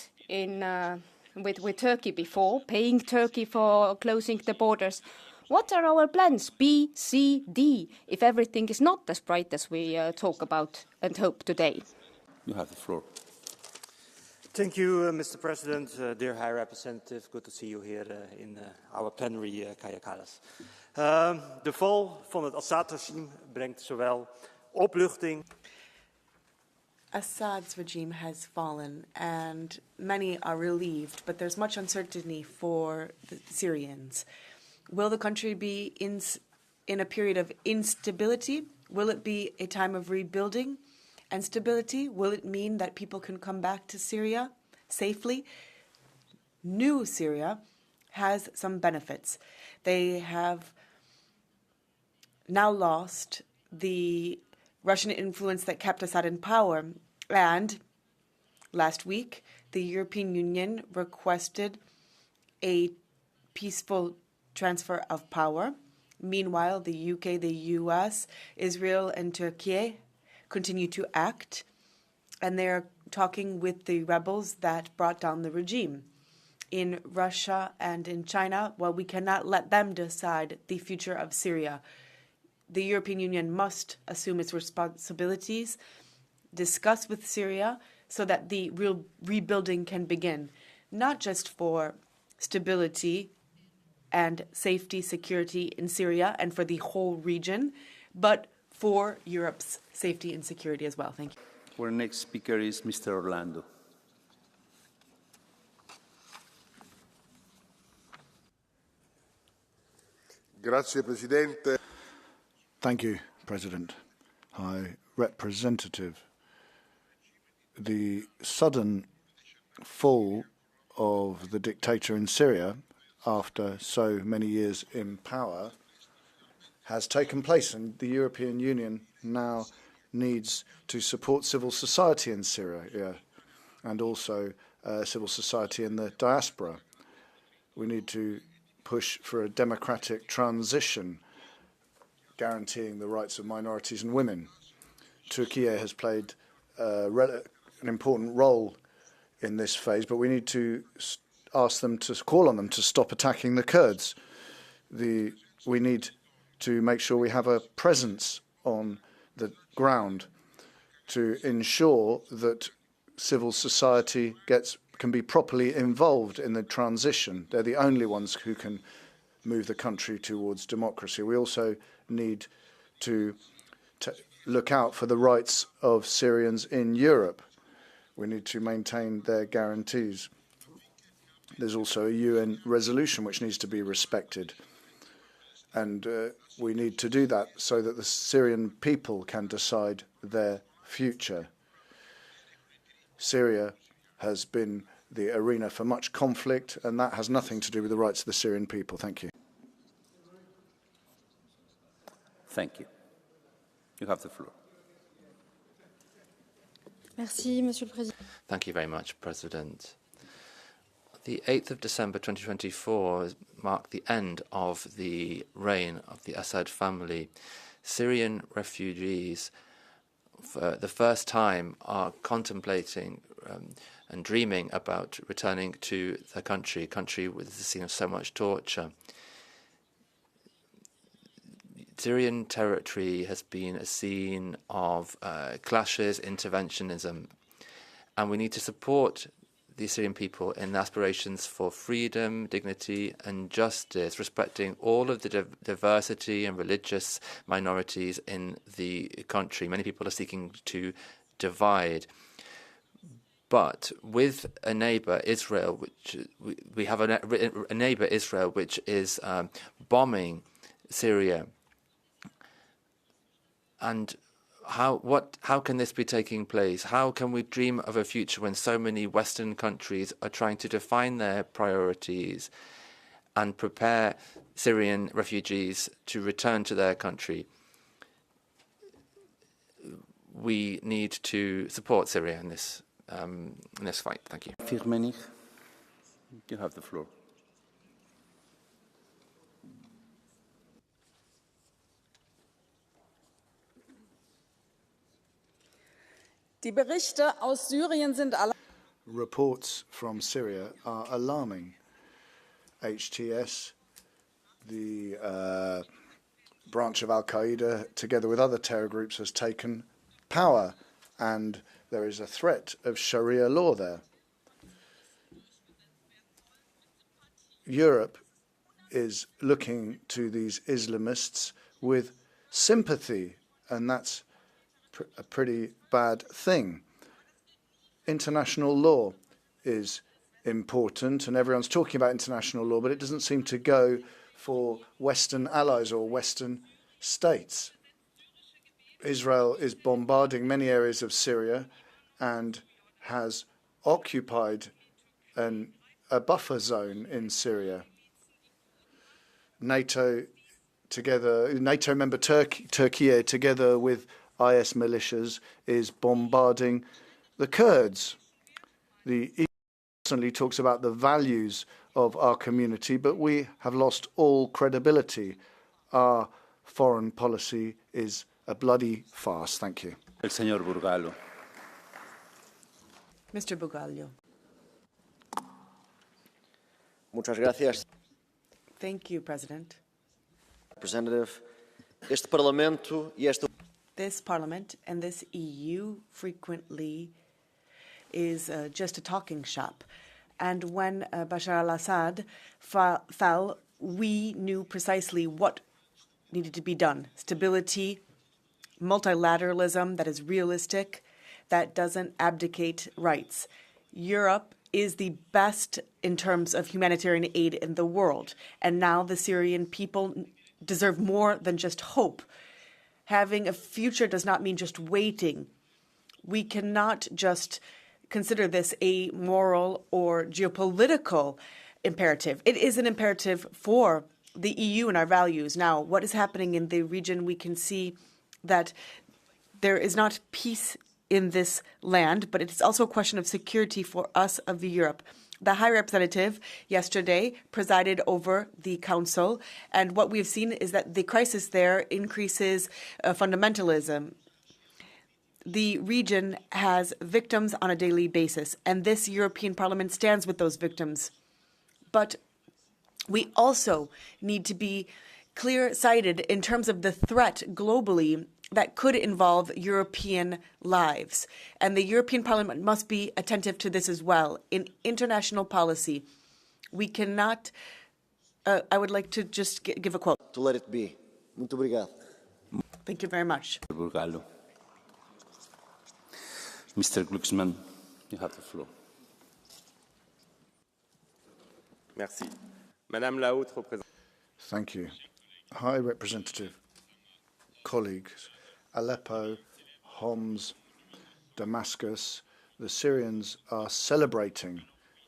S: with Turkey before, paying Turkey for closing the borders? What are our plans, B, C, D, if everything is not as bright as we talk about and hope today?
U: You have the floor.
V: Thank you, Mr. President. Dear High Representative, good to see you here in our plenary, Kaja Kallas. De val van het Assad-regime brengt zowel opluchting.
H: Assad's regime has fallen, and many are relieved, but there's much uncertainty for the Syrians. Will the country be in a period of instability? Will it be a time of rebuilding and stability? Will it mean that people can come back to Syria safely? New Syria has some benefits. They have now lost the Russian influence that kept Assad in power. And last week, the European Union requested a peaceful transfer of power. Meanwhile, the UK, the US, Israel, and Turkey continue to act, and they're talking with the rebels that brought down the regime. In Russia and in China, well, we cannot let them decide the future of Syria. The European Union must assume its responsibilities, discuss with Syria so that the real rebuilding can begin, not just for stability and safety, security in Syria and for the whole region, but for Europe's safety and security as well. Thank you.
U: Our next speaker is Mr. Orlando.
X: Grazie, Presidente.
W: Thank you, President. High Representative. The sudden fall of the dictator in Syria after so many years in power has taken place, and the European Union now needs to support civil society in Syria and also civil society in the diaspora. We need to push for a democratic transition, guaranteeing the rights of minorities and women. Turkey has played an important role in this phase, but we need to ask them to call on them to stop attacking the Kurds. We need to make sure we have a presence on the ground to ensure that civil society can be properly involved in the transition. They're the only ones who can move the country towards democracy. We also need to look out for the rights of Syrians in Europe. We need to maintain their guarantees. There's also a UN resolution which needs to be respected. And we need to do that so that the Syrian people can decide their future. Syria has been the arena for much conflict, and that has nothing to do with the rights of the Syrian people. Thank you.
U: Thank you. You have the floor.
L: Merci, Monsieur le Président.
B: Thank you very much, President. The 8th of December 2024 marked the end of the reign of the Assad family. Syrian refugees, for the first time, are contemplating and dreaming about returning to their country, a country with the scene of so much torture. Syrian territory has been a scene of clashes, interventionism, and we need to support the Syrian people in aspirations for freedom, dignity and justice, respecting all of the diversity and religious minorities in the country. Many people are seeking to divide. But with a neighbor, Israel, which we have a neighbor, Israel, which is bombing Syria. And how can this be taking place? How can we dream of a future when so many Western countries are trying to define their priorities and prepare Syrian refugees to return to their country? We need to support Syria in this fight. Thank you.
U: Firmenich, you have the floor.
C: Die Berichte aus Syrien sind
W: Reports from Syria are alarming. HTS, the branch of Al-Qaeda, together with other terror groups, has taken power, and there is a threat of Sharia law there. Europe is looking to these Islamists with sympathy, and that's a pretty bad thing. International law is important, and everyone's talking about international law, but it doesn't seem to go for Western allies or Western states. Israel is bombarding many areas of Syria and has occupied a buffer zone in Syria. NATO member Turkey, together with IS militias, is bombarding the Kurds. The EU constantly talks about the values of our community, but we have lost all credibility. Our foreign policy is a bloody farce. Thank you.
U: El señor Burgallo.
H: Mr. Bugallo.
J: Muchas gracias,
H: Thank you, President.
J: Representative. Este Parlamento e esta
H: This Parliament and this EU frequently is just a talking shop. And when Bashar al-Assad fell, we knew precisely what needed to be done. Stability, multilateralism that is realistic, that doesn't abdicate rights. Europe is the best in terms of humanitarian aid in the world. And now the Syrian people deserve more than just hope. Having a future does not mean just waiting. We cannot just consider this a moral or geopolitical imperative. It is an imperative for the EU and our values. Now, what is happening in the region, we can see that there is not peace in this land, but it is also a question of security for us of Europe. The High Representative yesterday presided over the Council, and what we've seen is that the crisis there increases fundamentalism. The region has victims on a daily basis, and this European Parliament stands with those victims. But we also need to be clear-sighted in terms of the threat globally that could involve European lives. And the European Parliament must be attentive to this as well. In international policy, we cannot... I would like to just give a quote.
J: To let it be. Muito obrigado.
H: Thank you very much.
U: Burgallo. Mr. Glucksmann, you have the floor.
A: Merci. Madame la Haute Représentante.
W: Thank you. High Representative, colleagues, Aleppo, Homs, Damascus, the Syrians are celebrating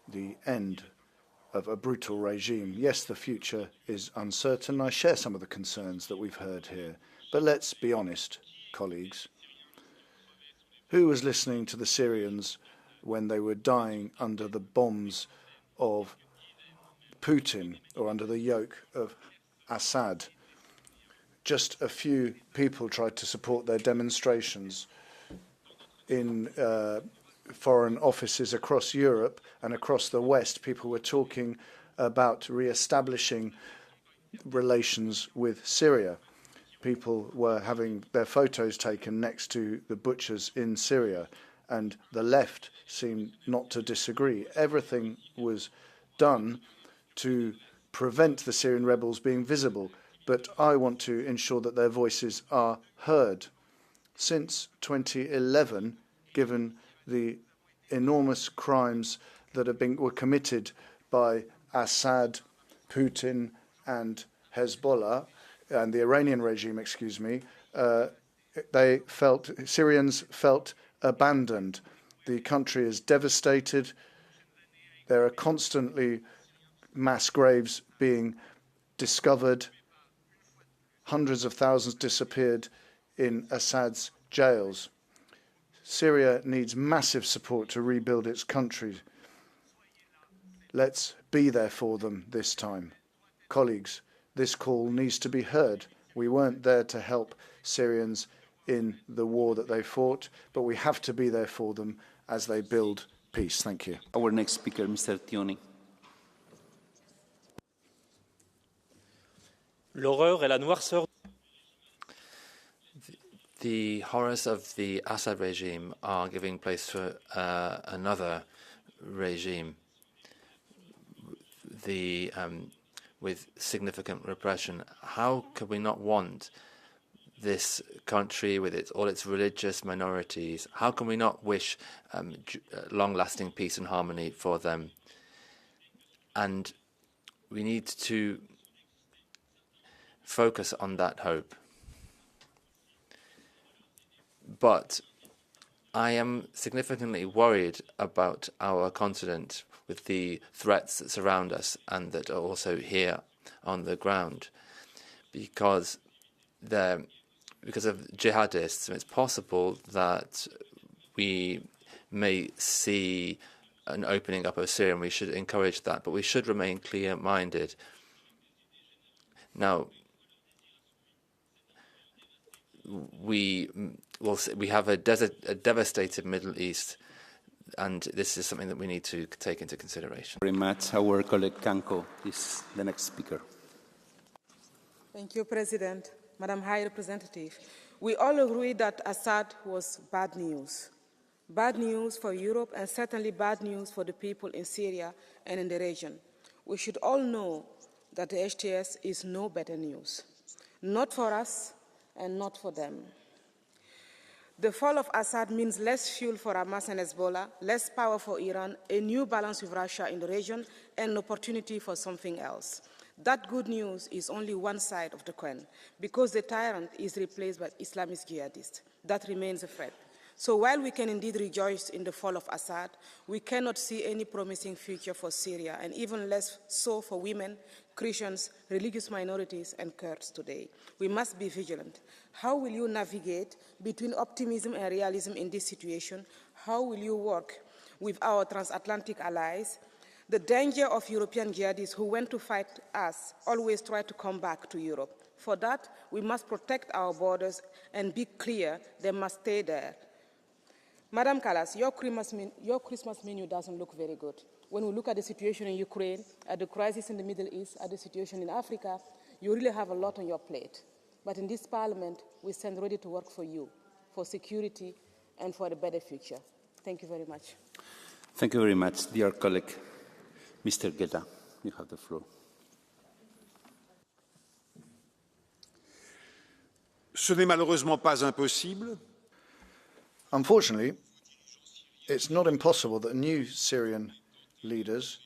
W: the end of a brutal regime. Yes, the future is uncertain. I share some of the concerns that we've heard here. But let's be honest, colleagues. Who was listening to the Syrians when they were dying under the bombs of Putin or under the yoke of Assad? Just a few people tried to support their demonstrations in foreign offices across Europe and across the West. People were talking about re-establishing relations with Syria. People were having their photos taken next to the butchers in Syria, and the left seemed not to disagree. Everything was done to prevent the Syrian rebels being visible, but I want to ensure that their voices are heard. Since 2011, given the enormous crimes that were committed by Assad, Putin, and Hezbollah, and the Iranian regime, Syrians felt abandoned. The country is devastated. There are constantly mass graves being discovered. Hundreds of thousands disappeared in Assad's jails. Syria needs massive support to rebuild its country. Let's be there for them this time. Colleagues, this call needs to be heard. We weren't there to help Syrians in the war that they fought, but we have to be there for them as they build peace. Thank you.
U: Our next speaker, Mr. Tioni.
G: L'horreur et la noirceur.
B: The horrors of the Assad regime are giving place to another regime with significant repression. How could we not want this country with all its religious minorities? How can we not wish long-lasting peace and harmony for them? And we need to focus on that hope. But I am significantly worried about our continent with the threats that surround us and that are also here on the ground. Because of jihadists, it's possible that we may see an opening up of Syria, and we should encourage that, but we should remain clear-minded. Now, we have a devastated Middle East, and this is something that we need to take into consideration.
U: Very much. Our colleague Kanko is the next speaker.
I: Thank you, President. Madam High Representative, we all agree that Assad was bad news. Bad news for Europe and certainly bad news for the people in Syria and in the region. We should all know that the HTS is no better news. Not for us and not for them. The fall of Assad means less fuel for Hamas and Hezbollah, less power for Iran, a new balance with Russia in the region, and an opportunity for something else. That good news is only one side of the coin, because the tyrant is replaced by Islamist jihadists. That remains a threat. So while we can indeed rejoice in the fall of Assad, we cannot see any promising future for Syria, and even less so for women, Christians, religious minorities, and Kurds today. We must be vigilant. How will you navigate between optimism and realism in this situation? How will you work with our transatlantic allies? The danger of European jihadists who went to fight us always try to come back to Europe. For that, we must protect our borders and be clear they must stay there. Madam Kallas, your Christmas menu doesn't look very good. When we look at the situation in Ukraine, at the crisis in the Middle East, at the situation in Africa, you really have a lot on your plate. But in this Parliament, we stand ready to work for you, for security, and for a better future. Thank you very much.
U: Thank you very much, dear colleague. Mr. Guetta, you have the floor.
O: Ce n'est malheureusement pas impossible.
W: Unfortunately, it's not impossible that new Syrian leaders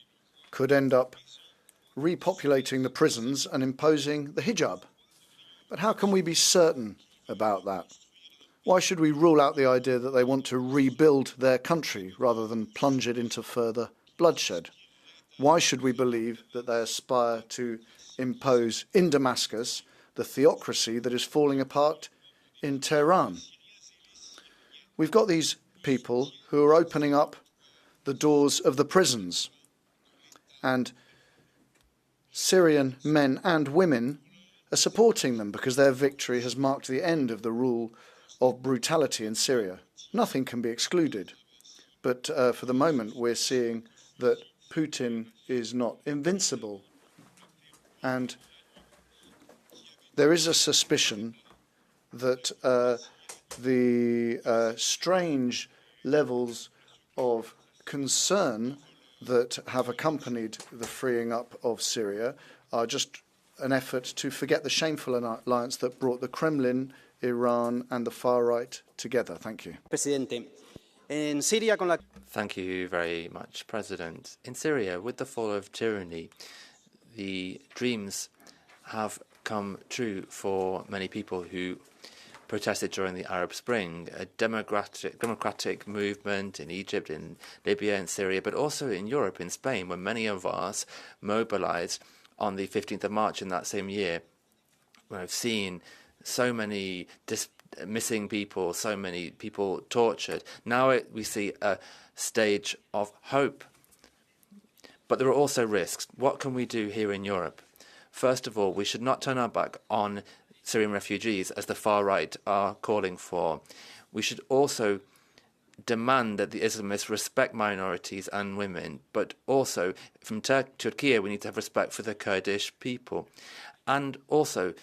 W: could end up repopulating the prisons and imposing the hijab. But how can we be certain about that? Why should we rule out the idea that they want to rebuild their country rather than plunge it into further bloodshed? Why should we believe that they aspire to impose in Damascus the theocracy that is falling apart in Tehran? we've got these people who are opening up the doors of the prisons, and Syrian men and women are supporting them because their victory has marked the end of the rule of brutality in Syria. Nothing can be excluded, but for the moment we're seeing that Putin is not invincible, and there is a suspicion that the strange levels of concern that have accompanied the freeing up of Syria are just an effort to forget the shameful alliance that brought the Kremlin, Iran and the far right together. Thank you.
B: Thank you very much, President. In Syria, with the fall of tyranny, the dreams have come true for many people who protested during the Arab Spring, a democratic movement in Egypt, in Libya, in Syria, but also in Europe, in Spain, where many of us mobilized on the 15th of March in that same year. We've seen so many missing people, so many people tortured. Now we see a stage of hope. But there are also risks. What can we do here in Europe? First of all, we should not turn our back on Syrian refugees, as the far right are calling for. We should also demand that the Islamists respect minorities and women, but also from Turkey we need to have respect for the Kurdish people. And also